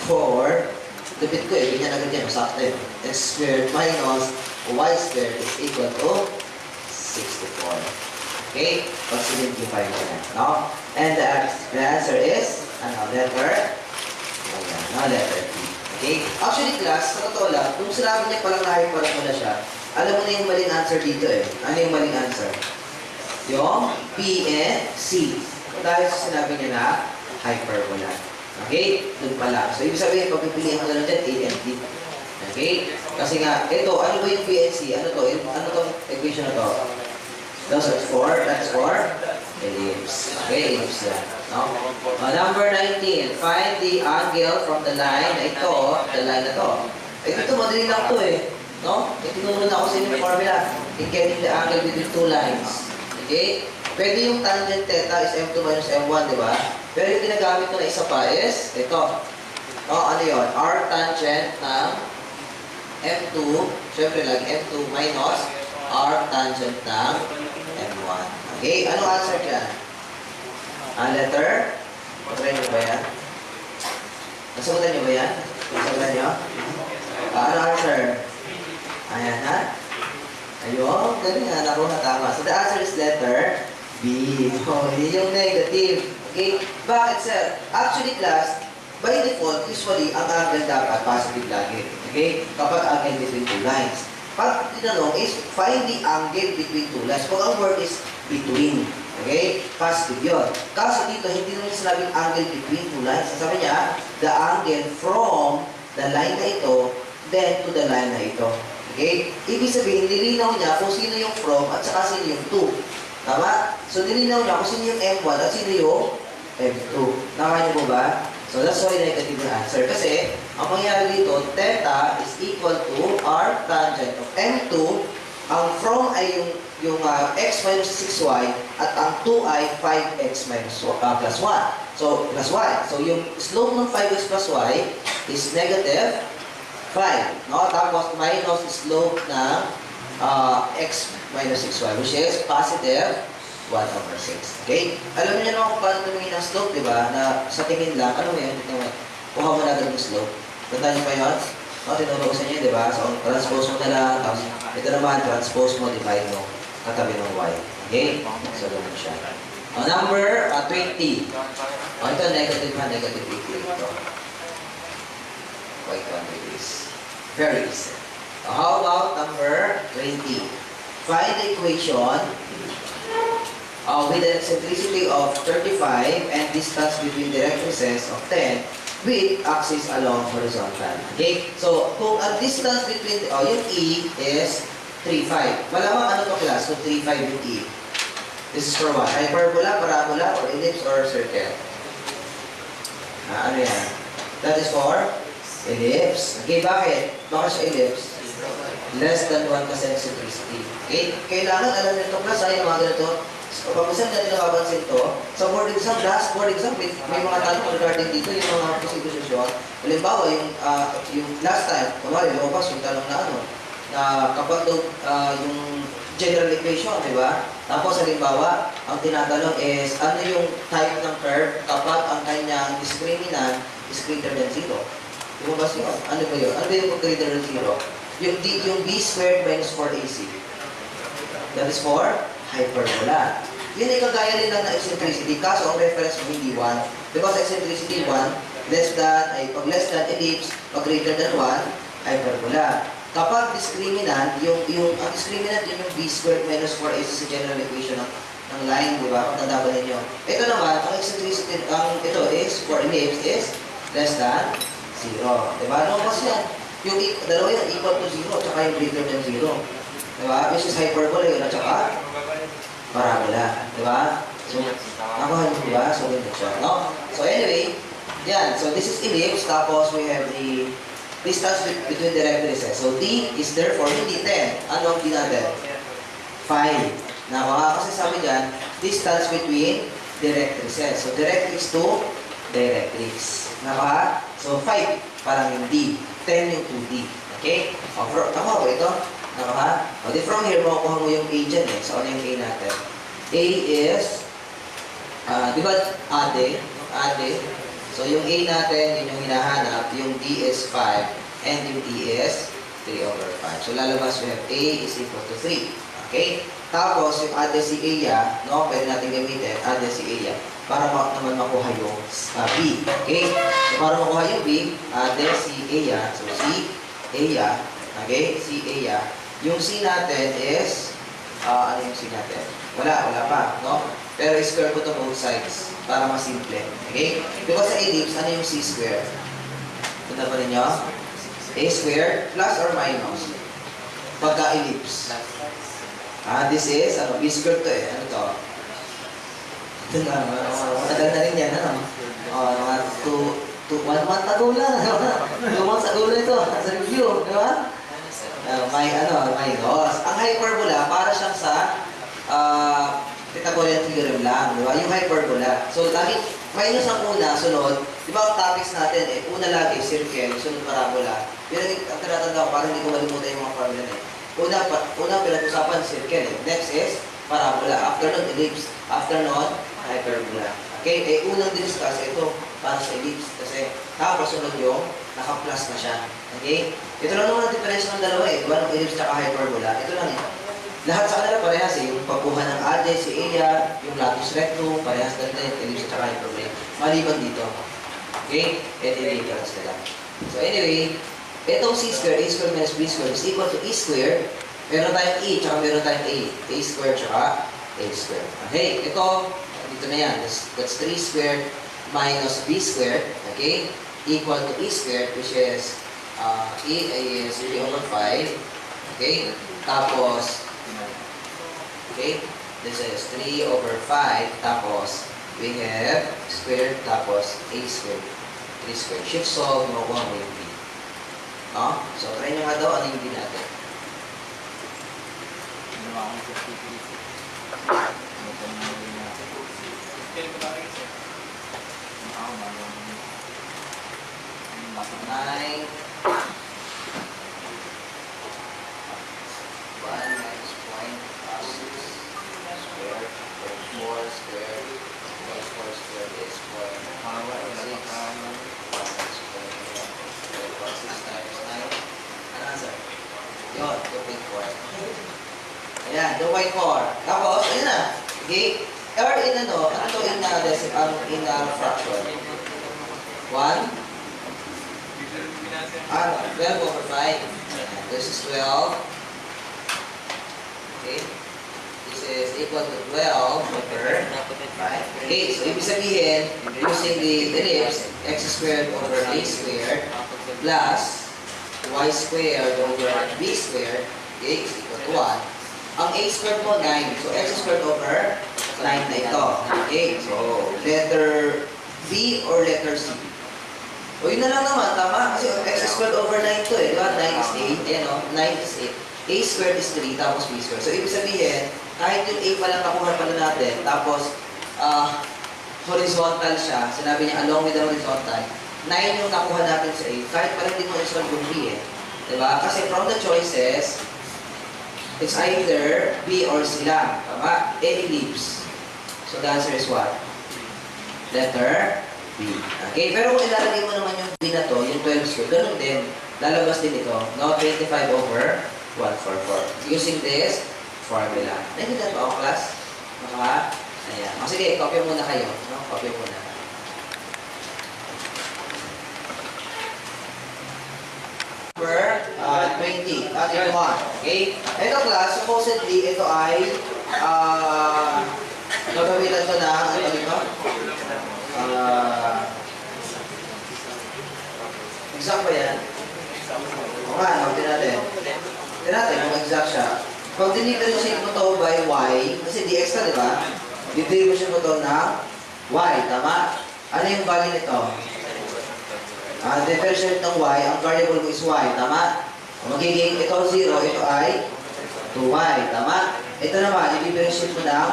4. Debit ko eh, ganyan agad yan. Masakto yun. X squared minus y squared is equal to 64. Okay? Pag-simplify mo na. No? And the answer is, letter? Ayan, letter T. Okay? Actually, class, sa totoo lang, kung sinabi niya palang na-hyperbola mo na siya, alam mo na yung maling answer dito eh. Ano yung maling answer? Yung P and C. Dahil sa sinabi niya na hyperbola. Okay? Doon pala. So, ibig sabihin, pagpipilihan mo na lang dyan, A and T. Okay? Kasi nga, ito, ano ba yung P and C? Ano to? Ano tong equation na to? That's for ellipse. Okay, ellipse yan. No? Number 19. Find the angle from the line na ito, the line na to. Ito, madali lang to eh. No? Tinunod ako sa inyo yung formula. In getting the angle between two lines. Okay? Pwede yung tangent theta is M2 minus M1, di ba? Pero yung ginagamit ko na isa pa is, ito. No, ano yun? R tangent ng M2, syempre lang, M2 minus R tangent ng M1. Okay, ano answer dyan? Letter? Pagkain nyo ba yan? Nasagutan nyo ba yan? Nasagutan nyo? Ano answer? Ayan ha? Ayun, ganun nga, naku na tama. So the answer is letter B. Oh, yun yung negative. Okay? Bakit sir? Actually class, by default, usually, ang angle dapat positive lagi. Okay? Kapag angle between two lines. Pag tinanong is, find the angle between two lines. Kung ang word is between. Okay? Positive yun. Kaso dito, hindi naman sinabing angle between two lines. Sabi niya, the angle from the line na ito, then to the line na ito. Okay? Ibig sabihin, nilinaw niya kung sino yung from at saka sino yung to. Tama? So, nilinaw niya kung sino yung M1 at sino yung M2. Tama niyo po ba? So, that's why negative yung answer. Kasi, ang mangyari dito, theta is equal to R tangent of M2. Ang from ay yung x minus 6y at ang 2 ay 5x minus plus 1. So, plus y. So, yung slope ng 5x plus y is negative 5. No? Tapos, minus slope ng x minus 6y, which is positive 1/6. Okay? Alam niyo naman kung paano tumingin ang slope, di ba? Na sa tingin lang, ano mo yun? Kuha mo na agad yung slope. Tandaan niyo pa yun? No, tinuturo sa inyo, di ba? So, transpose mo na lang. Tapos, ito naman, transpose mo, divide mo. Katabi ng y. Okay? So, ganun siya. Number 20. Ito, negative 80 ito. White one is very easy. How about number 20? Find the equation with an eccentricity of 35 and distance between directrices of 10 with axis along horizontal. Okay? So, kung ang distance between, yung E is 3,5. Malamang ano to class? So, 3,5 yung E. This is for what? Hyperbola, parabola, or ellipse, or circle? Ano yan? That is for ellipse. Okay, bakit? Bakit sa ellipse? Less than 1% eccentricity. Okay? Kailangan alam nyo ito class, yung mga ganito. Kapag minsan natin nakapansin ito, sa board exam, last board exam, may mga tanong regarding dito, yung mga posisyon. Halimbawa, yung last time, kumari, lumabas yung tanong na na kapag yung general equation, di ba? Tapos, halimbawa, ang tinatanong is, ano yung type ng curve kapag ang kanyang discriminant is greater than 0? Lumabas yun. Ano ba yun? Ano ba yung greater than 0? Yung b squared minus 4ac. That is for hyperbola. Yun ay kagaya rin lang ng eccentricity, kaso ang reference mo hindi 1. Diba sa eccentricity 1, pag less than ellipse, pag greater than 1, hyperbola. Kapag discriminant, ang discriminant yun yung b squared minus 4ac sa general equation ng line, di ba? Kung tanda ba ninyo. Ito naman, ang eccentricity, ito is, for ellipse is less than 0. Diba? Ano kasi yan? Yung dalawa yun, equal to 0, tsaka yung greater than 0. Diba? Which is hyperbola yun, at tsaka parabola. Diba? So, nakuha nyo ba? So, ganyan siya. No? So, anyway, yan. So, this is ellipse. Tapos, we have the distance between directrices. So, D is therefore hindi 10. Ano ang D natin? 5. Naka, kasi sabi dyan, distance between directrices. So, directrix to directrix. Naka, so 5, parang yung D. 10 yung 2D. Okay? O, tama ko ito? Naka, o, di from here, makukuha mo yung A dyan eh. So, ano yung A natin? A is, di ba, ade? So, yung A natin, yun yung hinahanap. Yung D is 5, and yung D is 3/5. So, lalabas we have A is equal to 3. Okay? Tapos, yung ade si Aya, no? Pwede natin gamitin, ade si Aya, para naman makuha yung B. Okay? So, para makuha yung B, ade si Aya. So, si Aya, okay? Si Aya. Yung C natin is, ano yung C natin? Wala pa, no? Pero square ko to both sides para mas simple. Okay? Because sa ellipse, ano yung C square? Punta pa rin nyo? A square plus or minus? Pagka-ellipse. This is, B square to eh. Ano to? Ito na, matagal na rin yan, ano? Mga 1 month ago lang. 2 months ago na ito. Sa review, di ba? Minus. Ang hyperbola, para siyang sa Pythagorean theorem lang, di ba? Yung hyperbola. So, lagi, minus ang una, sunod. Di ba ang topics natin eh, una lagi, circle, sunod parabola. Pero ang tinatanda ko, parang hindi ko malimutan yung mga formula eh. Una pinag-usapan, circle eh. Next is parabola. After nun, ellipse. After nun, hyperbola. Okay? Eh, unang diniscuss, ito, para sa ellipse. Kasi, tapos sunod yung, naka-plus na siya. Okay? Ito lang naman ang difference ng dalawa eh. Diba? Ng ellipse at hyperbola. Ito lang eh. Lahat sa kanila parehas eh. Yung pagkuha ng ade, si Aya, yung latus rectum, parehas na rin, ellipse at hyperbola. Maliban dito. Okay? And illegal sila. So anyway, itong C square, A square minus B square is equal to E square. Meron tayong E, tsaka meron tayong A. A square, tsaka A square. Okay? Ito, dito na yan. That's 3 squared minus B squared. Okay? Equal to E squared, which is E is 3/5. Okay? Tapos, okay? This is 3/5. Tapos, we have squared, tapos A squared. 3 squared. Shift solve, makuha mo yung B. No? So, try nyo nga daw, ano yung B natin? Nine. 1 minus point plus 6 square, 4 square, plus 4 square is 4. 6 times 9. Ano answer? Yun, 2.4. Ayan, 2.4. Tapos, ayun na. Okay? Or in ano to in fraction? 1? 12/5. This is 12. Okay? This is equal to 12/5. Okay, so ibig sabihin, using the ellipse, x squared over a squared plus y squared over b squared, okay, is equal to 1. Ang a squared mo, 9. So, x squared over 9 na ito. Okay, so, letter B or letter C? O, yun na lang naman, tama? Kasi x squared over 9 to eh, di ba? 9 is 8. Ayan o, 9 is 8. A squared is 3, tapos B squared. So, ibig sabihin, kahit yung A pa lang nakuha pala natin, tapos, horizontal siya, sinabi niya along with the horizontal, 9 yung nakuha natin sa A, kahit pala hindi mo i-solve yung B eh. Diba? Kasi from the choices, it's either B or C lang. Tama? A ellipse. So the answer is what? Letter B. Okay? Pero kung ilalagay mo naman yung B na to, yung 12 square, ganun din. Lalabas din ito. No? 25/144. Using this formula. Naintindihan ba ako, class? Maka? Ayan. O sige, copy muna kayo. No? Copy muna. Number 20. Ito mo. Okay? Ito class, supposedly, ito ay gagamitan ko na, ano dito? Exact ba yan? O nga, no? Tinatin kung exact siya. Pag dinifferentiate mo to by y, kasi dx ka, di ba? Distribution mo to na y, tama? Ano yung value nito? Differentiate ng y, ang variable mo is y, tama? Magiging ito 0, ito ay 2y, tama? ito naman, i-differentiate mo ng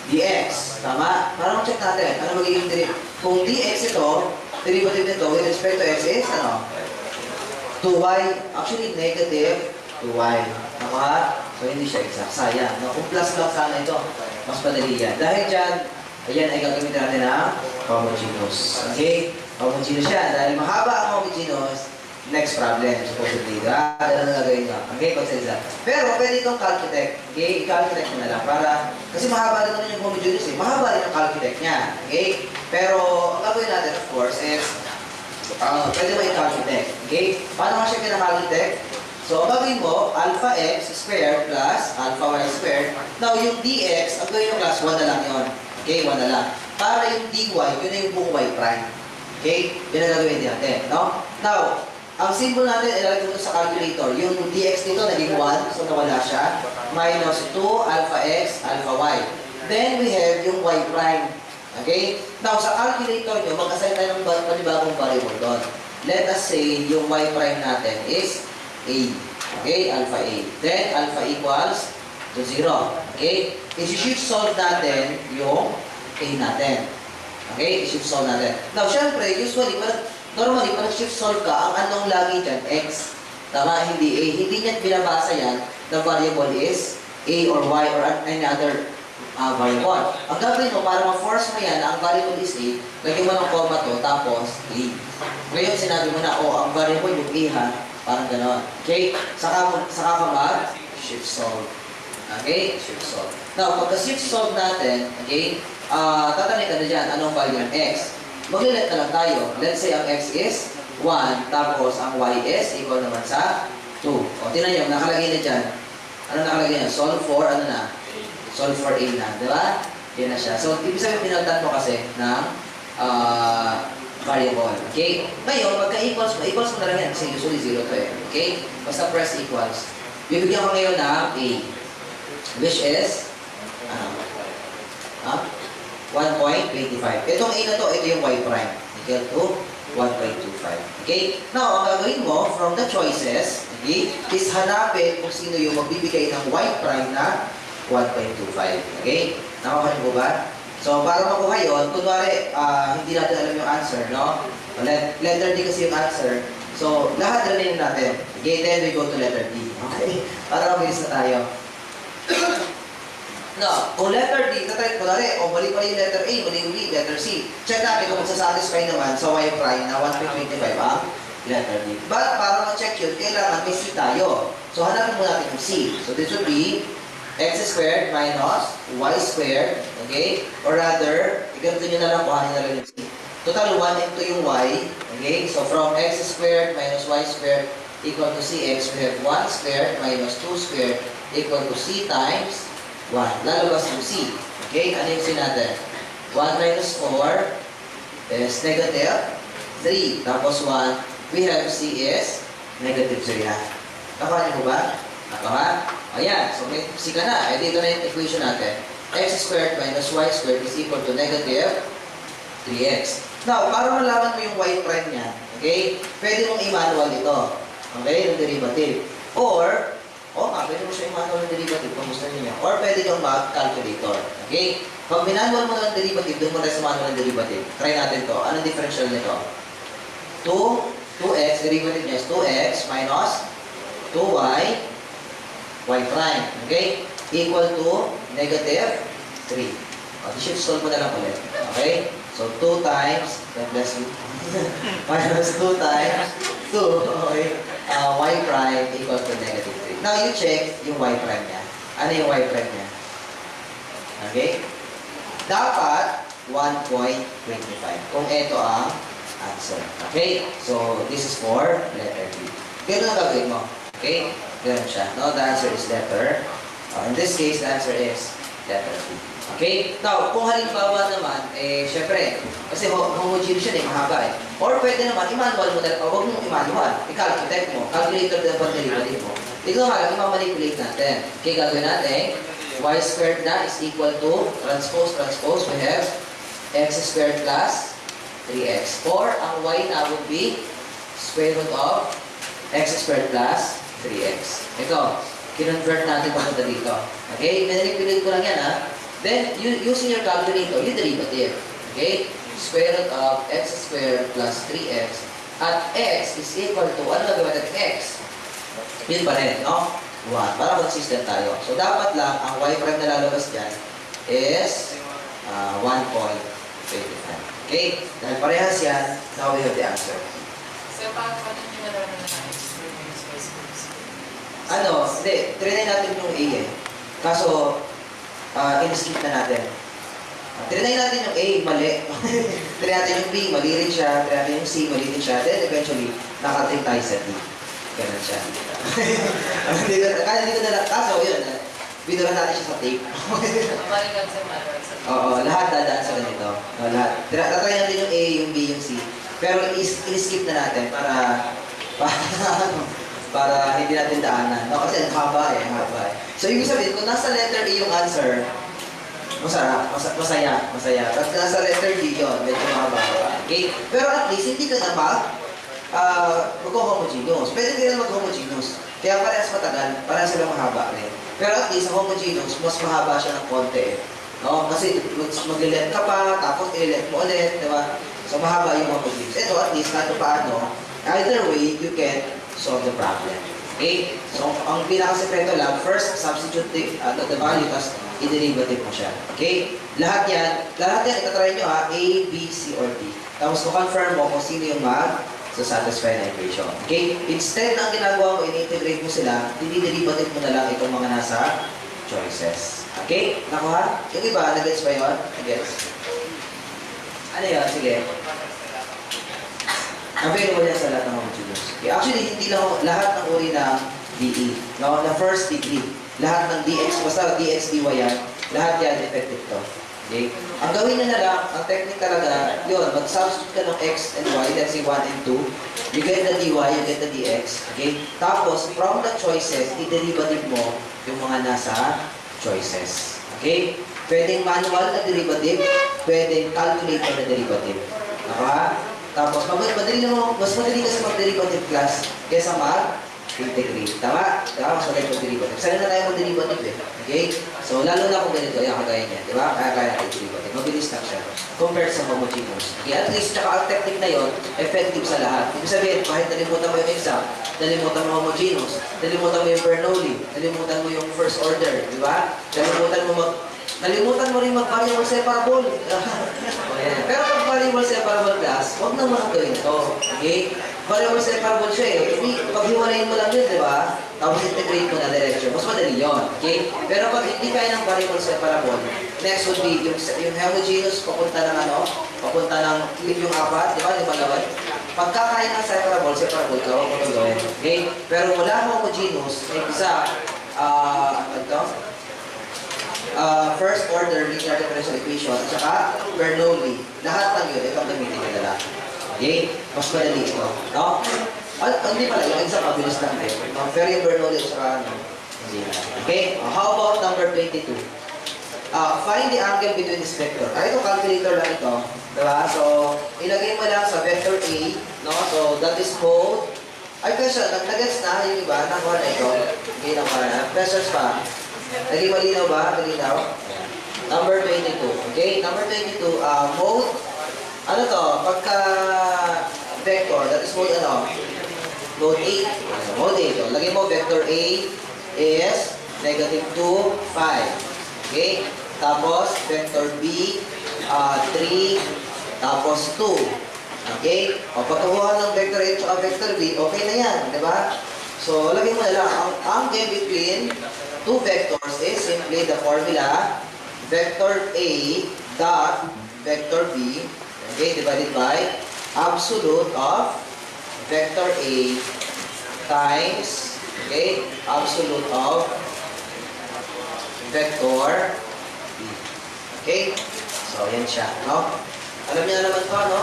dx. Tama? Para check natin, ano magiging derivative? Kung dx ito, derivative nito with respect to x is, ano? 2y. Actually, negative 2y. Tama? So, hindi siya exact. Sayang. No? Kung plus lang sana ito, mas madali yan. Dahil dyan, ayan ay gagamitin natin ang homogeneous. Okay? Homogeneous yan. Dahil mahaba ang homogeneous, next problem, supposedly. Ganun ang gagawin nyo. Okay, consider. Pero pwede itong calculate. Okay, i-calculate mo na lang para, kasi mahaba rin naman yung homogeneous eh. Mahaba rin ang calculate niya. Okay? Pero, ang gagawin natin, of course, is, pwede mo i-calculate. Okay? Paano nga siya kinakalitek? So, ang gagawin mo, alpha x squared plus alpha y squared. Now, yung dx, ang gawin yung class, 1 na lang yun. Okay, 1 na lang. Para yung dy, yun na yung buong y prime. Okay? Yun ang gagawin natin. No? Now, ang symbol natin, ilalagay mo sa calculator. Yung dx dito, naging 1, so nawala siya. Minus 2 alpha x, alpha y. Then, we have yung y prime. Okay? Now, sa calculator nyo, mag-assign tayo ng panibagong variable doon. Let us say, yung y prime natin is a. Okay? Alpha a. Then, alpha equals to 0. Okay? I-shift solve natin yung a natin. Okay? I-shift solve natin. Now, syempre, usually, normally, pag shift solve ka, ang anong lagi dyan, x. Tama? Hindi a. Hindi niya binabasa yan. The variable is a or y or any other variable. Ang gagawin mo, para ma-force mo yan, ang variable is a, lagyan mo ng comma to, tapos a. Ngayon, sinabi mo na, ang variable yung a ha, parang gano'n. Okay? Saka ka mag-shift solve. Okay? Shift solve. Now, pagka-shift solve natin, okay, tatanong ka na dyan, anong value ng x? Maglilet na lang tayo. Let's say ang x is 1, tapos ang y is equal naman sa 2. O, tinan nyo, nakalagay na dyan. Ano nakalagay na? Solve for, ano na? Solve for a na. Diba? Yan na siya. So, ibig sabihin, pinagtan mo kasi ng variable. Okay? Ngayon, pagka-equals mo na lang yan. Kasi usually 0 to eh. Okay? Basta press equals. Bibigyan ko ngayon ng a. Which is, 1.25. Itong a na to, ito yung y prime. Equal to 1.25. Okay? Now, ang gagawin mo, from the choices, okay, is hanapin kung sino yung magbibigay ng y prime na 1.25. Okay? Nakakanin mo ba? So, para makuha yun, kunwari, hindi natin alam yung answer, no? Letter D kasi yung answer. So, lahat dalhin natin. Okay, then we go to letter D. Okay? Para mabilis na tayo. No, kung letter D, tatry ko na rin, mali pa rin yung letter A, mali yung B, letter C. Check natin kung magsasatisfy naman sa y prime na 1.25 ang letter D. But para ma-check yun, kailangan may C tayo. So hanapin mo natin yung C. So this would be x squared minus y squared, okay? Or rather, iganto nyo na lang, kuhanin na lang yung C. Total 1 into yung y, okay? So from x squared minus y squared equal to cx, we have 1 squared minus 2 squared equal to c times 1. Lalabas yung C. Okay? Ano yung C natin? 1 minus 4 is negative 3. Tapos 1, we have C is negative 3. Nakakuha mo ba? Nakakuha? Ayan. So, may C ka na. Eh, dito na yung equation natin. X squared minus y squared is equal to negative 3x. Now, para malaman mo yung y prime niya, okay? Pwede mong i-manual ito. Okay? Yung derivative. Or, pwede mo siya i-manual ng derivative kung gusto niyo. Or pwede yung mag-calculator. Okay? Pag minanual mo ng derivative, doon mo tayo sa manual ng derivative. Try natin to. Anong differential nito? 2x, derivative niya is 2x minus 2y, y prime. Okay? Equal to negative 3. I-shift solve mo na lang ulit. Okay? So, 2 times, God bless you, minus 2 times 2, okay? Y prime equal to negative 3. Now, you check yung y prime niya. Ano yung y prime niya? Okay? Dapat 1.25. Kung ito ang answer. Okay? So, this is for letter D. Ganun ang gagawin mo. Okay? Ganun siya. No? The answer is letter. In this case, the answer is letter D. Okay? Now, kung halimbawa naman, syempre, kasi homogeneous siya mahaba Or pwede naman, i-manual mo dahil, huwag mong i-manual. I-calculate mo. Calculator din ang derivative mo. Ito nga lang, i-manipulate natin. Okay, gagawin natin. Y squared na is equal to, transpose, we have x squared plus 3x. Or, ang y na would be square root of x squared plus 3x. Ito. kinonvert natin papunta dito. Okay? Manipulate ko lang yan, ha? Then, using your calculator, yung derivative. Okay? Square root of x squared plus 3x. At x is equal to, ano gagawin natin? X. Yun pa rin, no? 1. Para consistent tayo. So, dapat lang, ang y prime na lalabas dyan is 1.25. Okay? Dahil parehas yan, now we have the answer. So, paano nyo nalaman na experience by schools? Hindi, trinay natin yung A eh. Kaso, in-skip na natin. Trinay natin yung A, mali. Trinay natin yung B, mali rin siya. Trinay natin yung C, mali rin siya. Then eventually, nakating tayo sa D. Ganun siya. Kaya hindi ko na, kaso yun, binuran natin siya sa tape. Mabalikan sa matter. Oo, lahat dadaan sa ganito. Lahat. Tatry natin yung A, yung B, yung C. Pero in-skip na natin para hindi natin daanan. No, kasi haba eh. So, ibig sabihin, kung nasa letter A yung answer, masaya. Pag nasa letter D yun, medyo mahaba. Okay? Pero at least, hindi ka na mag-homogeneous. Pwede ka na mag-homogeneous. Kaya parehas matagal, parehas silang mahaba rin. Pero at least, sa homogeneous, mas mahaba siya ng konti eh. No? Kasi mag-let ka pa, tapos i-let mo ulit, di ba? So, mahaba yung homogeneous. Ito, at least, kahit paano, either way, you can solve the problem. Okay? So, ang pinakasekreto lang, first, substitute the value, tapos i-derivative mo siya. Okay? Lahat yan, itatry nyo ha, A, B, C, or D. Tapos, confirm mo kung sino yung satisfy na equation. Okay? Instead na ang ginagawa mo, in-integrate mo sila, i-derivative mo na lang itong mga nasa choices. Okay? Nakuha? Yung iba, nag-gets ba yun? Nag-gets? Ano yun? Sige. Available yan sa lahat ng homogeneous. Okay. Actually, hindi lang lahat ng uri ng DE. No? The first degree. Lahat ng DX, basta DX, DY yan, lahat yan effective to. Okay? Ang gawin na lang, ang technique talaga, yun, mag-substitute ka ng X and Y, let's say 1 and 2, you get the DY, you get the DX, okay? Tapos, from the choices, i-derivative mo yung mga nasa choices. Okay? Pwedeng manual na derivative, pwedeng calculator na derivative. Naka? Tapos, mas madali kasi mag-derivative class kaysa mag-integrate. Tama? Mas madali mag-derivative. Sana na tayo mag-derivative eh. Okay? So, lalo na kung ganito, yung kagaya niya. Di ba? Kaya natin derivative. Mabilis lang siya. Compared sa homogeneous. Okay? At least, tsaka ang technique na yon effective sa lahat. Ibig sabihin, kahit nalimutan mo yung exam, nalimutan mo homogeneous, nalimutan mo yung Bernoulli, nalimutan mo yung first order. Di ba? Nalimutan mo rin mag-variable separable. Pero pag variable separable class, huwag naman ang gawin ito. Okay? Variable separable siya eh. Paghiwalayin mo lang yun, di ba? Tapos integrate mo na direction. Mas madali yun. Okay? Pero pag hindi kaya ng variable separable, next would be yung homogeneous papunta ng yung apat, di ba? Yung malawad. Pagkakain ng separable, gawin mo ito gawin. Okay? Pero mula homogeneous, first order linear differential equation at saka Bernoulli. Lahat ng yun, ito ang gamitin nila lang. Okay? Mas madali ito. No? Hindi pala, yung exam, mabilis lang din. Pero yung Bernoulli at saka hindi na. Okay? How about number 22? Find the angle between this vector. Ito, calculator lang ito. Diba? So, ilagay mo lang sa vector A. No? So, that is called... Ay, question, nag-gets na yung iba. Nakuha na ito. Okay, nakuha na. Questions pa? Naging malinaw ba? Malinaw? Number 22. Okay? Number 22, mode, pagka vector, that is mode Mode 8. Mode 8. Lagay mo, vector A is negative 2, 5. Okay? Tapos, vector B, 3, tapos 2. Okay? O, pagkakuha ng vector A at vector B, okay na yan. Diba? So, lagay mo na lang, ang angle between two vectors is simply the formula vector A dot vector B, okay, divided by absolute of vector A times, okay, absolute of vector B. Okay? So, yan siya, no? Alam niyo na naman to, no?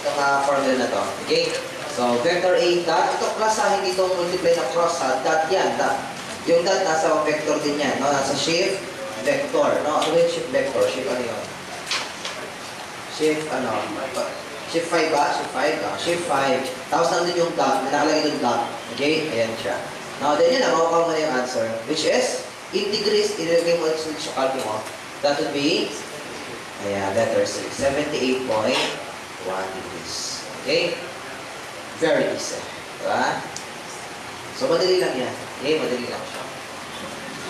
Itong formula na to. Okay? So, vector A dot, ito plus ha, hindi itong multiply na cross ha, dot yan, dot. Yung dot nasa vector din yan, no? Nasa shift vector, no? Ano yung shift vector? Shift ano yun? Shift 5 ba? Shift 5? Shift 5. Tapos nandun yung dot, nakalagay doon dot. Okay? Ayan siya. Now, then yun na, makukuha mo na yung answer, which is, integris, ilagay mo sa calculus mo, that would be, ayan, letter C, 78.1 degrees. Okay? Very easy. Diba? So, madali lang yan. Okay, madali lang siya.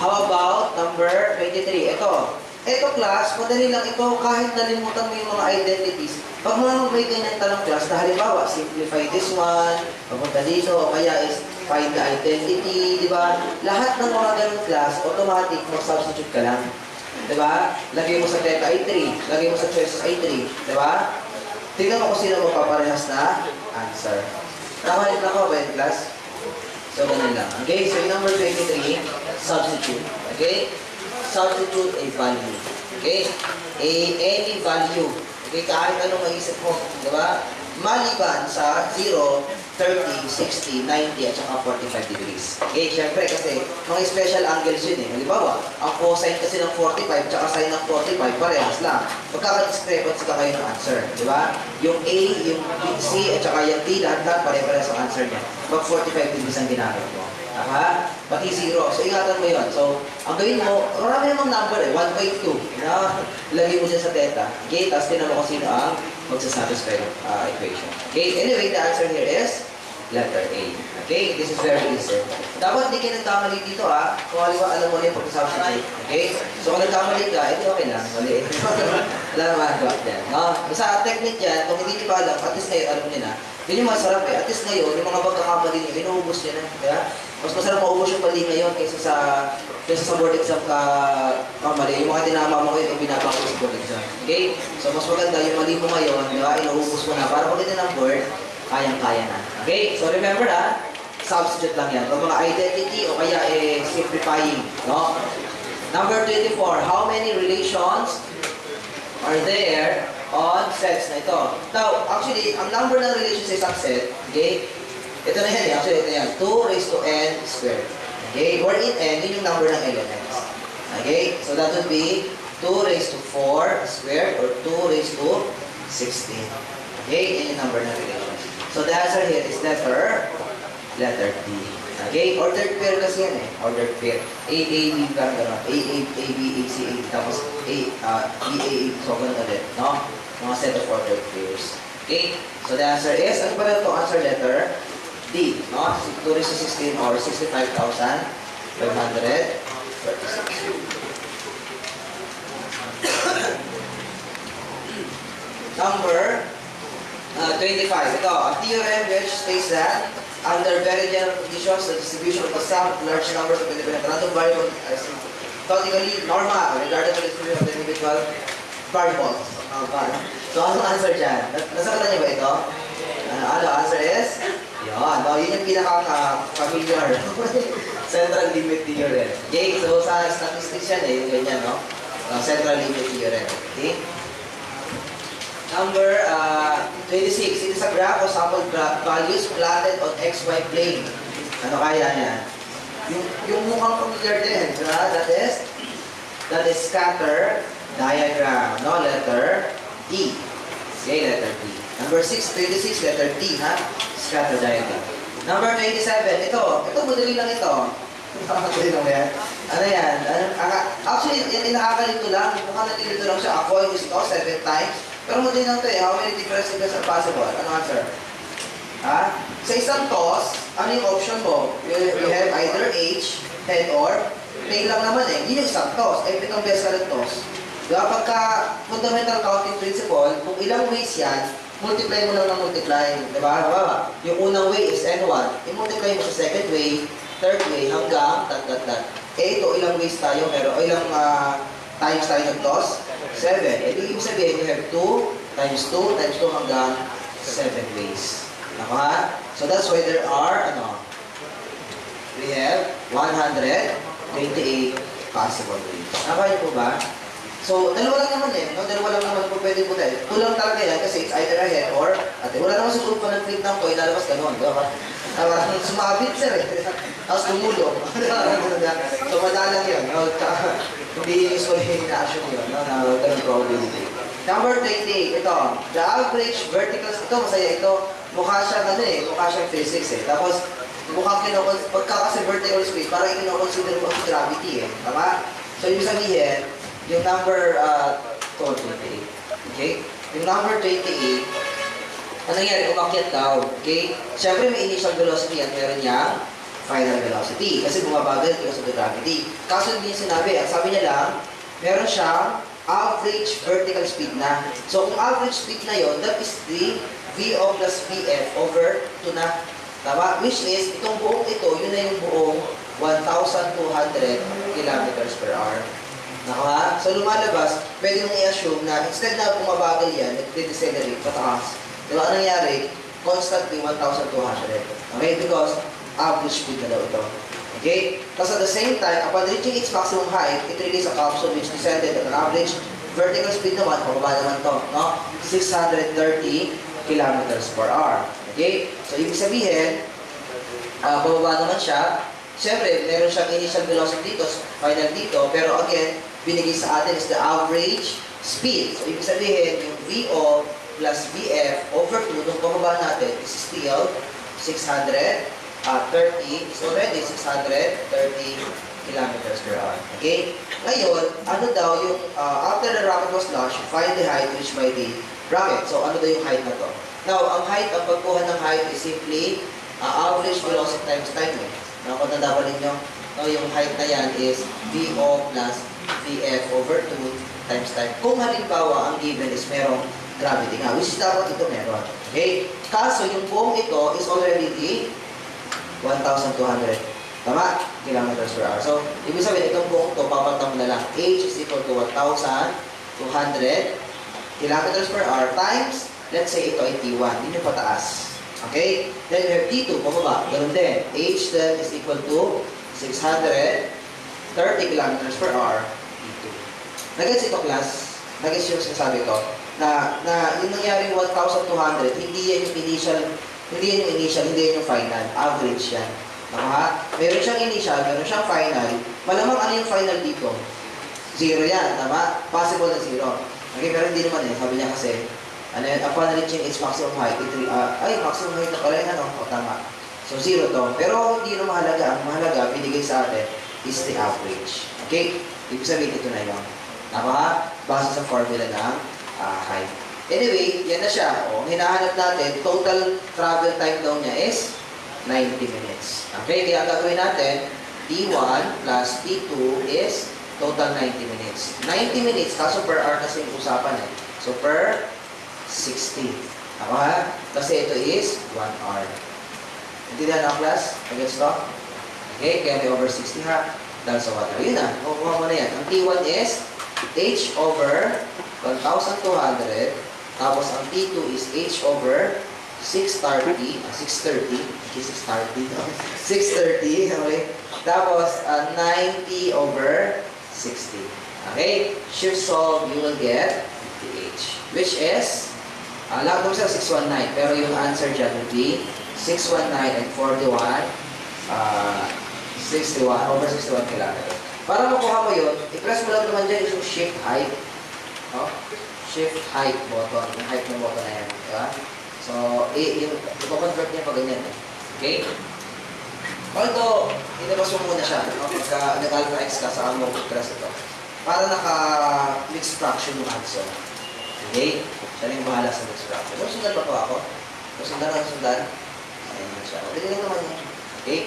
How about number 23? Ito class, madali lang ito kahit nalimutan mo yung mga identities. Pag mga may ganyan tanong class, na halimbawa, simplify this one, papunta dito, o kaya is find the identity, di ba? Lahat ng mga ganun class, automatic, mag-substitute ka lang. Di ba? Lagay mo sa theta ay 3, lagay mo sa choices ay 3, di ba? Tingnan mo kung sino magpaparehas na answer. Nakalit na ko ba yung class? So, ganun lang. Okay, so yung number 23, substitute. Okay? Substitute a value. Okay? Any value. Okay, kahit anong maisip mo. Diba? Maliban sa 0, 30, 60, 90, at saka 45 degrees. Okay, syempre kasi mga special angles yun eh. Halimbawa, ang cosine kasi ng 45 at saka sine ng 45, parehas lang. Magkaka-discrepancy ka kayo ng answer. Diba? Yung A, yung C, at saka yung D, lahat-lahat pare-parehas ang answer niya. Pag 45 degrees ang ginamit mo. Aha, pati 0. So, ingatan mo yun. So, ang gawin mo, marami namang number eh, 1/2. Lagay mo dyan sa theta. Okay, tapos tinan mo kung sino ang magsasatisfy ng equation. Okay, anyway, the answer here is letter A. Okay, this is very easy. Dapat di ka nagkamali dito kung halimbawa alam mo na yung pag-substitute. Okay, so kung nagkamali ka, ito okay lang, mali. Wala naman gawat yan. Basta technique yan, kung hindi nyo pa alam, at least ngayon alam nyo na, yun yung masarap eh. At least ngayon, yung mga pagkakamali nyo, inuubos nyo na. Kaya, mas masarap maubos yung mali ngayon kaysa sa board exam ka kamali. Yung mga tinama mo ngayon, ibinabang ko sa board exam. Okay? So, mas maganda yung mali mo ngayon, di ba? Inuubos mo na. Para pag ito ng board, kayang-kaya na. Okay? So, remember substitute lang yan. Kung mga identity o kaya simplifying. No? Number 24, how many relations are there on sets na ito? Now, actually, ang number ng relations sa isang set, okay? Ito na yan, actually, ito yan. 2 raised to n squared. Okay? Wherein n, yun yung number ng elements. Okay? So, that would be 2 raised to 4 squared or 2 raised to 16. Okay? Yan yung number ng relations. So, the answer here is letter D. Okay? Ordered pair kasi yan eh. Ordered pair. A, A, B, gano'n. A, B, A, C, A, tapos A, B, A, so gano'n ulit. No? Mga set of ordered pairs. Okay? So, the answer is, ano pa lang ito? Answer letter D. No? 2 raised to 16 or 65,536. Number 25. Ito, a theorem which states that under very general conditions, the distribution of the sum of large numbers of independent random variables is totally normal, regardless of the distribution of the individual variables. So, ano answer dyan? Nasakatan niyo ba ito? Ano answer is? Yun, yun yung pinaka-familiar. Central limit theorem. Okay, so sa statistics yan yung ganyan, no? Central limit theorem. Okay? Number 26, it is a graph of sample values plotted on XY plane. Ano kaya yan? Yung mukhang familiar din, diba? That is scatter diagram, no? Letter D. Okay, letter D. Number 26, letter D, scatter diagram. Number 27, ito madali lang ito. Madali lang yan. Ano yan? Actually, nakakalito lang. Mukhang nalilito lang siya. A coin is ito, 7 times. Pero madali lang ito eh. How many different figures are possible? Ano answer? Sa isang toss, ano yung option mo? You have either H, head, or tail lang naman eh. Yun yung isang toss. Eh, pitong beses ka ng toss. Diba? Pagka fundamental counting principle, kung ilang ways yan, multiply mo lang ng multiply. Diba? Yung unang way is N1. I-multiply mo sa second way, third way, hanggang dat. Eh, ito, ilang ways tayo, pero ilang times tayo nag-toss? 7. Eh, ibig sabihin, you have 2 times 2 times 2 hanggang 7 ways. Naka? So, that's why there are, we have 128 possible ways. Nakaya po ba? So, dalawa lang naman eh. No? Dalawa lang naman po pwede po tayo. Tulang talaga yan kasi it's either a head or ate. Wala naman siguro pa ng flip ng toy, lalabas ganun. Parang sumabit sir eh. Tapos tumulong. So, madalang yun. No? Hindi usually na-action yun. No? Na ganun probability. Number 28, ito. The average vertical, ito masaya ito. Mukha siyang physics eh. Tapos, mukhang pagka kasi vertical speed, parang kinoconsider mo ang gravity eh. Tama? So, ibig sabihin, yung number 28. Okay? Yung number 28, ano nangyari? Umakyat daw. Okay? Siyempre, may initial velocity at meron niyang final velocity. Kasi bumabagal because of the gravity. Kaso hindi niya sinabi. Ang sabi niya lang, meron siyang average vertical speed na. So, kung average speed na yon, that is the VO plus VF over 2 na. Tama? Which is, itong buong ito, yun na yung buong 1,200 kilometers per hour. Naka? So, lumalabas, pwede mong i-assume na instead na bumabagal yan, nag-decelerate pataas. Diba? Ang nangyari? Constantly 1,200. Okay? Because average speed na daw ito. Okay? Tapos at the same time, upon reaching its maximum height, it released a capsule which descended at an average vertical speed naman, pababa naman to, no? 630 kilometers per hour. Okay? So, ibig sabihin, pababa naman siya. Siyempre, meron siyang initial velocity dito, final dito, pero again, binigay sa atin is the average speed. So, ibig sabihin, yung VO plus VF over 2, nung pababa natin, is still 630, is already 630 kilometers per hour. Okay? Ngayon, ano daw yung, after the rocket was launched, find the height reached by the rocket. So, ano daw yung height na to? Now, ang height, ang pagkuha ng height is simply average velocity times time. Nakapagtanda pa ninyo, no, yung height na yan is VO plus VF over 2 times time. Kung halimbawa, ang given is merong gravity nga, which is dapat ito meron. Okay? Kaso, yung buong ito is already the 1,200. Tama? Kilometers per hour. So, ibig sabihin, itong buong ito, papantang mo na lang. H is equal to 1,200 kilometers per hour times, let's say ito ay T1. Yun yung pataas. Okay? Then we have T2, pababa. Ganun din. H then is equal to 630 kilometers per hour T2. Nag-gets ito, class? Nag-gets yung sinasabi ko? Na yung nangyaring 1,200, hindi yan yung initial, hindi yan yung final. Average yan. Tama? Meron siyang initial, meron siyang final. Malamang ano yung final dito? 0 yan. Tama? Possible na 0. Okay, pero hindi naman eh. Sabi niya kasi, ano yun, upon reaching its maximum height, maximum height na pala yun, ano? O, tama. So, 0 to. Pero hindi na mahalaga. Ang mahalaga, binigay sa atin, is the average. Okay? Ibig sabihin, ito na yun. Tama? Base sa formula ng height. Anyway, yan na siya. O, hinahanap natin, total travel time daw niya is 90 minutes. Okay? Kaya ang gagawin natin, T1 plus T2 is total 90 minutes. 90 minutes, kaso per hour kasi yung usapan eh. So, per 60. Ako ha? Kasi ito is 1 hour. Intindihan na class? Against to? Okay, kaya may over 60 ha. Dahil sa 1 hour. Yun na, kukuha mo na yan. Ang T1 is H over 1,200. Tapos ang T2 is H over 630. 630. Okay, 630. 630. Okay. Tapos 90 over 60. Okay? Shift solve, you will get 50H. Which is lahat ng sila 619, pero yung answer dyan would be 619 and 41, 61, over 61 kilometers. Para makuha mo yun, i-press mo lang naman dyan yung shift height. No? Shift height button, yung height ng button na yan. Diba? So, i-convert niya pa ganyan. Okay? Although, inabas mo muna siya. No? Pagka nag-alpha x ka, saka mo i-press ito. Para naka-mixed fraction yung answer. Okay? Siya rin bahala sa mixed fraction. So, sundan pa po ako. Sundan. Ayan siya. Pwede lang naman yun. Okay?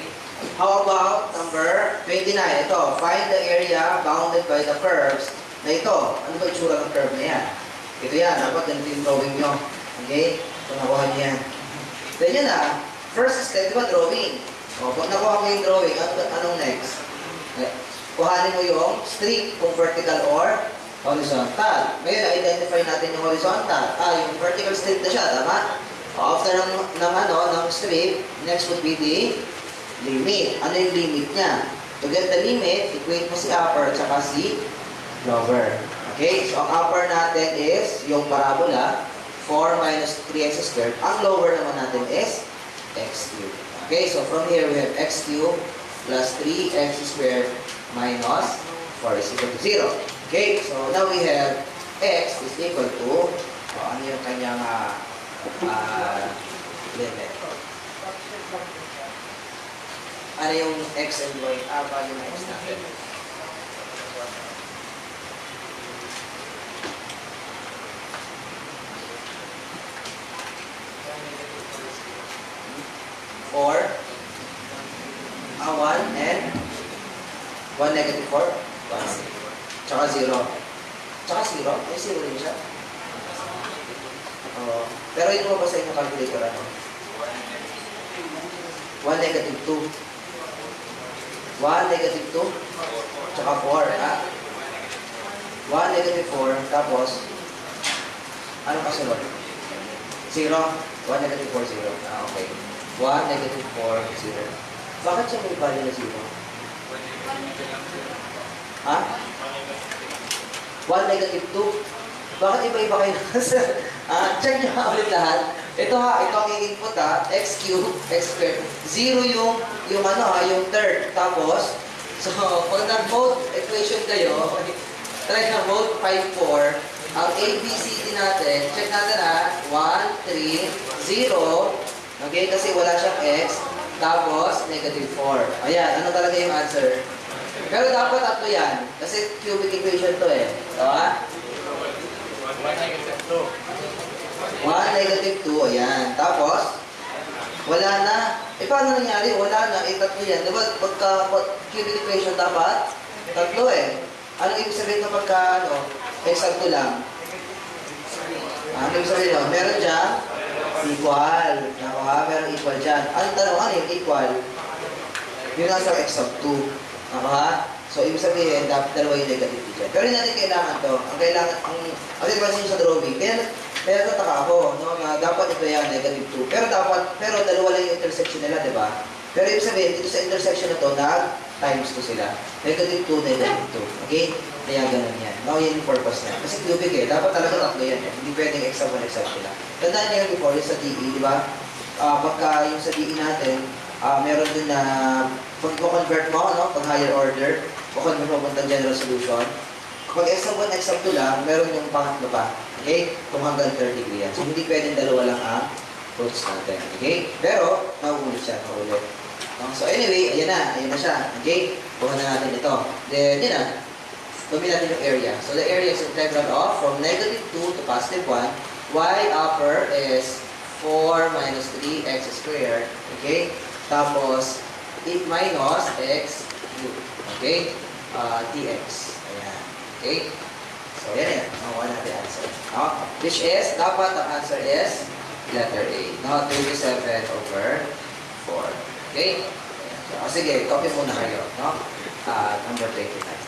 How about number 29? Ito, find the area bounded by the curves. Na ito, ano ba itsura ng curve na yan? Ito yan, dapat ganito yung drawing nyo. Okay? So, nakuha nyo yan. Then yun na, first step, di ba drawing? O, pag nakuha mo yung drawing, anong next? Kuhanin mo yung straight, kung vertical or horizontal. Ngayon, identify natin yung horizontal. Yung vertical straight na siya, tama? After ng straight, next would be the limit. Ano yung limit niya? To get the limit, equate mo si upper at saka si lower. Okay? So, ang upper natin is yung parabola, 4 minus 3x squared. Ang lower naman natin is x cubed. Okay? So, from here, we have x cubed plus 3x squared minus 4 is equal to 0. Okay? So, now we have x is equal to, ano yung kanyang limit? ano yung x and y, value ng x natin. Four, 1 and 1 negative 4, 1. Tsaka 0. Tsaka 0? May 0 rin siya. Pero ito mo ba sa inyong calculator ano? 1 negative 2. 1 negative 2. Tsaka 4. 1 negative 4. Tapos, anong kasunod? 0. 1 negative 4, 0. Okay. 1 negative 4, 0. Bakit siya may value na 0? Ha? 1 negative 2. Bakit iba-iba kayo? Check nyo nga ulit lahat. Ito ang i-input x cube, x squared. 0 yung yung third. Tapos, so, pag nag-vote equation kayo, try na vote 5, 4. Ang ABCD natin, check natin 1, 3, 0. Okay, kasi wala siyang x. Tapos, negative 4. Ayan, ano talaga yung answer? Pero dapat tatlo yan. Kasi cubic equation to eh. Diba? 1 negative 2. Ayan. Tapos, wala na. Paano nangyari? Wala na. Tatlo yan. Diba, pagka cubic equation dapat, tatlo eh. Ano ibig sabihin na pagka, eksakto lang? Ano ibig sabihin nun? Meron dyan? Equal. Ako meron equal dyan. Anong tanong? Ano yung equal? Yung nasa x of 2. So, ibig sabihin, dapat dalawa yung negative dyan. Pero hindi natin kailangan to. Ang kailangan, kasi diba sa drawing, kaya nataka ako, dapat ito yan, negative 2. Pero dalawa lang yung intersection nila, di ba? Pero ibig sabihin, dito sa intersection na to, times 2 sila. Negative 2, negative 2. Okay? Kaya ganun yan. Yan yung purpose niya. Kasi cubic dapat talaga tatlo yan. Hindi pwedeng x of 1, x of 2 lang. Tandaan niyo yung before, yung sa DE, di ba? Pagka yung sa DE natin, meron din na pag convert mo, pag higher order, convert mo punta general solution. Kapag x of 1, x of 2 lang, meron yung pangatlo pa. Okay? Kung hanggang 3rd degree yan. So, hindi pwedeng dalawa lang ang roots natin. Okay? Pero, mauulit siya. Mauulit. So, anyway, ayan na siya. Okay? Buka na natin ito. Then, yun na. Gawin natin yung area. So, the area is integral of from negative 2 to positive 1. Y upper is 4 minus 3x squared. Okay? Tapos, 8 minus x cubed. Okay? dx. Ayan. Okay? So, yan. Nakuha natin answer. Which is, dapat ang answer is letter A. 27 over 4. Okay? So, sige, copy muna kayo. Number 29.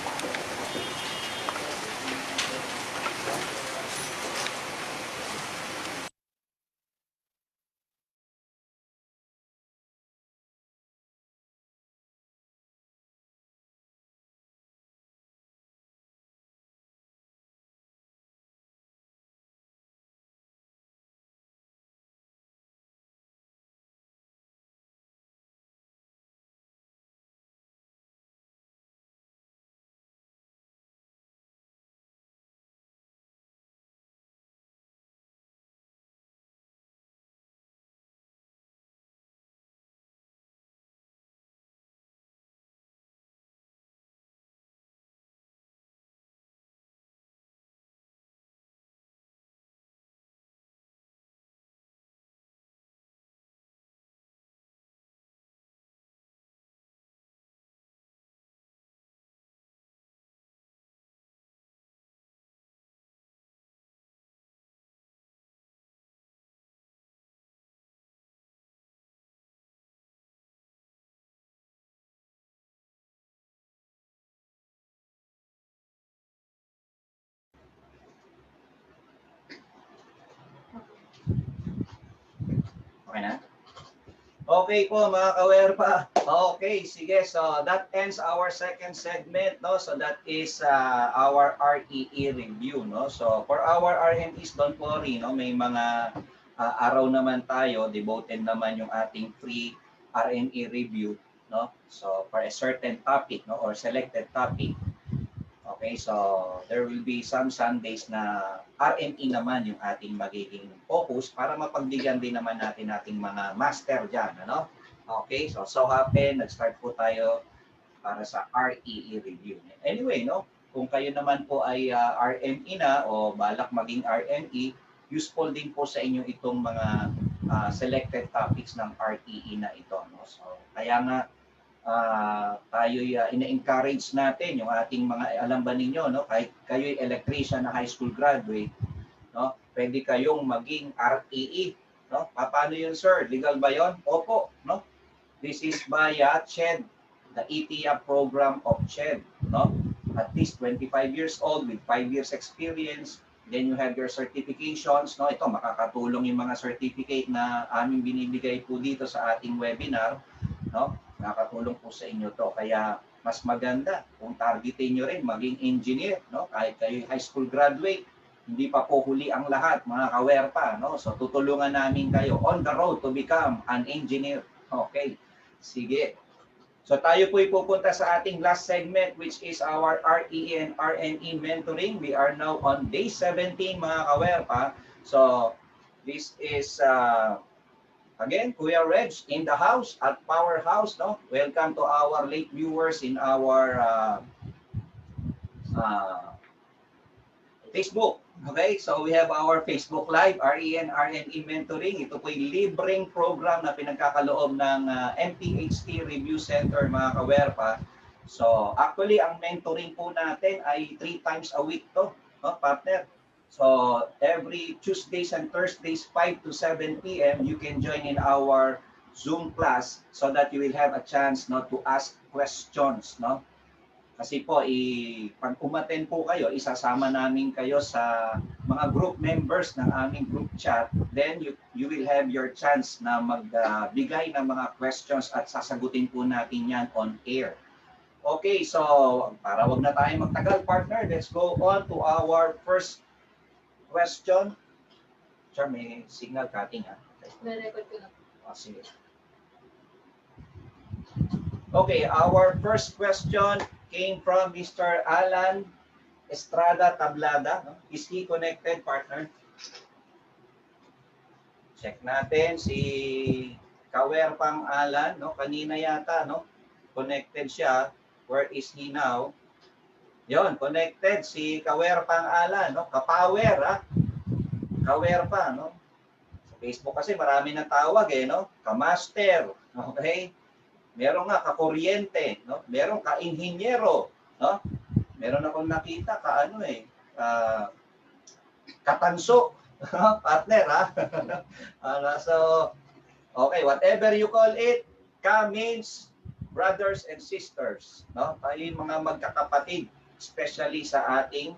Okay na? Okay po mga kawerpa. Okay, sige. So that ends our second segment, no? So that is our REE review, no? So for our RNEs, don't worry, no? May mga araw naman tayo, devoted naman yung ating free RNE review, no? So for a certain topic, no, or selected topic. Okay, so there will be some Sundays na RNE naman yung ating magiging focus para mapagbigyan din naman natin ating mga master dyan, ano? Okay, so happen, nag-start po tayo para sa REE review. Anyway, no, kung kayo naman po ay RME na o balak maging RME, useful din po sa inyo itong mga selected topics ng REE na ito. No? So, kaya nga tayo'y ina-encourage natin yung ating mga, alam ba ninyo, no, kahit kayo'y electrician na high school graduate, no, pwede kayong maging REE. No? Paano yun, sir? Legal ba yun? Opo. No? This is via CHED, the ETIA program of CHED. No? At least 25 years old with 5 years experience. Then you have your certifications. No? Ito, makakatulong yung mga certificate na aming binibigay po dito sa ating webinar. No? Nakakatulong po sa inyo to. Kaya mas maganda kung targetin nyo rin maging engineer. No? Kahit kayo high school graduate, hindi pa po huli ang lahat, mga kawerpa. No? So tutulungan namin kayo on the road to become an engineer. Okay, sige. So tayo po ipupunta sa ating last segment, which is our REE and RNE mentoring. We are now on day 17, mga kawerpa. So this is again, Kuya Reg in the house at Powerhouse. No? Welcome to our late viewers in our Facebook. Okay, so we have our Facebook Live, REE and RNE Mentoring. Ito po yung libreng program na pinagkakaloob ng MPHT Review Center, mga kawerpa. So actually, ang mentoring po natin ay 3 times a week to, no, partner. So every Tuesdays and Thursdays, 5 to 7 p.m., you can join in our Zoom class so that you will have a chance, no, to ask questions. No? Kasi po, pag umaten po kayo, isasama namin kayo sa mga group members ng aming group chat. Then you will have your chance na magbigay ng mga questions at sasagutin po natin yan on air. Okay, so para wag na tayo magtagal, partner, let's go on to our first question. Sir, may signal cutting, ha? Na-record ko na. Sige. Okay, our first question came from Mr. Alan Estrada Tablada. No? Is he connected, partner? Check natin si Kawerpang Alan. No? Kanina yata, no? Connected siya. Where is he now? Yon, connected si Kawerpang Alan. No? Kapower, ha? Kawerpa, no? Sa Facebook kasi marami na tawag, eh, no? Kamaster, okay? Meron nga kakuryente, no? Meron ka-inhinyero, no? Meron akong nakita katanso, partner, ha? So, okay, whatever you call it, ka means brothers and sisters, no? Tayo yung mga magkakapatid, especially sa ating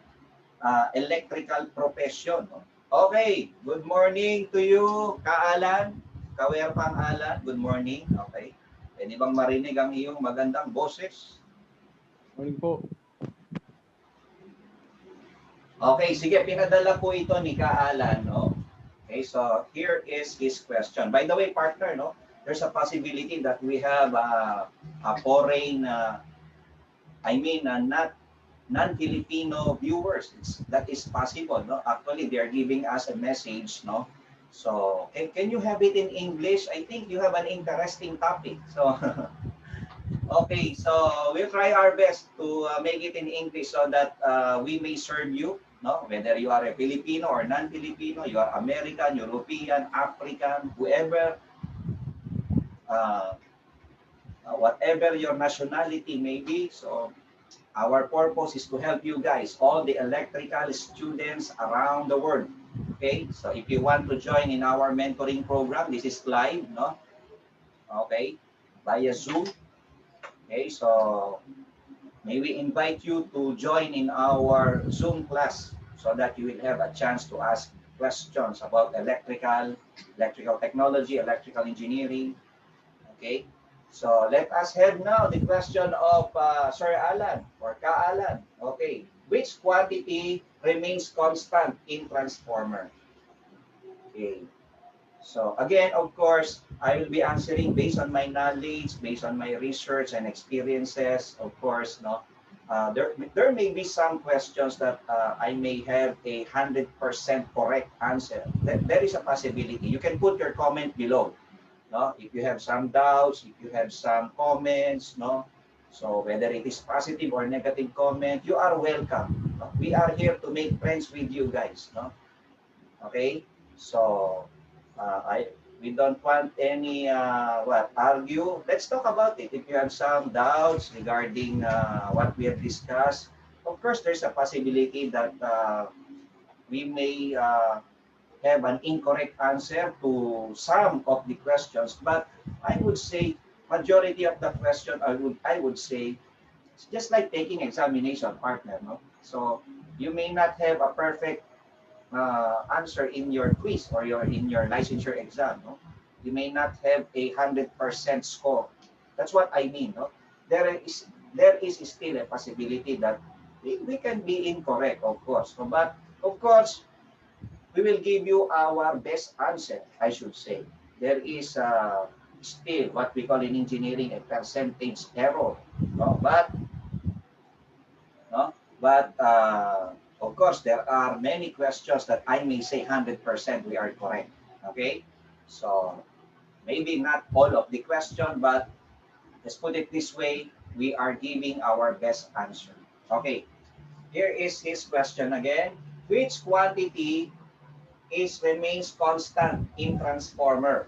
electrical profession, no? Okay, good morning to you, Kaalan, Kawerpang Alan, good morning, okay. Pwede bang marinig ang iyong magandang boses? Morning po. Okay, sige, pinadala po ito ni Kaalan, no? Okay, so here is his question. By the way, partner, no? There's a possibility that we have a foreign, not non-Filipino viewers. That is possible, no? Actually, they are giving us a message, no? So, can you have it in English? I think you have an interesting topic. So, okay, so we'll try our best to make it in English so that we may serve you, no? Whether you are a Filipino or non-Filipino, you are American, European, African, whoever, whatever your nationality may be. So, our purpose is to help you guys, all the electrical students around the world. Okay, so if you want to join in our mentoring program, this is live, no? Okay, via Zoom. Okay, so may we invite you to join in our Zoom class so that you will have a chance to ask questions about electrical technology, electrical engineering. Okay, so let us have now the question of Sir Alan or Ka-Alan. Okay, which quantity remains constant in transformer? Okay. So again, of course, I will be answering based on my knowledge, based on my research and experiences. Of course, no. There may be some questions that I may have a 100% correct answer. There is a possibility. You can put your comment below. no? If you have some doubts, if you have some comments, no? So whether it is positive or negative comment, you are welcome. No? We are here to make friends with you guys, no? Okay? So we don't want any argue. Let's talk about it. If you have some doubts regarding what we have discussed, of course there's a possibility that we may have an incorrect answer to some of the questions, but I would say majority of the question I would say it's just like taking examination, partner, no? So you may not have a perfect answer in your quiz or in your licensure exam, no? You may not have 100% score. That's what I mean, no? There is still a possibility that we can be incorrect, of course. But of course, we will give you our best answer, I should say. There is still what we call in engineering a percentage error. No? But of course, there are many questions that I may say 100% we are correct. Okay? So maybe not all of the question, but let's put it this way, we are giving our best answer. Okay, here is his question again. Which quantity remains constant in transformer?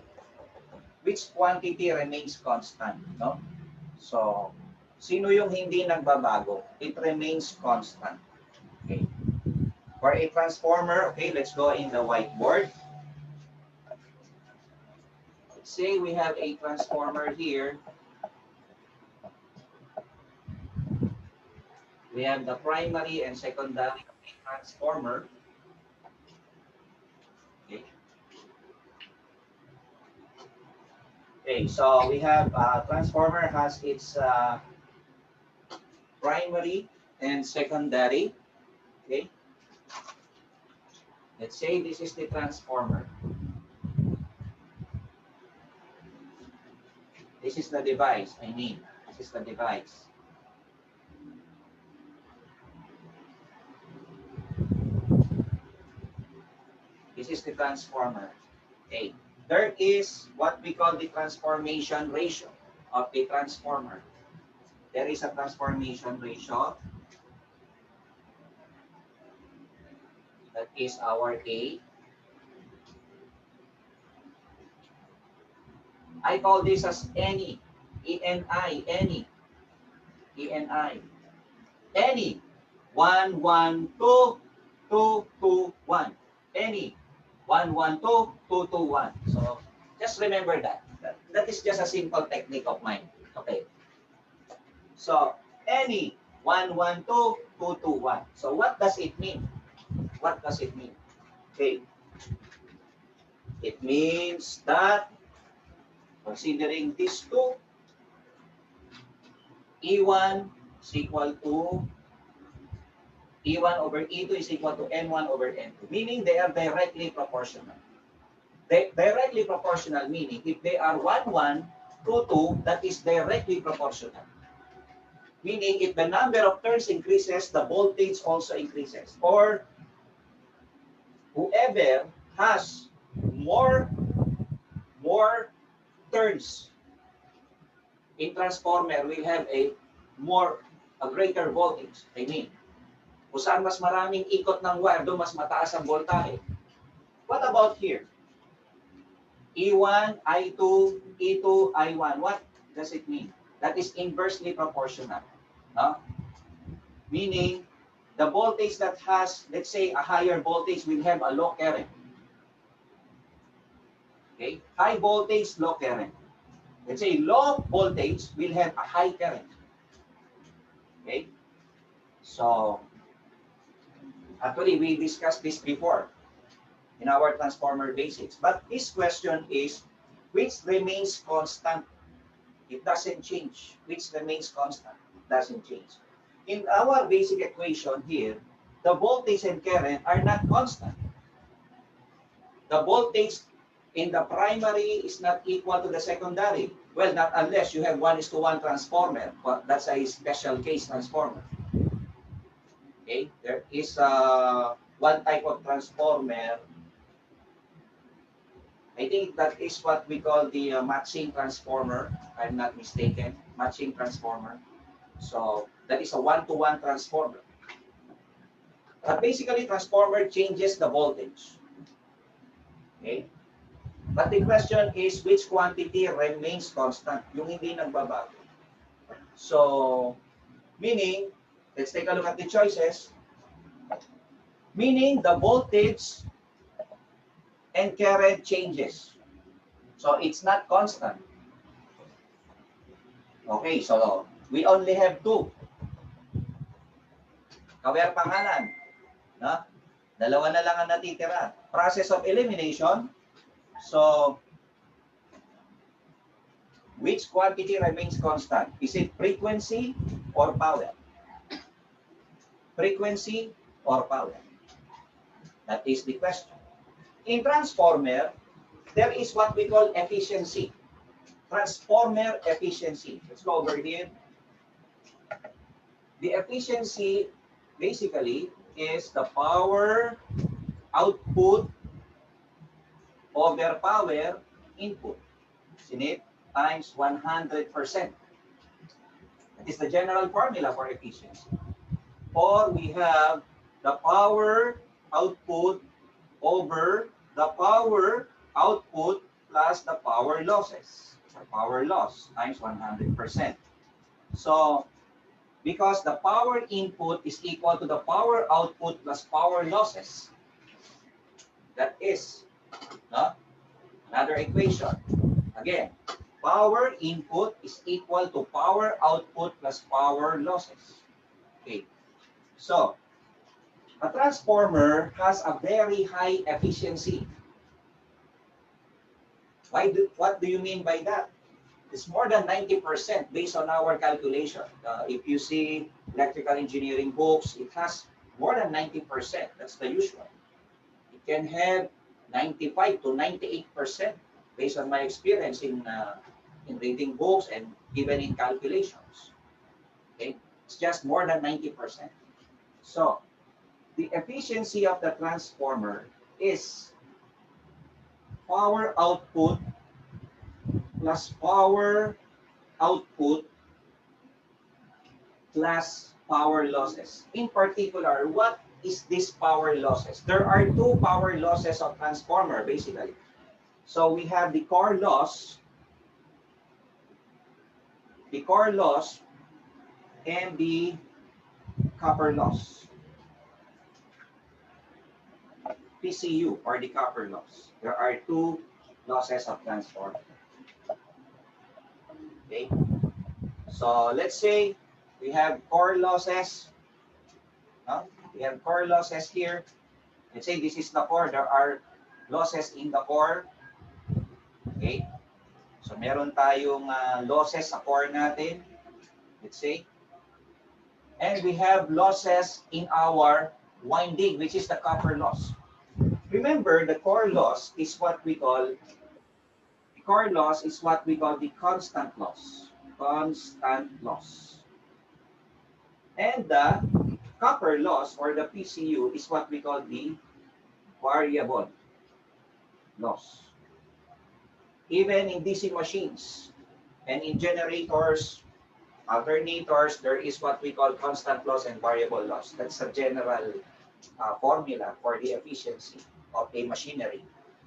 Which quantity remains constant? No? So, sino yung hindi nagbabago? It remains constant. Okay. For a transformer, okay, let's go in the whiteboard. Let's say we have a transformer here. We have the primary and secondary transformer. Okay. Okay, so we have transformer has its primary and secondary. Okay. Let's say this is the transformer. This is the device, this is the device. This is the transformer. Okay. There is what we call the transformation ratio of a transformer. There is a transformation ratio. That is our A. I call this as any. E-N-I, any. E-N-I. Any. 1, 1, 2, 2, 2, 1. Any. 1, 1, 2, 2, 2, 1. So, just remember that. That is just a simple technique of mine. Okay. So, any 1, 1, 2, 2, 2, 1. So, what does it mean? What does it mean? Okay. It means that, considering these two, E1 is equal to E1 over E2 is equal to N1 over N2, meaning they are directly proportional. Directly proportional meaning if they are 1, 1, 2, 2, that is directly proportional. Meaning if the number of turns increases, the voltage also increases. Or whoever has more turns in transformer will have a greater voltage. I mean, kung saan mas maraming ikot ng wire, doon mas mataas ang voltahe. What about here? E1, I2, E2, I1. What does it mean? That is inversely proportional. No? Meaning, the voltage that has, let's say, a higher voltage will have a low current. Okay? High voltage, low current. Let's say low voltage will have a high current. Okay? So, actually, we discussed this before in our transformer basics. But this question is, which remains constant? It doesn't change. Which remains constant? It doesn't change. In our basic equation here, the voltage and current are not constant. The voltage in the primary is not equal to the secondary. Well, not unless you have 1:1 transformer, but that's a special case transformer. Okay, there is one type of transformer I think that is what we call the matching transformer. I'm not mistaken. Matching transformer. So that is a one-to-one transformer. But basically, transformer changes the voltage. Okay? But the question is, which quantity remains constant? Yung hindi nagbabago. So, meaning, let's take a look at the choices. Meaning, the voltage and current changes. So, it's not constant. Okay, so we only have two. Kaware pangalan. No? Dalawa na lang ang natitira. Process of elimination. So, which quantity remains constant? Is it frequency or power? Frequency or power? That is the question. In transformer, there is what we call efficiency. Transformer efficiency. Let's go over here. The efficiency basically is the power output over power input. Sinit times 100%. That is the general formula for efficiency. Or we have the power output over the power output plus the power losses. Or power loss times 100%. So, because the power input is equal to the power output plus power losses, that is another equation. Again, power input is equal to power output plus power losses. Okay. So, a transformer has a very high efficiency. What do you mean by that? It's more than 90% based on our calculation. If you see electrical engineering books, it has more than 90%. That's the usual. It can have 95 to 98% based on my experience in reading books and even in calculations. Okay, it's just more than 90%. So the efficiency of the transformer is power output plus power output plus power losses. In particular, what is this power losses? There are two power losses of transformer, basically. So we have the core loss and the copper loss. PCU, or the copper loss. There are two losses of transformer. Okay. So let's say we have core losses. We have core losses here. Let's say this is the core. There are losses in the core. Okay. So meron tayong losses sa core natin. Let's say. And we have losses in our winding, which is the copper loss. Remember, the core loss is what we call the constant loss. Constant loss. And the copper loss, or the PCU, is what we call the variable loss. Even in DC machines and in generators, alternators, there is what we call constant loss and variable loss. That's a general formula for the efficiency of a machinery.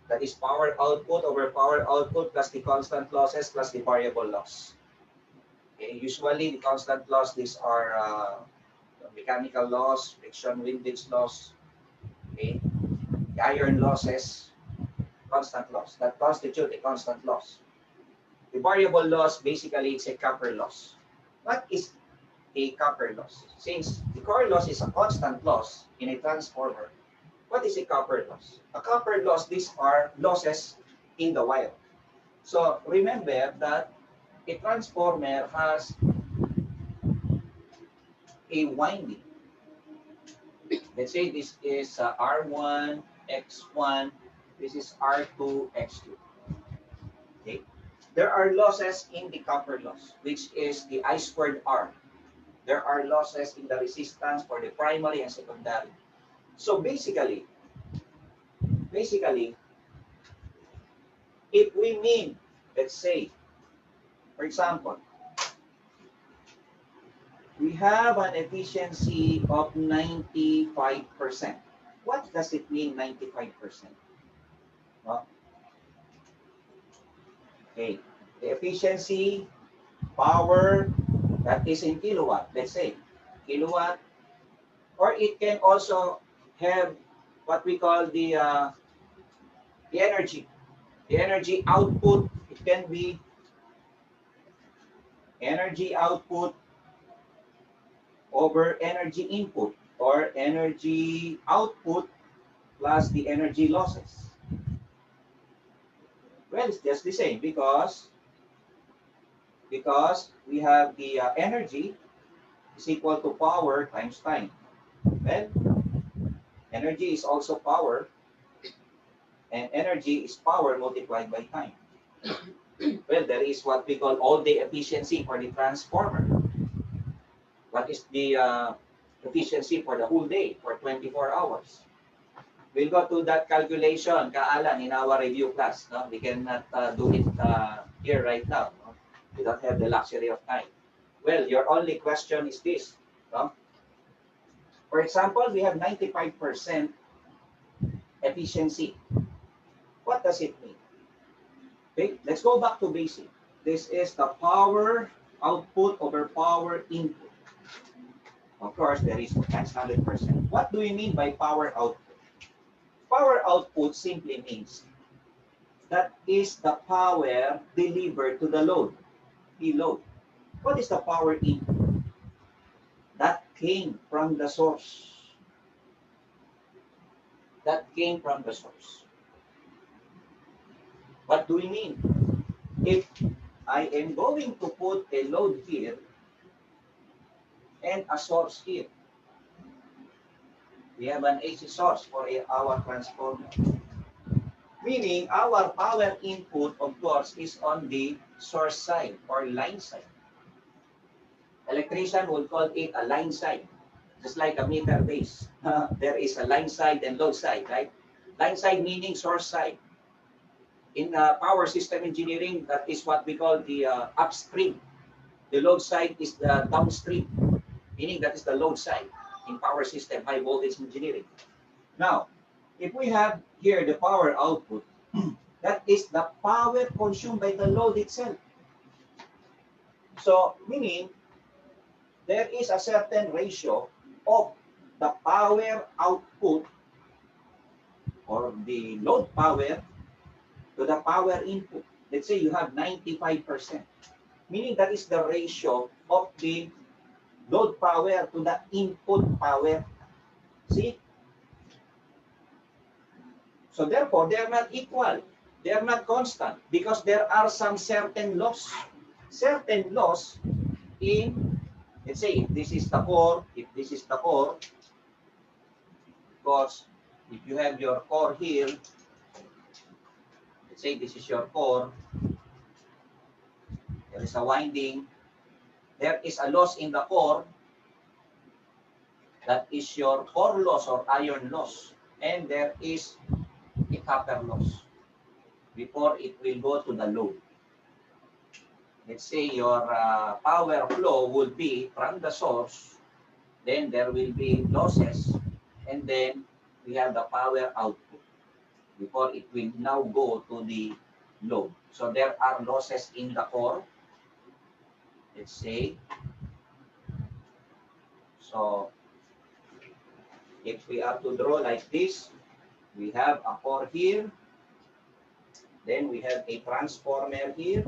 That is power output over power output plus the constant losses plus the variable loss. Okay, usually the constant loss, these are mechanical loss, friction windage loss, okay, the iron losses, constant loss. That constitute a constant loss. The variable loss, basically, it's a copper loss. What is a copper loss? Since the core loss is a constant loss in a transformer, what is a copper loss? A copper loss, these are losses in the wire. So remember that a transformer has a winding. Let's say this is R1, X1, this is R2, X2. Okay. There are losses in the copper loss, which is the I squared R. There are losses in the resistance for the primary and secondary. So basically, If we mean, let's say, for example, we have an efficiency of 95%. What does it mean, 95%? No? Okay, the efficiency, power, that is in kilowatt, let's say, kilowatt, or it can also have what we call the energy. The energy output, it can be energy output over energy input, or energy output plus the energy losses. Well, it's just the same because we have the energy is equal to power times time. Well, energy is also power, and energy is power multiplied by time. Well, there is what we call all-day efficiency for the transformer. What is the efficiency for the whole day, for 24 hours? We'll go to that calculation, Kaalan, in our review class. No? We cannot do it here right now. No? We don't have the luxury of time. Well, your only question is this. No? For example, we have 95% efficiency. What does it mean? Okay, let's go back to basic. This is the power output over power input. Of course, there is that's 100%. What do we mean by power output? Power output simply means that is the power delivered to the load, the load. What is the power input? That came from the source. That came from the source. What do we mean? If I am going to put a load here and a source here, we have an AC source for our transformer. Meaning our power input, of course, is on the source side or line side. Electrician will call it a line side, just like a meter base. There is a line side and load side, right? Line side meaning source side. In power system engineering, that is what we call the upstream. The load side is the downstream, meaning that is the load side in power system, high voltage engineering. Now, if we have here the power output, that is the power consumed by the load itself. So, meaning, there is a certain ratio of the power output or the load power to the power input. Let's say you have 95%, meaning that is the ratio of the load power to the input power. See? So therefore, they are not equal. They are not constant because there are some certain loss. Certain loss in, let's say, if this is the core, because if you have your core here, let's say this is your core, there is a winding, there is a loss in the core, that is your core loss or iron loss, and there is a copper loss before it will go to the load. Let's say your power flow will be from the source, then there will be losses, and then we have the power output before it will now go to the load. So there are losses in the core. Let's say, so if we are to draw like this, we have a core here, then we have a transformer here.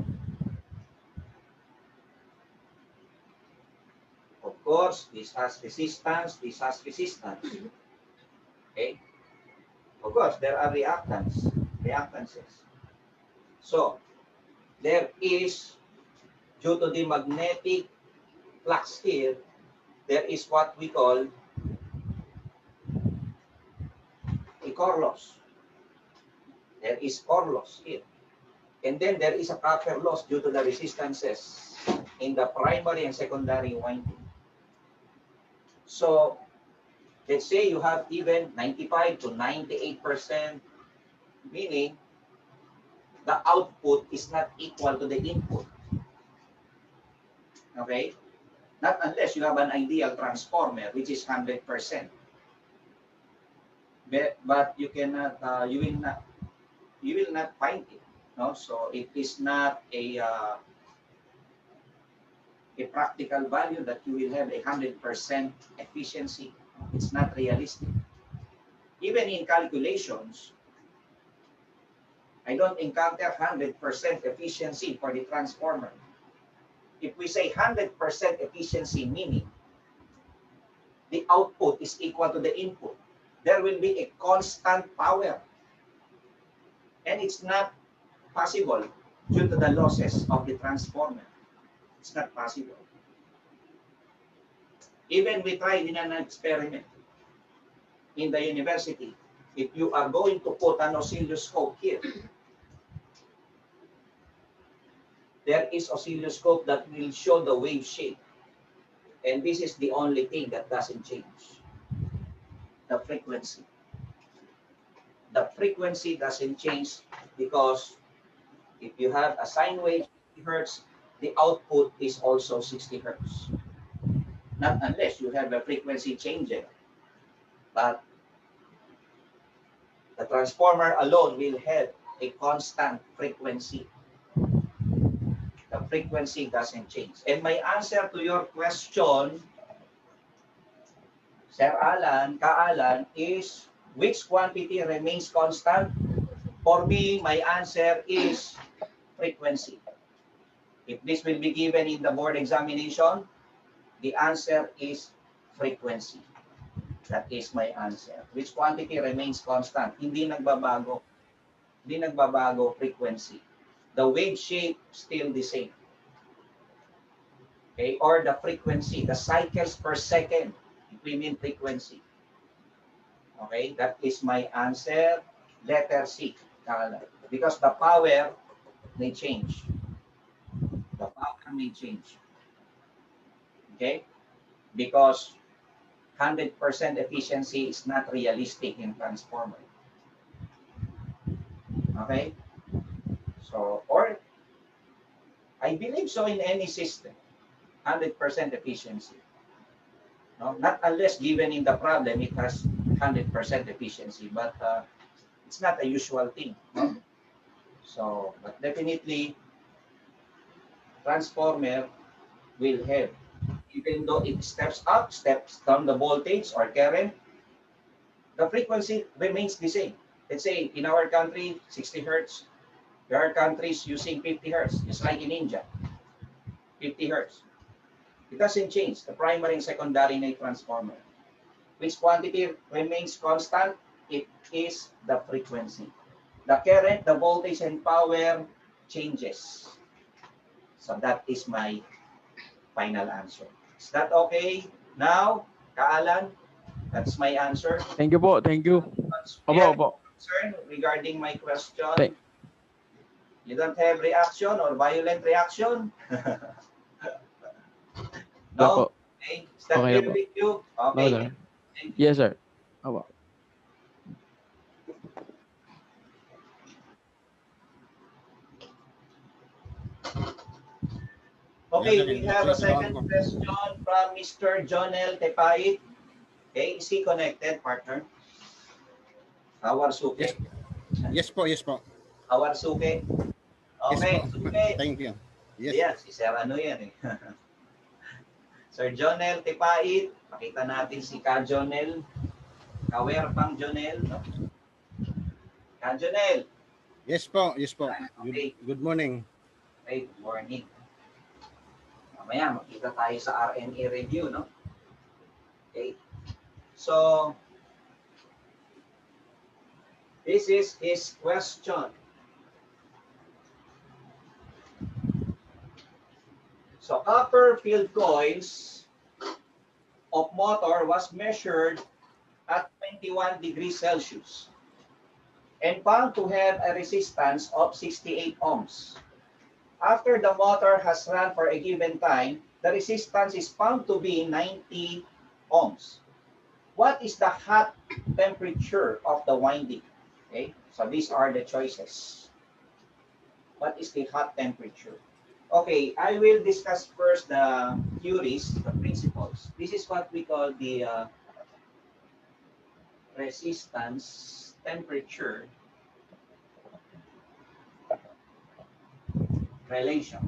Of course, this has resistance, this has resistance. Okay? Of course, there are reactances. So, there is, due to the magnetic flux here, there is what we call a core loss. There is core loss here. And then there is a copper loss due to the resistances in the primary and secondary winding. So, let's say you have even 95 to 98%, meaning the output is not equal to the input. Okay? Not unless you have an ideal transformer, which is 100%. But you cannot, you will not find it. No? So it is not a practical value that you will have 100% efficiency. It's not realistic. Even in calculations, I don't encounter 100% efficiency for the transformer. If we say 100% efficiency, meaning the output is equal to the input, there will be a constant power. And it's not possible due to the losses of the transformer. It's not possible. Even we tried in an experiment in the university, if you are going to put an oscilloscope here, there is oscilloscope that will show the wave shape. And this is the only thing that doesn't change. The frequency. The frequency doesn't change because if you have a sine wave 60 hertz, the output is also 60 hertz. Not unless you have a frequency changer. But the transformer alone will have a constant frequency. The frequency doesn't change. And my answer to your question, Sir Alan, Ka-Alan, is which quantity remains constant? For me, my answer is frequency. If this will be given in the board examination, the answer is frequency. That is my answer. Which quantity remains constant? Hindi nagbabago. Hindi nagbabago, frequency. The wave shape still the same. Okay, or the frequency, the cycles per second, if we mean frequency. Okay, that is my answer. Letter C, because the power may change. The power may change. Okay, because 100% efficiency is not realistic in transformer. Okay, so, or I believe so in any system, 100% efficiency. No? Not unless given in the problem, it has 100% efficiency, but it's not a usual thing. No? So, but definitely, transformer will have, even though it steps up, steps down the voltage or current, the frequency remains the same. Let's say in our country, 60 hertz. There are countries using 50 hertz, just like in India, 50 hertz. It doesn't change, the primary and secondary in a transformer. Which quantity remains constant? It is the frequency. The current, the voltage, and power changes. So that is my final answer. Is that okay? Now, Ka-Alan, that's my answer. Thank you po. Thank you. Opo. Concern regarding my question? You don't have reaction or violent reaction? No? Okay. Is that Okay, clear with you? Okay. No, sir. Yes, sir. Opo. Okay, we have a second question from Mr. Jonel Tepait. Okay, is he connected, partner? Our Suke. Yes po. Our Suke. Okay, Yes po. Suke. Thank you. Yes. Yeah, si Sir ano yan eh. Sir Jonel Tepait, pakita natin si Ka Jonel. Kawer pang Jonel. No? Ka Jonel. Yes po. Okay. Good morning. Okay, good morning. Mamaya, makita tayo sa RNA review, no? Okay. So, this is his question. So, copper field coils of motor was measured at 21 degrees Celsius and found to have a resistance of 68 ohms. After the motor has run for a given time, the resistance is found to be 90 ohms. What is the hot temperature of the winding? Okay, so these are the choices. what is the hot temperature? Okay, I will discuss first the theories, the principles. This is what we call the resistance temperature relation.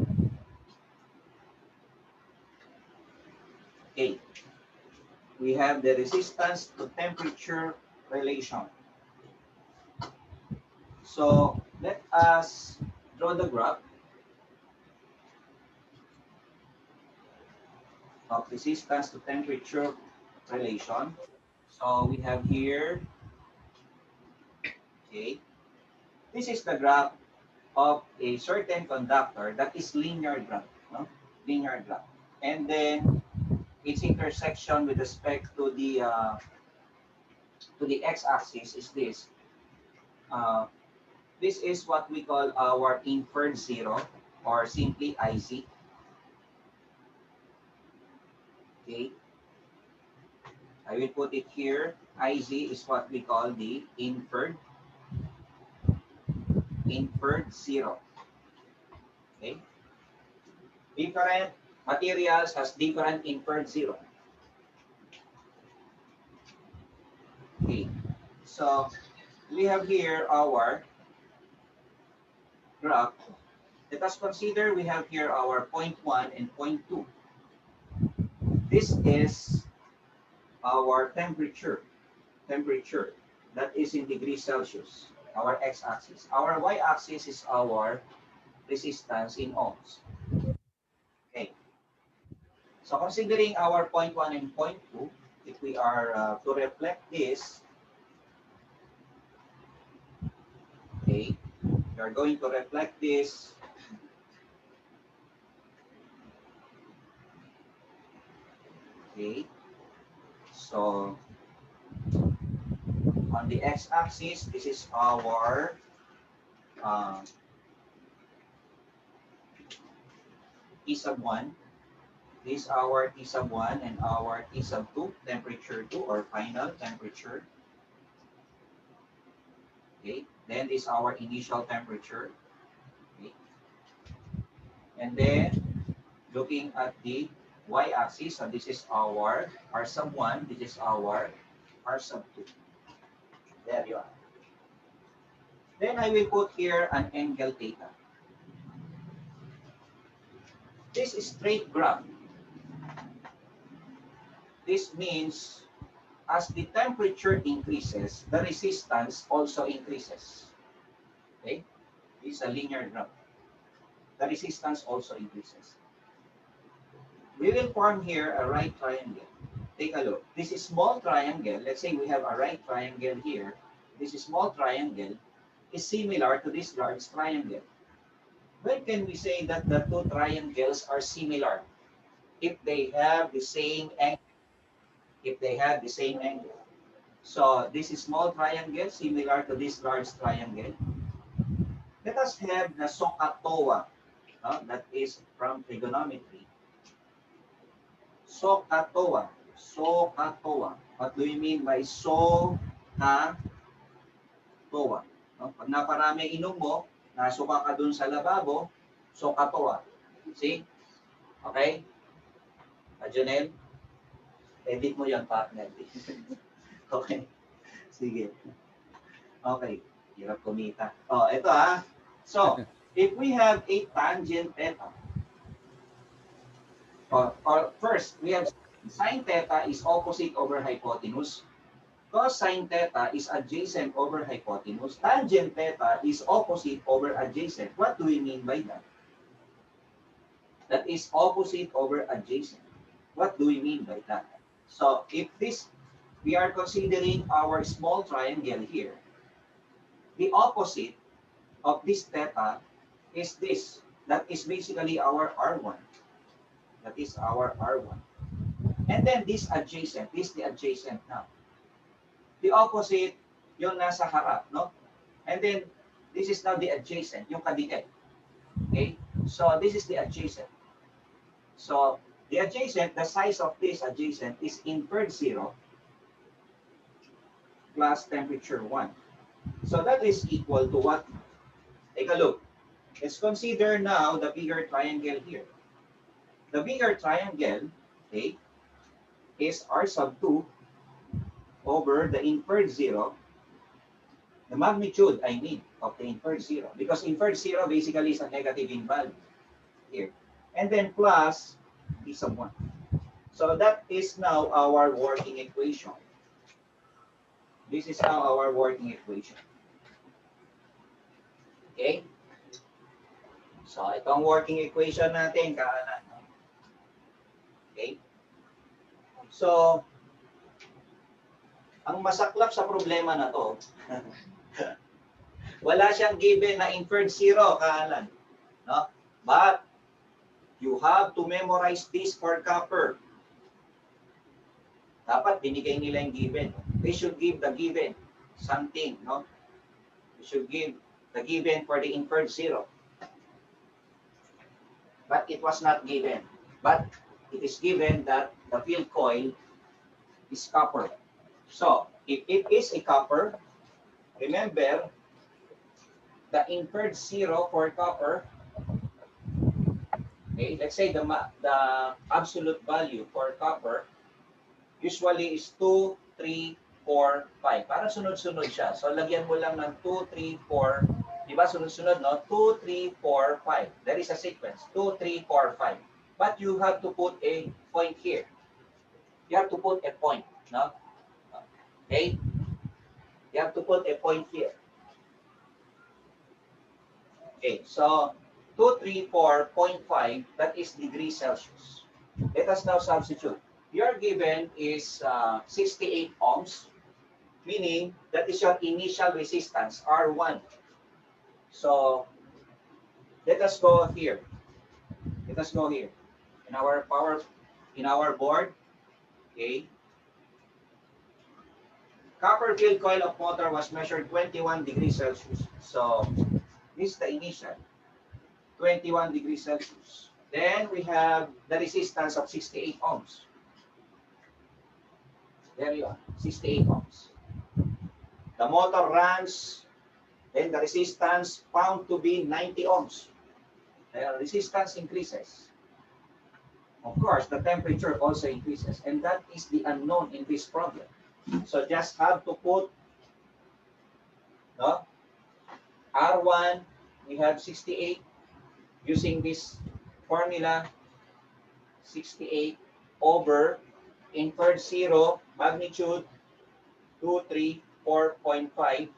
Okay, we have the resistance to temperature relation. So let us draw the graph of resistance to temperature relation. So we have here, okay, this is the graph of a certain conductor that is linear graph, no? Linear graph. And then its intersection with respect to the x-axis is this. This is what we call our inferred zero, or simply IZ. Okay. I will put it here. IZ is what we call the inferred zero. Okay. Different materials has different inferred zero. Okay. So we have here our graph. Let us consider we have here our point 1 and point 2. This is our temperature that is in degrees Celsius, our x-axis. Our y-axis is our resistance in ohms. Okay. So considering our point 1 and point 2, if we are to reflect this, okay, we are going to reflect this okay. So on the x-axis, this is our T sub 1. This is our T sub 1 and our T sub 2, temperature 2 or final temperature. Okay, then this is our initial temperature. Okay. And then looking at the y-axis, so this is our R sub 1, this is our R sub 2. There you are. Then I will put here an angle theta. This is straight graph. This means as the temperature increases, the resistance also increases. Okay? This is a linear graph. The resistance also increases. We will form here a right triangle. Take a look. This is small triangle. Let's say we have a right triangle here. This is small triangle is similar to this large triangle. When can we say that the two triangles are similar? If they have the same angle. If they have the same angle. So this is small triangle similar to this large triangle. Let us have the SOHCAHTOA. That is from trigonometry. SOHCAHTOA. SOHCAHTOA. What do you mean by SOHCAHTOA? Pag naparami inom mo, nasuka ka dun sa lababo, SOHCAHTOA. See? Okay? Junel? Edit mo yan, partner. Okay. Sige. Okay. Hirap kumita. Oh, ito ha. So, if we have a tangent theta, or first, we have sine theta is opposite over hypotenuse. Cosine theta is adjacent over hypotenuse. Tangent theta is opposite over adjacent. What do we mean by that? That is opposite over adjacent. What do we mean by that? So if this, we are considering our small triangle here, the opposite of this theta is this. That is basically our R1. That is our R1. And then this adjacent, this is the adjacent now. The opposite, yung nasa harap, no? And then this is now the adjacent, yung kadiin. Okay? So this is the adjacent. So the adjacent, the size of this adjacent is inferred 0 plus temperature 1. So that is equal to what? Take a look. Let's consider now the bigger triangle here. The bigger triangle, okay, is R sub 2 over the inferred 0, the magnitude, I mean, of the inferred 0. Because inferred 0 basically is a negative in value here. And then plus d sub 1. So that is now our working equation. This is now our working equation. Okay? So itong working equation natin, kaanan. Okay? So, ang masaklap sa problema na to, wala siyang given na inferred 0, kaanan. No? But, you have to memorize this for copper. Dapat binigay nila yung given. They should give the given something, no? They should give the given for the inferred 0. But it was not given. But it is given that the field coil is copper. So, if it is a copper, remember, the inferred 0 for copper, okay, let's say the absolute value for copper usually is 2, 3, 4, 5. Para sunod-sunod siya. So, lagyan mo lang ng 2, 3, 4. Diba? Sunod-sunod, no? 2, 3, 4, 5. There is a sequence. 2, 3, 4, 5. But you have to put a point here. You have to put a point, no? Okay? You have to put a point here. Okay, so 2, 3, 4.5, that is degrees Celsius. Let us now substitute. Your given is 68 ohms, meaning that is your initial resistance, R1. So, let us go here. Let us go here. In our board, okay. Copper field coil of motor was measured 21 degrees Celsius. So, this is the initial, 21 degrees Celsius. Then we have the resistance of 68 ohms. There you are, 68 ohms. The motor runs, then the resistance found to be 90 ohms. The resistance increases. Of course, the temperature also increases, and that is the unknown in this problem. So just have to put, no? R1, we have 68, using this formula, 68 over inferred 0, magnitude 2, 3, 4.5,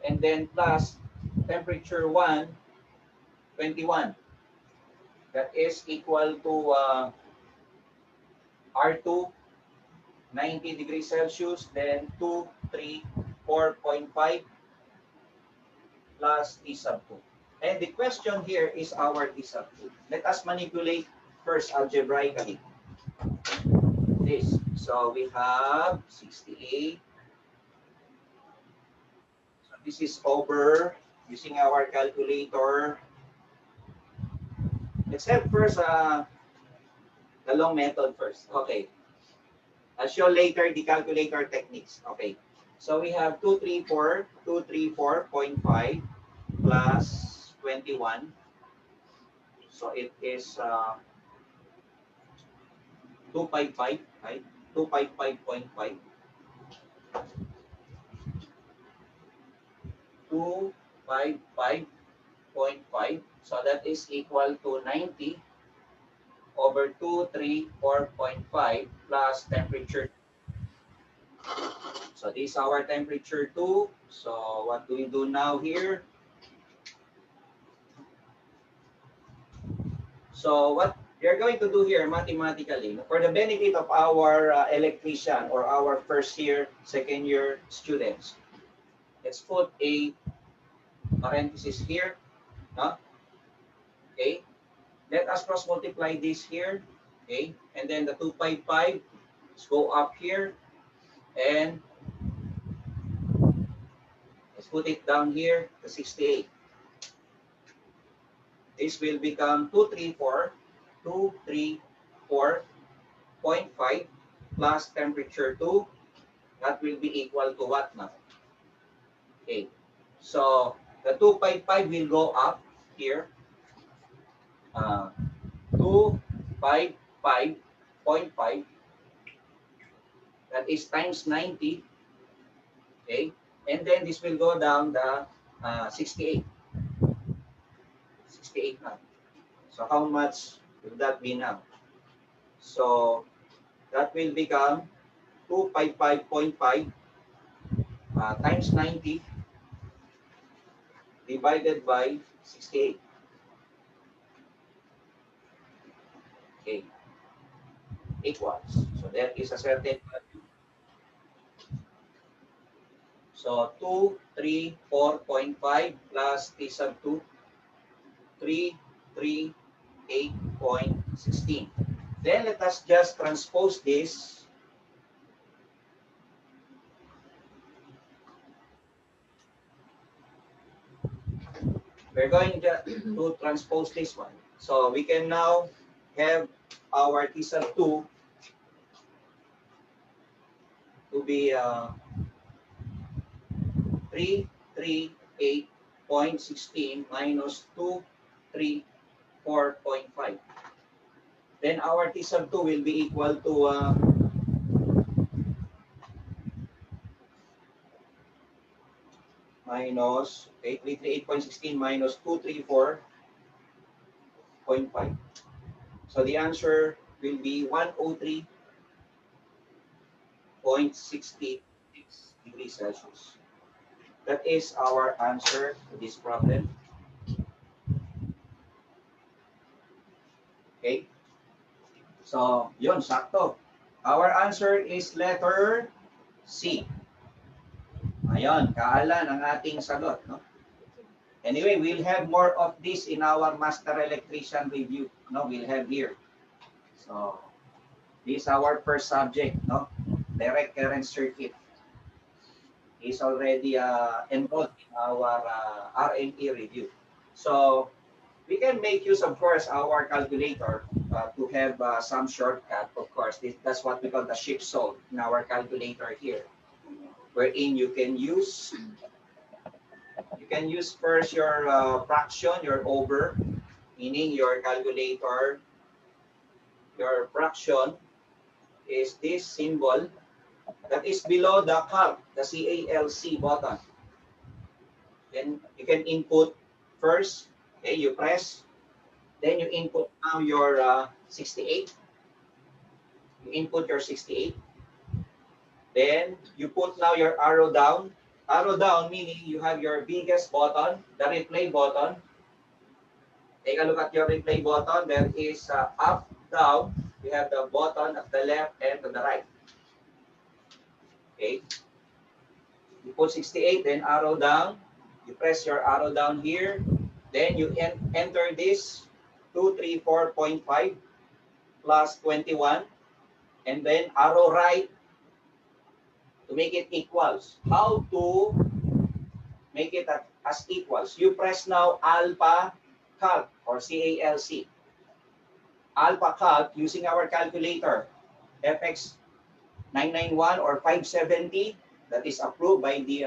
and then plus temperature 1, 21. That is equal to R2, 90 degrees Celsius, then 2, 3, 4.5 plus T sub 2. And the question here is our T sub 2. Let us manipulate first algebraically this. So we have 68. So this is over using our calculator. Let's have first the long method first. Okay. I'll show later the calculator techniques. Okay. So we have 234.5 plus 21. So it is 255, right? 255.5. 255.5. So that is equal to 90 over 234.5 plus temperature. So this is our temperature 2. So what do we do now here? So what we are going to do here mathematically, for the benefit of our electrician or our first year, second year students, let's put a parenthesis here. No? Okay. Let us cross multiply this here. Okay. And then the 255, let's go up here. And let's put it down here, the 68. This will become 234.5 plus temperature 2. That will be equal to what now? Okay. So the 255 will go up here, 255.5, that is times 90, okay? And then this will go down the 68. 68 now. So how much will that be now? So that will become 255.5 times 90 divided by 68. Okay. Equals. So there is a certain value. So 234.5 plus T sub 2, 338.16. Then let us just transpose this. We're going to transpose this one. So we can now have our T sub 2 to be 338.16 minus 234.5. Then our T sub 2 will be equal to minus 338.16 minus 234.5. So the answer will be 103.66 degrees Celsius. That is our answer to this problem. Okay? So, yun, sakto. Our answer is letter C. Ayun, kaalan ang ating sagot, no? Anyway, we'll have more of this in our master electrician review, no? We'll have here. So, this is our first subject, no? Direct current circuit. Is already enrolled in our RME review. So, we can make use, of course, our calculator to have some shortcut. Of course, that's what we call the shift solve in our calculator here, wherein you can use first your fraction, your over, meaning your calculator, your fraction is this symbol that is below the calc, the CALC button. Then you can input first. Okay, you press, then you input now your 68. You input your 68. Then you put now your arrow down. Arrow down meaning you have your biggest button, the replay button. Take a look at your replay button. There is up, down. You have the button at the left and to the right. Okay. You put 68, then arrow down. You press your arrow down here. Then you enter this 234.5 plus 21, and then arrow right to make it equals. How to make it as equals? You press now alpha calc or CALC. Alpha calc using our calculator, FX 991 or 570, that is approved by the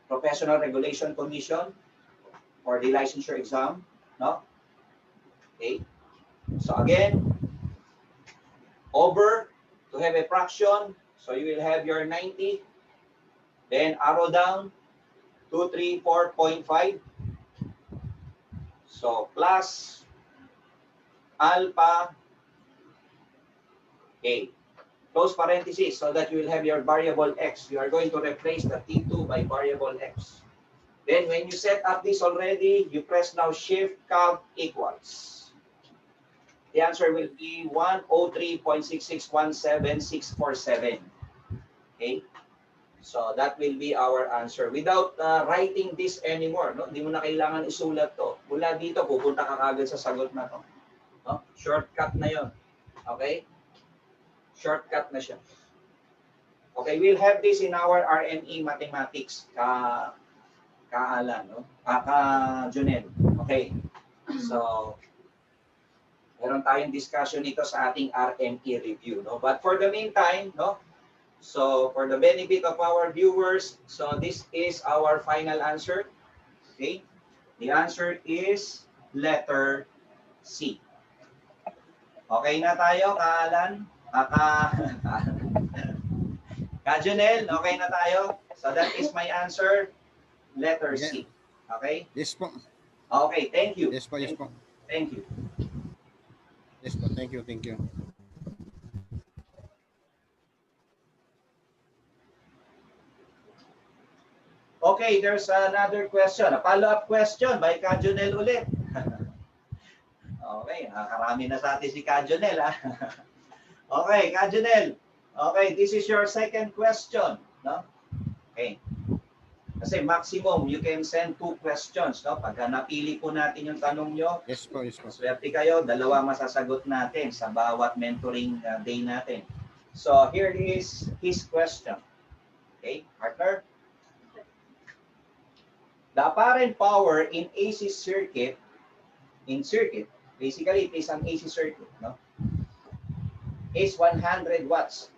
Professional Regulation Commission or the licensure exam, no? Okay. So again, over to have a fraction, so you will have your 90, then arrow down, 234.5, so plus alpha A, close parenthesis, so that you will have your variable x. You are going to replace the T2 by variable x. Then when you set up this already, you press now shift calc equals. The answer will be 103.6617647. Okay? So that will be our answer. Without writing this anymore, no? Hindi mo na kailangan isulat to. Mula dito, pupunta ka kagad sa sagot na to. No? Shortcut na yon. Okay? Shortcut na siya. Okay, we'll have this in our RME mathematics. Kaalan, no? Junel. Okay. So, meron tayong discussion nito sa ating RME review, no? But for the meantime, no? So, for the benefit of our viewers, so this is our final answer. Okay? The answer is letter C. Okay na tayo, Kaalan? Kajonel, okay na tayo? So that is my answer, letter C. Okay? Yes po. Okay, thank you. Yes po, yes po. Thank you. Yes po, thank you, thank you. Okay, there's another question. A follow-up question by Kajonel ulit. Okay, nakarami na sa atin si Kajonel. Okay, Kajonel. Okay, this is your second question. No? Okay. Kasi maximum, you can send 2 questions. No? Pagka napili po natin yung tanong nyo, Yes po, yes po. swerte kayo, 2 masasagot natin sa bawat mentoring day natin. So, here is his question. Okay, partner? The apparent power in AC circuit, basically it is an AC circuit, no? Is 100 watts.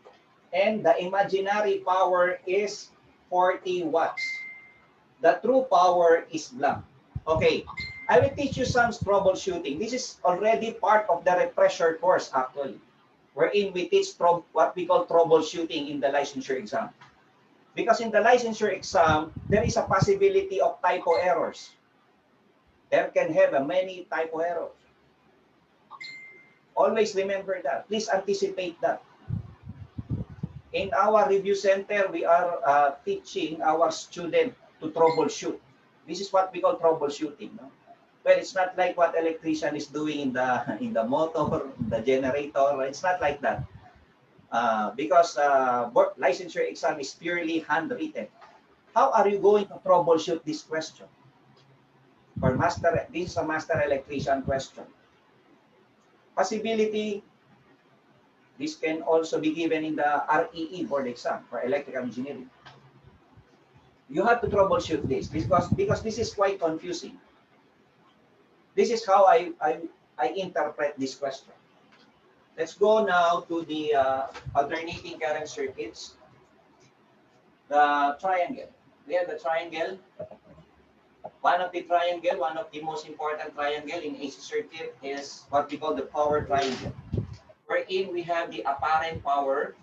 And the imaginary power is 40 watts. The true power is blank. Okay, I will teach you some troubleshooting. This is already part of the refresher course actually, wherein we teach what we call troubleshooting in the licensure exam. Because in the licensure exam, there is a possibility of typo errors. There can have many typo errors. Always remember that. Please anticipate that. In our review center, we are teaching our student to troubleshoot. This is what we call troubleshooting. No? Well, it's not like what electrician is doing in the motor, the generator. It's not like that. Because licensure exam is purely handwritten. How are you going to troubleshoot this question? For master, this is a master electrician question. Possibility, this can also be given in the REE board exam for electrical engineering. You have to troubleshoot this because this is quite confusing. This is how I interpret this question. Let's go now to the alternating current circuits. The triangle. We have the triangle. One of the most important triangle in AC circuit is what we call the power triangle. Wherein we have the apparent power,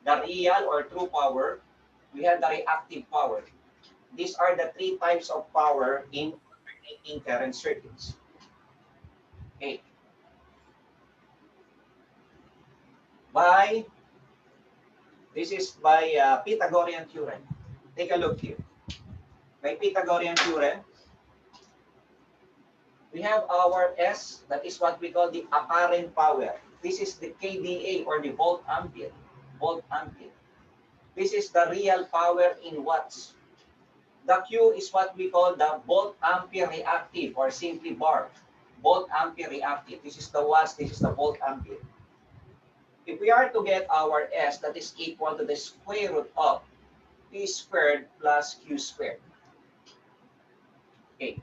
the real or true power, we have the reactive power. These are the 3 types of power in alternating current circuits. Okay. This is by Pythagorean theorem. Take a look here. By Pythagorean theorem, we have our S, that is what we call the apparent power. This is the kVA or the volt ampere. This is the real power in watts. The Q is what we call the volt ampere reactive or simply bar. Volt ampere reactive. This is the watts, this is the volt ampere. If we are to get our S, that is equal to the square root of P squared plus Q squared. Okay.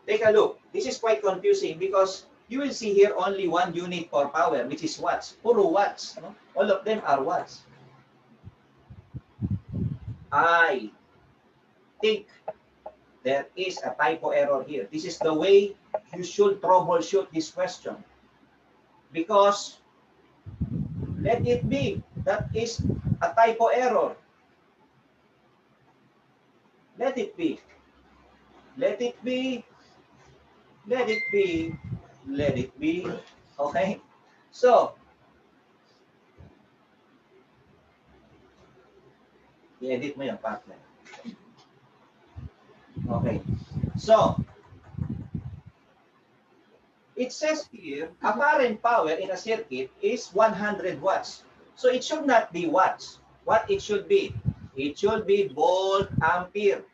Take a look. This is quite confusing because you will see here only 1 unit for power, which is watts. Puro watts. No? All of them are watts. I think there is a typo error here. This is the way you should troubleshoot this question. Because let it be, that is a typo error. Let it be. Let it be. Let it be. Let it be. Okay? So, i-edit mo yung partner. Okay. So, it says here, apparent power in a circuit is 100 watts. So it should not be watts. What it should be? It should be volt ampere.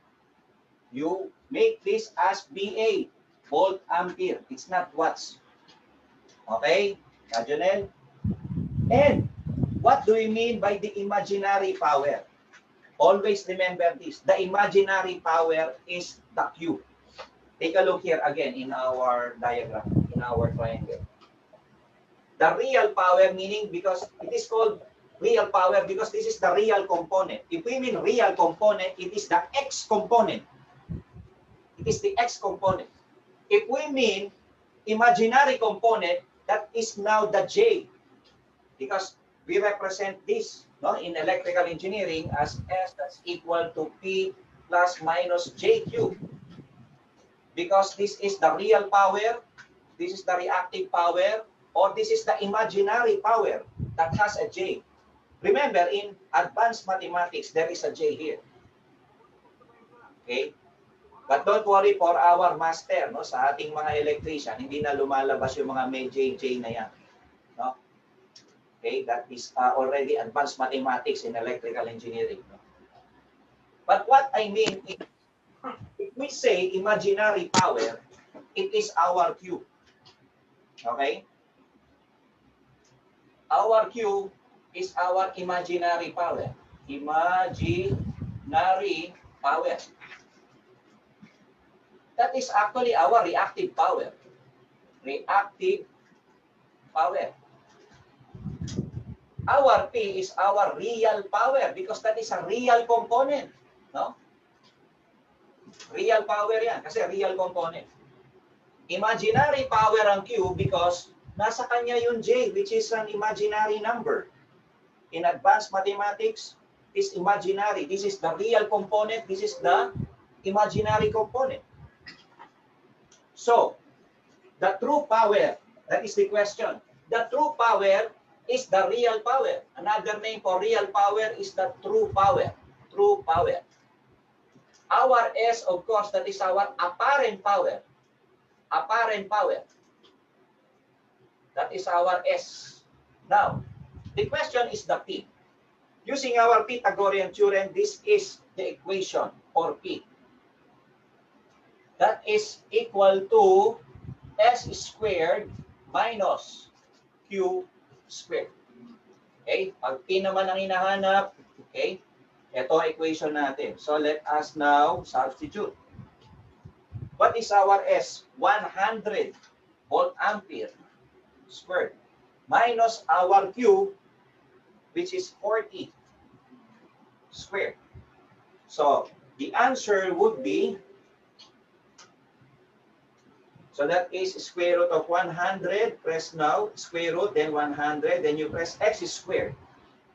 You make this as VA, volt ampere. It's not watts. Okay, Kajonel? And what do we mean by the imaginary power? Always remember this. The imaginary power is the Q. Take a look here again in our diagram, in our triangle. The real power, meaning because it is called real power because this is the real component. If we mean real component, it is the X component. is the X component. If we mean imaginary component, that is now the J, because we represent this, no, in electrical engineering as S that's equal to P plus minus JQ. Because this is the real power, this is the reactive power, or this is the imaginary power that has a J. Remember, in advanced mathematics, there is a J here. Okay? But don't worry for our master, no, sa ating mga electrician, hindi na lumalabas yung mga may JJ na yan. No? Okay? That is already advanced mathematics in electrical engineering. No? But what I mean is, if we say imaginary power, it is our Q. Okay? Our Q is our imaginary power. Imaginary power. That is actually our reactive power. Reactive power. Our P is our real power because that is a real component. No? Real power yan kasi real component. Imaginary power ang Q because nasa kanya yung J, which is an imaginary number. In advanced mathematics, is imaginary. This is the real component. This is the imaginary component. So, the true power, that is the question. The true power is the real power. Another name for real power is the true power. True power. Our S, of course, that is our apparent power. Apparent power. That is our S. Now, the question is the P. Using our Pythagorean theorem, this is the equation for P. That is equal to S squared minus Q squared. Okay? Pag P naman ang hinahanap, okay? Ito ang equation natin. So let us now substitute. What is our S? 100 volt ampere squared minus our Q, which is 40 squared. So the answer would be, so that is square root of 100. Press now, square root, then 100, then you press x squared.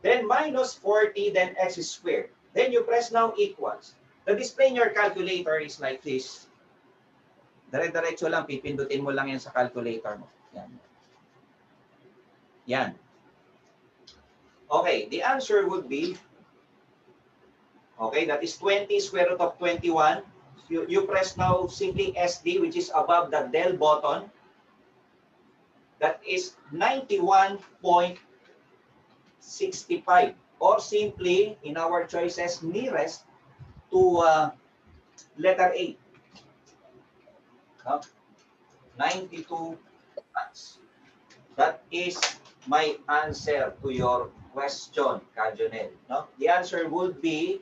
Then minus 40, then x squared. Then you press now equals. The display in your calculator is like this. Dire-diretso lang, pipindutin mo lang yan sa calculator mo. Yan. Yan. Okay, the answer would be, okay, that is 20 square root of 21. You press now simply SD, which is above the del button. That is 91.65, or simply in our choices nearest to letter A. 92 watts. That is my answer to your question, Kajonel. No? The answer would be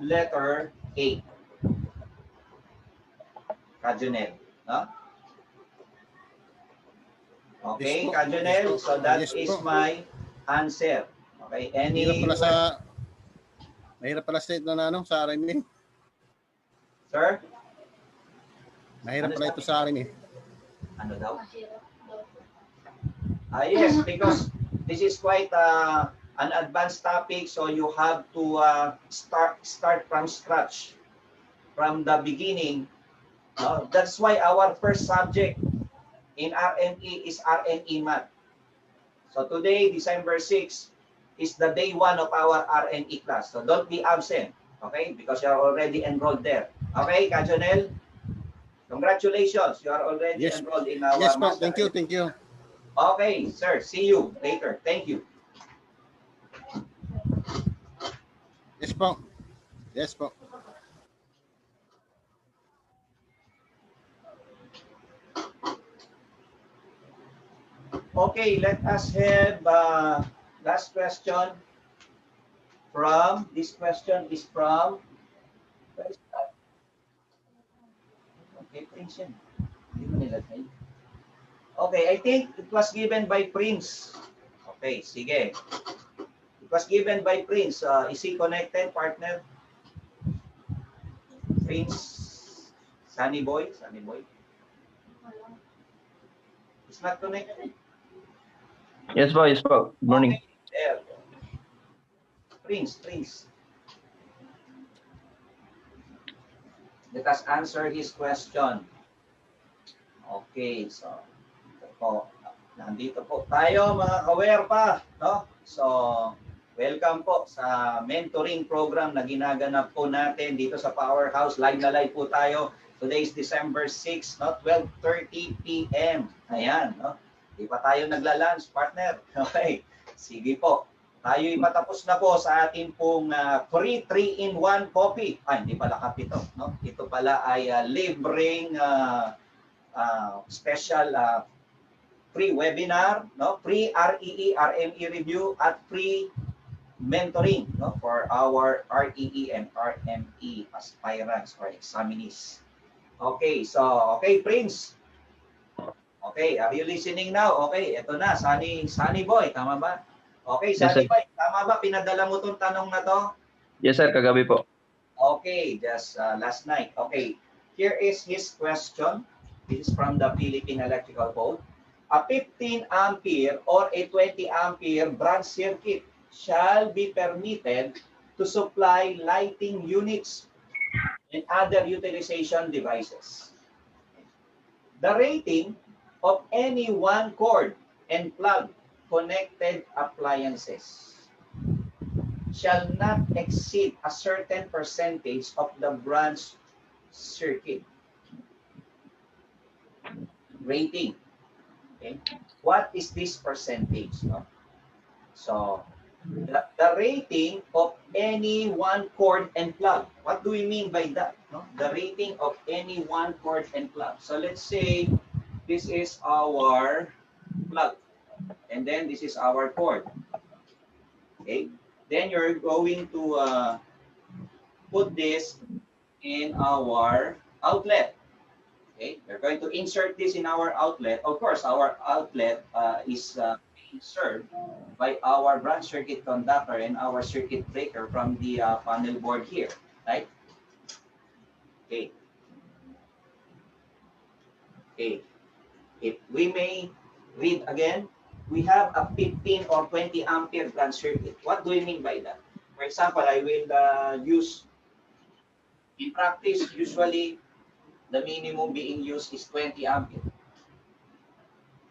letter A. Kajonel. No? Okay, Yes po. Kajonel. Yes po. So that Yes is po. my answer. Okay, any... Mahirap pala sa ito na ano, sa akin eh. Sir? Mahirap Ano pala sabi? ito sa akin eh. Ano daw? Yes, because this is quite an advanced topic, so you have to start from scratch, from the beginning. That's why our first subject in RNE is RNE Math. So today, December 6, is the day 1 of our RNE class. So don't be absent, okay? Because you are already enrolled there. Okay, Kajonel? Congratulations, you are already Yes. enrolled in our Yes po, master. thank you, thank you. Okay, sir. See you later. Thank you. Yes po. Yes po. Okay, let us have last question from, this question is from, where is that? Okay, Prince yan. Hindi mo nilagay. Okay, I think it was given by Prince. Okay, sige. It was given by Prince. Is he connected, partner? Prince? Sunny Boy? Sunny Boy? It's not connected. Yes po, yes po. Good morning. Okay, there. Prince. Let us answer his question. Okay, so ito po, nandito po tayo mga kawerpa, no? So, welcome po sa mentoring program na ginaganap po natin dito sa Powerhouse. Live na live po tayo. Today is December 6, no? 12:30 p.m. Ayan, no? Di pa tayo nagla-lunch, partner. Okay, sige po. Tayo patapos na po sa ating pong free 3-in-1 coffee. Hindi pala kape ito, no? Ito pala ay libreng special free webinar, no? Free REE, RME review at free mentoring, no? For our REE and RME aspirants or examinees. Okay, so okay, Prince. Okay, are you listening now? Okay, ito na, Sunny Boy, tama ba? Okay, Yes, Sunny sir. Boy, tama ba? Pinadala mo tong tanong na to? Yes sir, kagabi po. Okay, just last night. Okay, here is his question. This is from the Philippine Electrical Code. A 15 ampere or a 20 ampere branch circuit shall be permitted to supply lighting units and other utilization devices. The rating of any one cord and plug connected appliances shall not exceed a certain percentage of the branch circuit rating. Okay, what is this percentage? No? So the rating of any one cord and plug. What do we mean by that? No? The rating of any one cord and plug. So let's say this is our plug, and then this is our cord. Okay, then you're going to put this in our outlet. Okay, we're going to insert this in our outlet. Of course, our outlet is being served by our branch circuit conductor and our circuit breaker from the panel board here, right? Okay. Okay. If we may read again, we have a 15 or 20 ampere branch circuit. What do we mean by that? For example, I will use, in practice, usually the minimum being used is 20 ampere.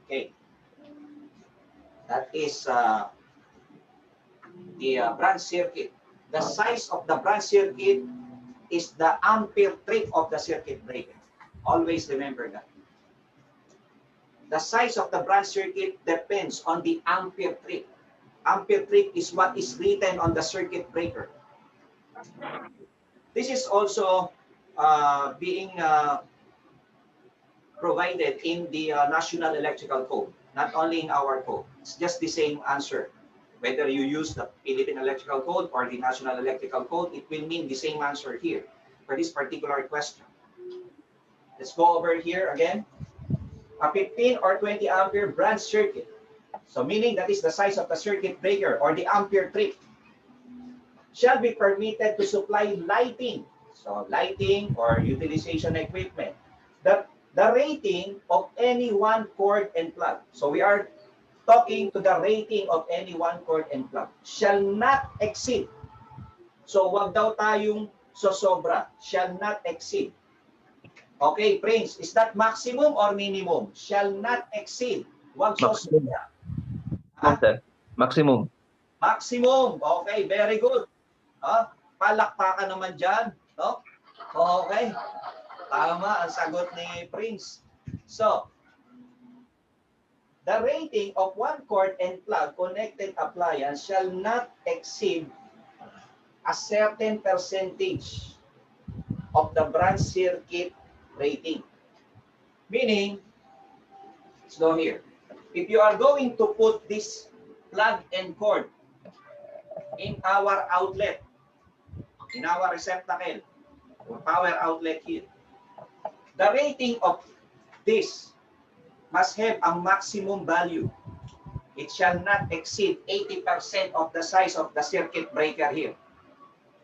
Okay. That is the branch circuit. The size of the branch circuit is the ampere trip of the circuit breaker. Always remember that. The size of the branch circuit depends on the ampere trip. Ampere trip is what is written on the circuit breaker. This is also being provided in the National Electrical Code, not only in our code. It's just the same answer. Whether you use the Philippine Electrical Code or the National Electrical Code, it will mean the same answer here for this particular question. Let's go over here again. A 15 or 20 ampere branch circuit. So meaning that is the size of the circuit breaker or the ampere trip shall be permitted to supply lighting. So lighting or utilization equipment. The rating of any one cord and plug. So we are talking to the rating of any one cord and plug. Shall not exceed. So wag daw tayong sosobra. Shall not exceed. Okay, Prince, is that maximum or minimum? Shall not exceed. Wag Maximum. sosobra. Sir. Maximum. Maximum. Okay, very good. Palakpakan naman dyan. No? Okay. Tama ang sagot ni Prince. So, the rating of one cord and plug connected appliance shall not exceed a certain percentage of the branch circuit rating. Meaning, let's go here. If you are going to put this plug and cord in our outlet, in our receptacle, or power outlet here, the rating of this must have a maximum value. It shall not exceed 80% of the size of the circuit breaker here,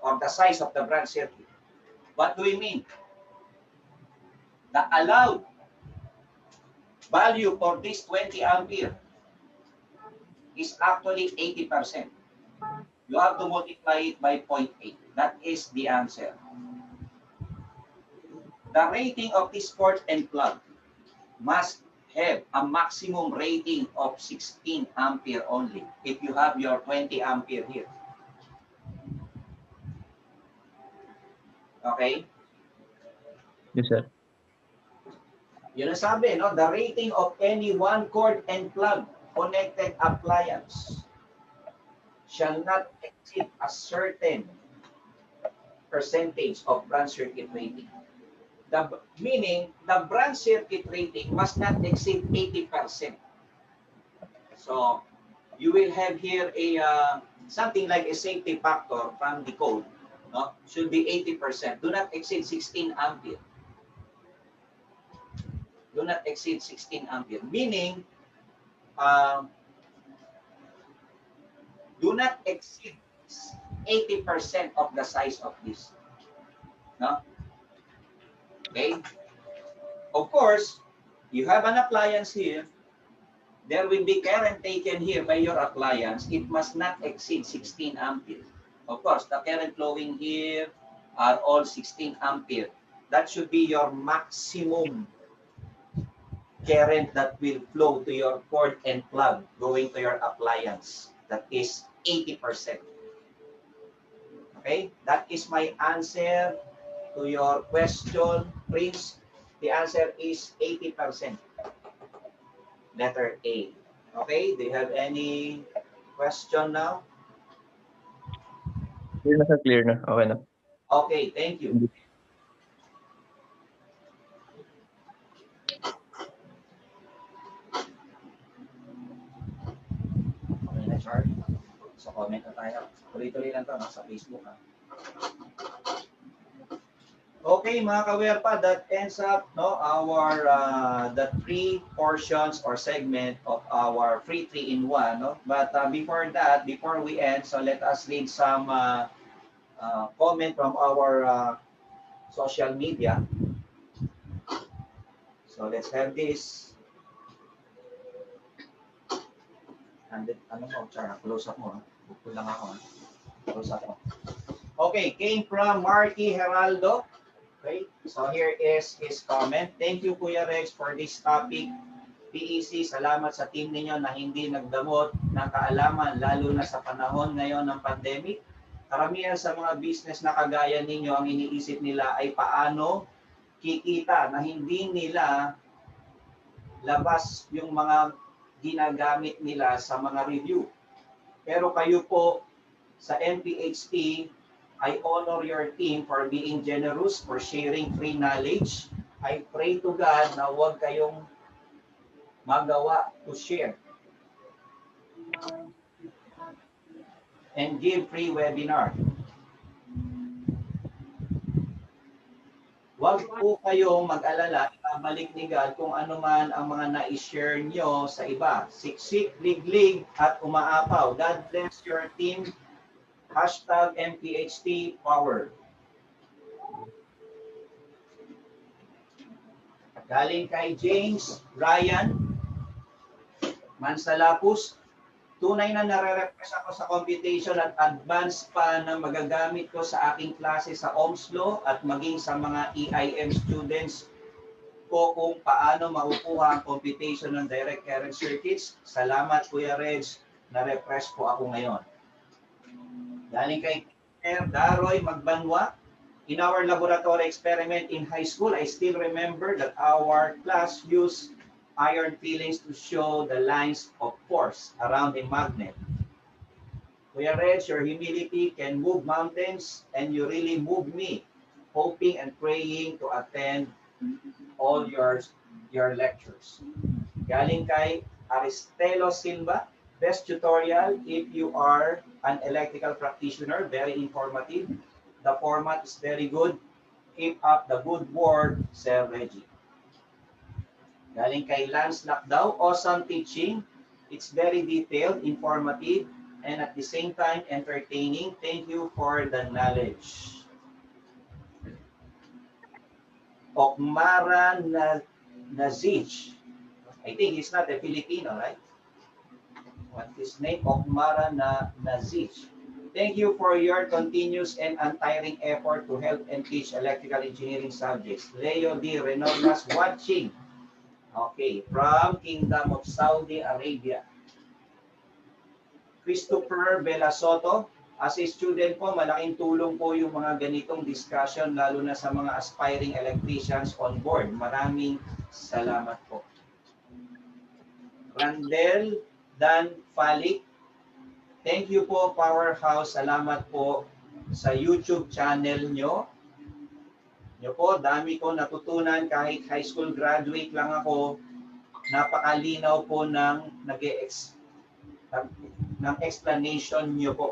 or the size of the branch circuit. What do we mean? The allowed value for this 20 ampere is actually 80%. You have to multiply it by 0.8. That is the answer. The rating of this port and plug must have a maximum rating of 16 ampere only if you have your 20 ampere here. Okay? Yes, sir. Yun ang sabi, no? The rating of any one cord and plug connected appliance shall not exceed a certain percentage of branch circuit rating. Meaning, the branch circuit rating must not exceed 80%. So, you will have here a something like a safety factor from the code. No? Should be 80%. Do not exceed 16 ampere. Do not exceed 16 ampere. Meaning, do not exceed 80% of the size of this. No? Okay? Of course, you have an appliance here. There will be current taken here by your appliance. It must not exceed 16 ampere. Of course, the current flowing here are all 16 ampere. That should be your maximum current that will flow to your cord and plug going to your appliance. That is 80%. Okay? That is my answer to your question, Prince. The answer is 80%. Letter A. Okay? Do you have any question now? Clear na, sir. Clear na. Okay na. Okay, thank you. Okay na, Char. So, comment na tayo. Tuloy-tuloy lang to, no? Sa Facebook, ha? Okay, mga kawerpa, that ends up our the three portions or segment of our free 3-in-1. No? But before that, before we end, so let us read some comment from our social media. So let's have this. And ano mo, Char, close up mo. Bukul lang ako. Close up mo. Okay, came from Marky Heraldo. Okay, so here is his comment. Thank you, Kuya Rex, for this topic. PEC, salamat sa team ninyo na hindi nagdamot ng kaalaman, lalo na sa panahon ngayon ng pandemic. Karamihan sa mga business na kagaya ninyo, ang iniisip nila ay paano kikita na hindi nila labas yung mga ginagamit nila sa mga review. Pero kayo po sa NPHT, I honor your team for being generous, for sharing free knowledge. I pray to God na huwag kayong magawa to share and give free webinar. Huwag po kayong mag-alala, ibabalik ni God kung ano man ang mga na-share nyo sa iba. Siksik, liglig, at umaapaw. God bless your team. Hashtag MPHT Power. Galing kay James Ryan Mansalapus. Tunay na nare-repress ako sa computation at advanced pa na magagamit ko sa aking klase sa Ohm's Law at maging sa mga EIM students ko kung paano makukuha ang computation ng direct current circuits. Salamat, Kuya Reg. Na-repress po ako ngayon. Galing kay Daroy Magbanwa. In our laboratory experiment in high school, I still remember that our class used iron fillings to show the lines of force around a magnet. Kuya Reg, your humility can move mountains and you really move me, hoping and praying to attend all your lectures. Galing kay Aristelo Silva. Best tutorial if you are an electrical practitioner, very informative. The format is very good. Keep up the good work, Sir Reggie. Galing kay Lance Lakdaw, awesome teaching. It's very detailed, informative, and at the same time entertaining. Thank you for the knowledge. Okmara Nazic. I think he's not a Filipino, right? What's his name? Okmara Nazic. Thank you for your continuous and untiring effort to help and teach electrical engineering subjects. Leo D. Renovas watching. Okay, from Kingdom of Saudi Arabia. Christopher Belasoto. As a student po, malaking tulong po yung mga ganitong discussion, lalo na sa mga aspiring electricians on board. Maraming salamat po. Randel Dan Falik. Thank you po, Powerhouse. Salamat po sa YouTube channel nyo. Dami ko natutunan kahit high school graduate lang ako. Napakalinaw po ng explanation nyo po.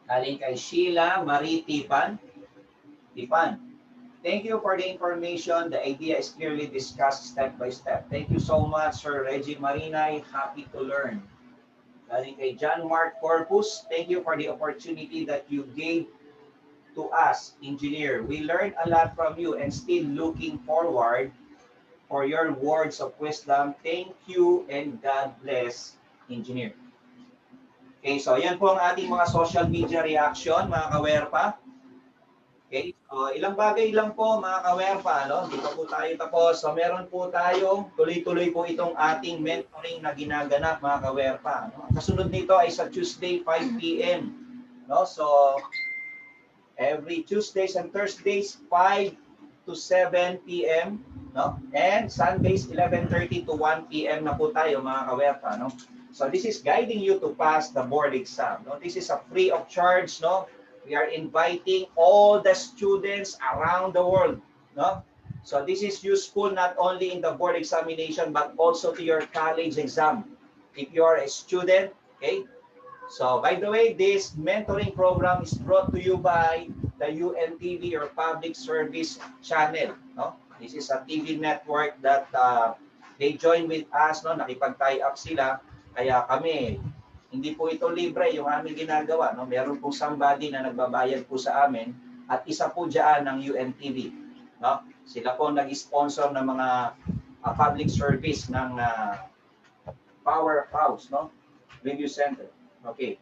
Galing kay Sheila Marie Tipan. Thank you for the information. The idea is clearly discussed step by step. Thank you so much, Sir Reggie Marinay. Happy to learn. Galing kay John Mark Corpus. Thank you for the opportunity that you gave to us, engineer. We learned a lot from you and still looking forward for your words of wisdom. Thank you and God bless, engineer. Okay, so yan po ang ating mga social media reaction, mga kawerpa. Okay, so ilang bagay lang po, mga kawerpa, no? Hindi pa po tayo tapos. So meron po tayong tuloy-tuloy po itong ating mentoring na ginaganap, mga kawerpa. No? Ang kasunod nito ay sa Tuesday, 5 p.m. No? So every Tuesdays and Thursdays, 5 to 7 p.m. No? And Sundays, 11:30 to 1 p.m. na po tayo, mga kawerpa. No? So this is guiding you to pass the board exam. No? This is a free of charge. No? We are inviting all the students around the world. No? So this is useful not only in the board examination but also to your college exam. If you are a student, okay? So by the way, this mentoring program is brought to you by the UNTV or Public Service Channel. No? This is a TV network that they join with us. No? Nakipag-tie up sila. Kaya kami, hindi po ito libre yung aming ginagawa. No? Meron po somebody na nagbabayad po sa amin at isa po dyan ng UNTV. No? Sila po nag-sponsor ng mga public service ng Powerhouse, no? Review Center. Okay.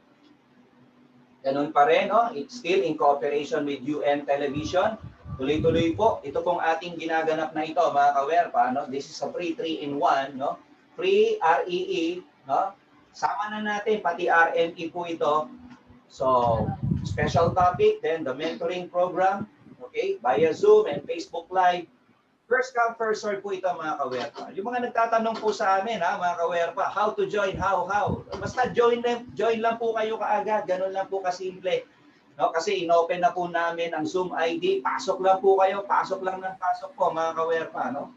Ganun pa rin, no? It's still in cooperation with UN Television. Tuloy-tuloy po. Ito pong ating ginaganap na ito, mga kawerpa. No? This is a free 3-in-1. No? Free REE. No? Sama na natin, pati RME po ito. So, special topic, then the mentoring program, okay, via Zoom and Facebook Live. First come, first serve po ito, mga kawerpa. Yung mga nagtatanong po sa amin, ha, mga kawerpa, how to join, how? Basta join lang po kayo kaagad, ganun lang po kasimple. No? Kasi inopen na po namin ang Zoom ID, pasok lang po kayo, pasok lang ng pasok po, mga kawerpa, no?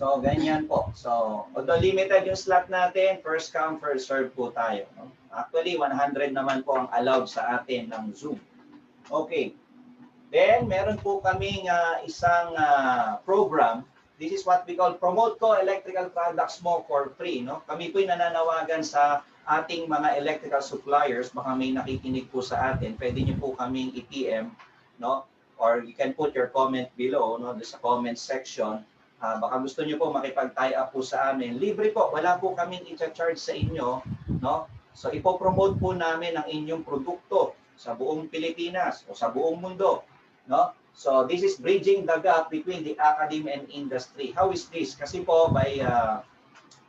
So, ganyan po. So, although limited yung slot natin, first come, first serve po tayo. No? Actually, 100 naman po ang allowed sa atin ng Zoom. Okay. Then, meron po kaming isang program. This is what we call Promote Ko Electrical Products Mo for Free. No? Kami po'y nananawagan sa ating mga electrical suppliers. Baka may nakikinig po sa atin. Pwede niyo po kaming i-PM. No? Or you can put your comment below, no? Sa comment section. Baka gusto niyo po makipag-tie up po sa amin. Libre po, wala po kaming i-charge sa inyo, no? So ipo-promote po namin ang inyong produkto sa buong Pilipinas o sa buong mundo, no? So this is bridging the gap between the academy and industry. How is this? Kasi po by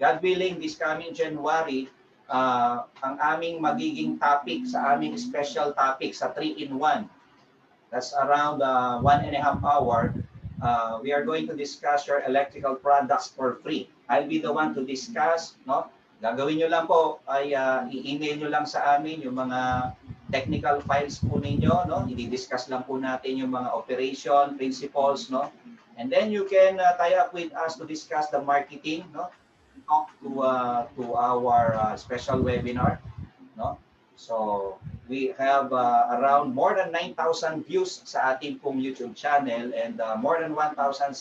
God willing this coming January, ang aming magiging topic sa aming special topic sa 3-in-1. That's around 1.5 hours. We are going to discuss your electrical products for free. I'll be the one to discuss, no? Gagawin nyo lang po ay i-email nyo lang sa amin yung mga technical files po ninyo, no? I-discuss lang po natin yung mga operation principles, no? And then you can tie up with us to discuss the marketing, no? Talk to our special webinar, no? So we have around more than 9,000 views sa ating pong YouTube channel and more than 1,600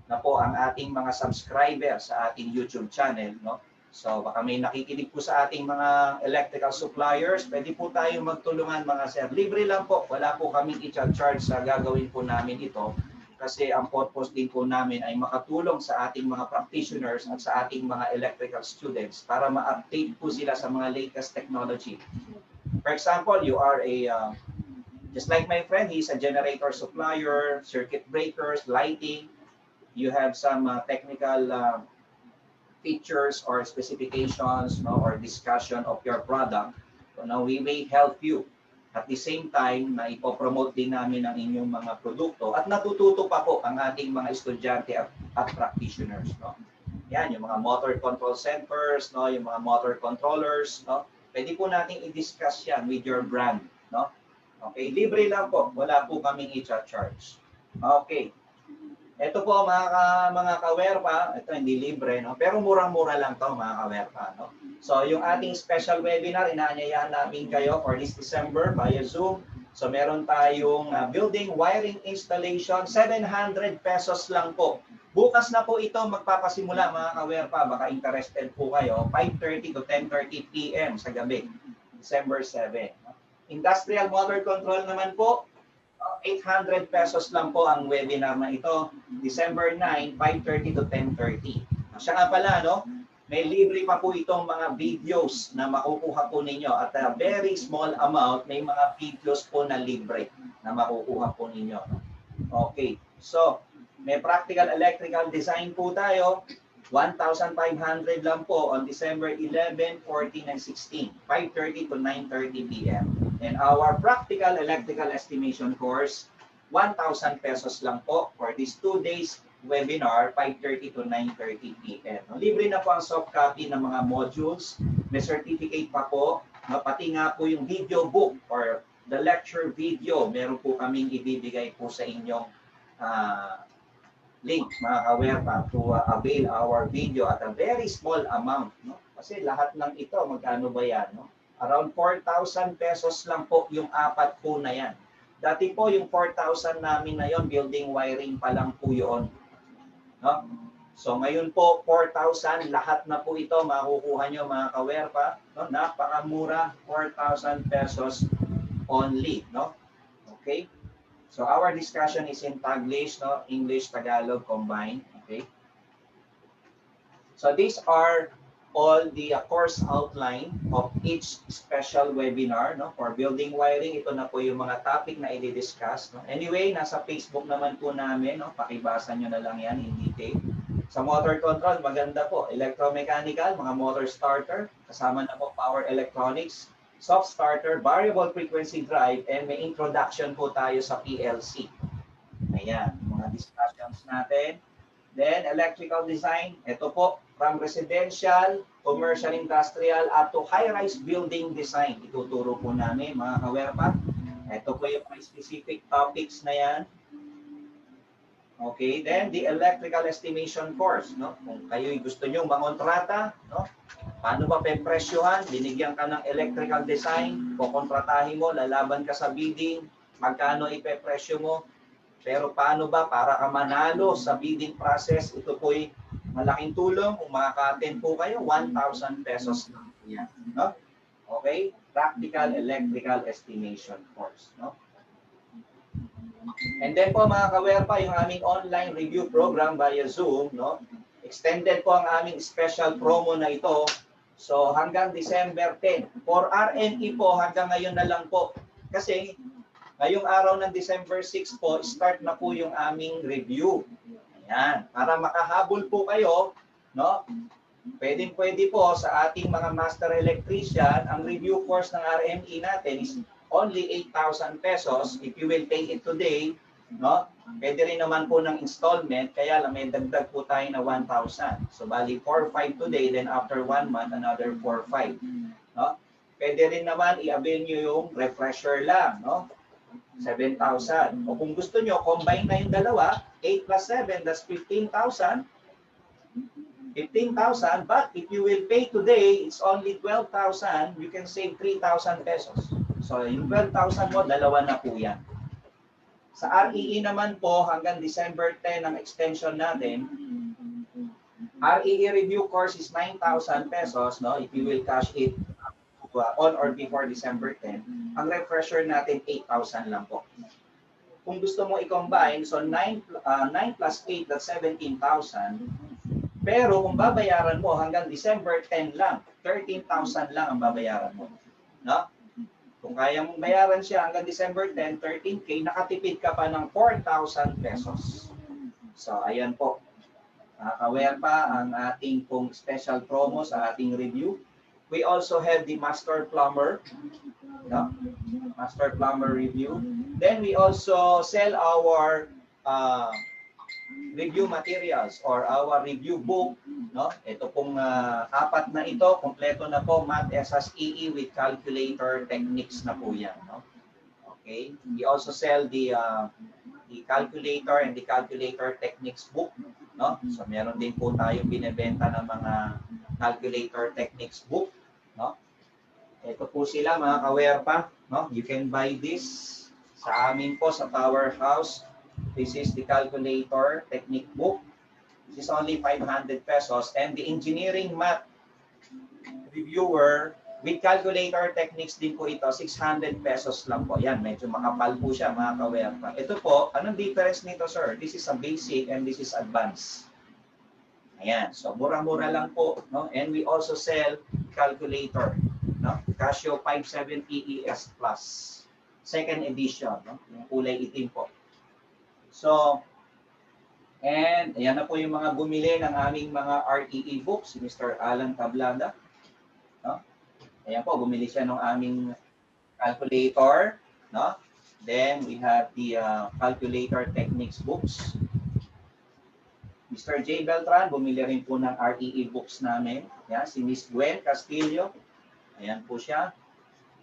na po ang ating mga subscriber sa ating YouTube channel, no? So baka may nakikinig po sa ating mga electrical suppliers, pwede po tayong magtulungan mga sir. Libre lang po, wala po kaming i-charge sa gagawin po namin ito. Kasi ang purpose din po namin ay makatulong sa ating mga practitioners at sa ating mga electrical students para ma-update po sila sa mga latest technology. For example, you are just like my friend, he's a generator supplier, circuit breakers, lighting. You have some technical features or specifications, no, or discussion of your product. So now we may help you. At the same time, na ipopromote din namin ang inyong mga produkto at natututo pa po ang ating mga estudyante at practitioners. No? Yan, yung mga motor control centers, no? Yung mga motor controllers. No? Pwede po natin i-discuss yan with your brand. No? Okay, libre lang po. Wala po kaming i-charge. Okay. Ito po mga kawerpa, ito hindi libre, no? Pero murang-mura lang to mga kawerpa, no? So yung ating special webinar, inaanyayahan namin kayo for this December via Zoom. So meron tayong building wiring installation, 700 pesos lang po. Bukas na po ito magpapasimula mga kawerpa, baka interested po kayo, 5:30 to 10:30 PM sa gabi, December 7. Industrial motor control naman po, 800 pesos lang po ang webinar na ito. December 9, 5:30 to 10:30. Siya nga pala, no? May libre pa po itong mga videos na makukuha po ninyo. At a very small amount, may mga videos po na libre na makukuha po ninyo. Okay. So, may practical electrical design po tayo. 1,500 lang po on December 11, 14, and 16. 5:30 to 9:30 PM. And our practical electrical estimation course, 1,000 pesos lang po for this 2 days webinar, 5:30 to 9:30 PM. Libre na po ang soft copy ng mga modules. May certificate pa po. Pati nga po yung video book or the lecture video, meron po kaming ibibigay po sa inyong link, mga kawerpa, to avail our video at a very small amount. No? Kasi lahat ng ito, magkano ba yan? No? Around 4,000 pesos lang po yung apat po na yan. Dati po yung 4,000 namin na yon, building wiring pa lang po yun. No? So ngayon po, 4,000, lahat na po ito makukuha nyo mga kawerpa. No? Napakamura, 4,000 pesos only. No? Okay? So our discussion is in Taglish, no? English, Tagalog combined. Okay? So these are all the course outline of each special webinar, no? For building wiring, ito na po yung mga topic na i-discuss. No? Anyway, nasa Facebook naman po namin, no? Pakibasa nyo na lang yan in detail. Sa motor control, maganda po. Electromechanical, mga motor starter, kasama na po power electronics, soft starter, variable frequency drive, and may introduction po tayo sa PLC. Ayan, mga discussions natin. Then, electrical design, ito po, from residential, commercial, industrial, up to high-rise building design. Ituturo po namin, mga kawerpa. Ito po yung mga specific topics na yan. Okay, then the electrical estimation course, no? Kung kayo gusto nyo mangontrata, no? Paano ba pepresyohan? Binigyan ka ng electrical design, kukontratahin mo, lalaban ka sa bidding, magkano ipepresyo mo? Pero paano ba para ka manalo sa bidding process? Ito po'y malaking tulong. Kung makaka-attend po kayo, 1,000 pesos lang. Yan, no? Okay? Practical electrical estimation course, no? And then po mga kawerpa, yung aming online review program via Zoom, no? Extended po ang aming special promo na ito. So hanggang December 10. For RNE po, hanggang ngayon na lang po. Kasi ngayong araw ng December 6 po, start na po yung aming review. Ayan. Para makahabol po kayo, no? Pwede po sa ating mga master electrician, ang review course ng RME natin is only 8,000 pesos if you will pay it today, no? Pwede rin naman po ng installment, kaya lang may dagdag po tayo na 1,000. So bali 4,500 today, then after 1 month another 4,500, no? Pwede rin naman i-avail nyo yung refresher lang, no? 7,000. O kung gusto nyo, combine na yung dalawa, 8 plus 7, that's 15,000. 15,000, but if you will pay today, it's only 12,000, you can save 3,000 pesos. So yung 12,000 mo, dalawa na po yan. Sa REE naman po, hanggang December 10 ang extension natin. REE review course is 9,000 pesos, no? If you will cash it on or before December 10. Ang refresher natin, 8,000 lang po. Kung gusto mo i-combine, so 9 plus 8, that's 17,000. Pero kung babayaran mo hanggang December 10 lang, 13,000 lang ang babayaran mo. No? Kung kaya mong bayaran siya hanggang December 10, 13K, nakatipid ka pa ng 4,000 pesos. So, ayan po. Aware pa ang ating pong special promo sa ating review. We also have the Master Plumber. No? Master Plumber review. Then we also sell our review materials or our review book. No? Ito pong apat na ito, kompleto na po, Math SSEE with calculator techniques na po yan. No? Okay. We also sell the calculator and the calculator techniques book. No? So meron din po tayong binebenta ng mga calculator techniques book. No? Ito po sila mga ka-aware pa. No? You can buy this sa amin po sa Powerhouse. This is the calculator technique book. This is only 500 pesos. And the engineering math reviewer with calculator techniques din po ito, 600 pesos lang po. Yan, medyo makapal po siya mga ka-aware pa. Ito po, anong difference nito sir? This is a basic and this is advanced. Ayan, so mura-mura lang po. No? And we also sell calculator. No? Casio 57 EES Plus. Second edition. No? Yung kulay itim po. So, and ayan na po yung mga bumili ng aming mga REE books. Si Mr. Alan Tablada. No? Ayan po, bumili siya ng aming calculator. No? Then, we have the calculator techniques books. Mr. J. Beltran, bumili rin po ng REE books namin. Yan, si Miss Gwen Castillo. Ayan po siya.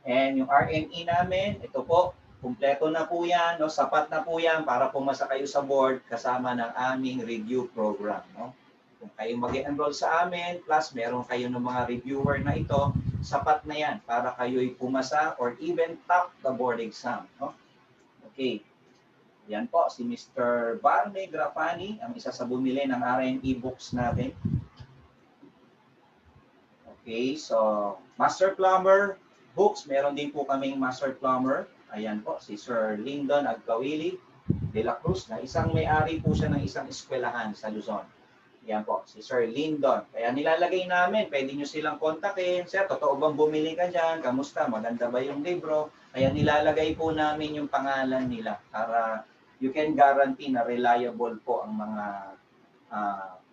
And yung RNE namin, ito po, kumpleto na po yan, no? Sapat na po yan para pumasa kayo sa board kasama ng aming review program. No? Kung kayo mag-enroll sa amin, plus meron kayo ng mga reviewer na ito, sapat na yan para kayo'y pumasa or even top the board exam. No? Okay. Yan po, si Mr. Barney Grafani, ang isa sa bumili ng RNE books natin. Okay, so Master Plumber books, meron din po kaming Master Plumber. Ayan po, si Sir Lyndon Agkawili de la Cruz, na isang may-ari po siya ng isang eskwelahan sa Luzon. Ayan po, si Sir Lyndon. Kaya nilalagay namin, pwede nyo silang kontakin. Sir, totoo bang bumili ka dyan? Kamusta? Maganda ba yung libro? Kaya nilalagay po namin yung pangalan nila para you can guarantee na reliable po ang mga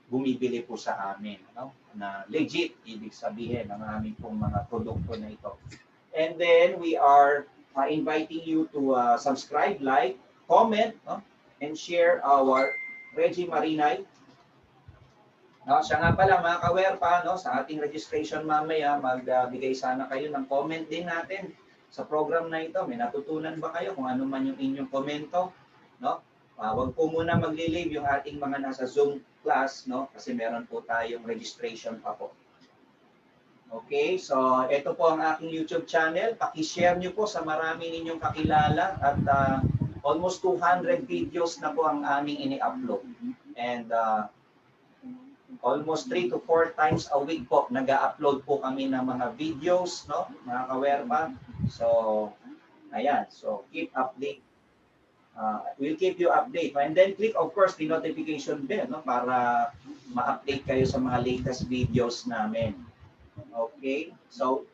bumibili po sa amin. No? Na legit, ibig sabihin, ang aming pong mga produkto na ito. And then, we are inviting you to subscribe, like, comment, no? And share our Reggie Marinay. No, siya nga pala mga ka-aware pa, no, sa ating registration mamaya, magbigay sana kayo ng comment din natin sa program na ito. May natutunan ba kayo kung ano man yung inyong komento? No? Wag po muna magli-leave yung ating mga nasa Zoom class, no? Kasi meron po tayong registration pa po. Okay, so ito po ang aking YouTube channel. Paki-share nyo po sa marami ninyong kakilala at almost 200 videos na po ang aming ini-upload. And almost 3 to 4 times a week po nag-upload po kami ng mga videos, no? Mga ka-aware pa. So, ayan. So, keep update. We'll keep you update. And then click, of course, the notification bell, no? Para ma-update kayo sa mga latest videos namin. Okay? So,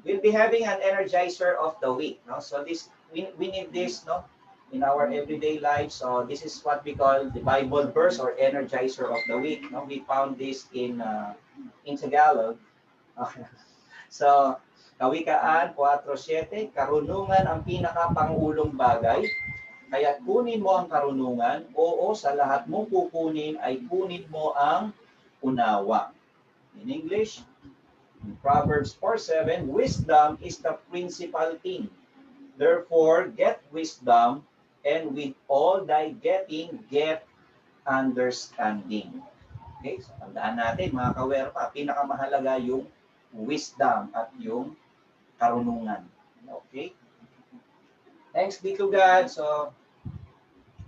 we'll be having an energizer of the week, no? So, this we need this, no? In our everyday life. So, this is what we call the Bible verse or energizer of the week, no? We found this in Tagalog. So, Kawikaan 4:7, karunungan ang pinakapangulong bagay. Kaya't kunin mo ang karunungan, oo, sa lahat mong kukunin ay kunin mo ang unawa. In English, in Proverbs 4:7, wisdom is the principal thing. Therefore, get wisdom, and with all thy getting, get understanding. Okay, so tandaan natin mga ka-aware pa, pinakamahalaga yung wisdom at yung karunungan. Okay? Thanks be to God. So,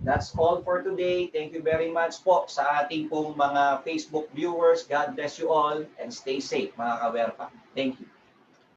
that's all for today. Thank you very much po sa ating pong mga Facebook viewers. God bless you all and stay safe mga kawerpa. Thank you.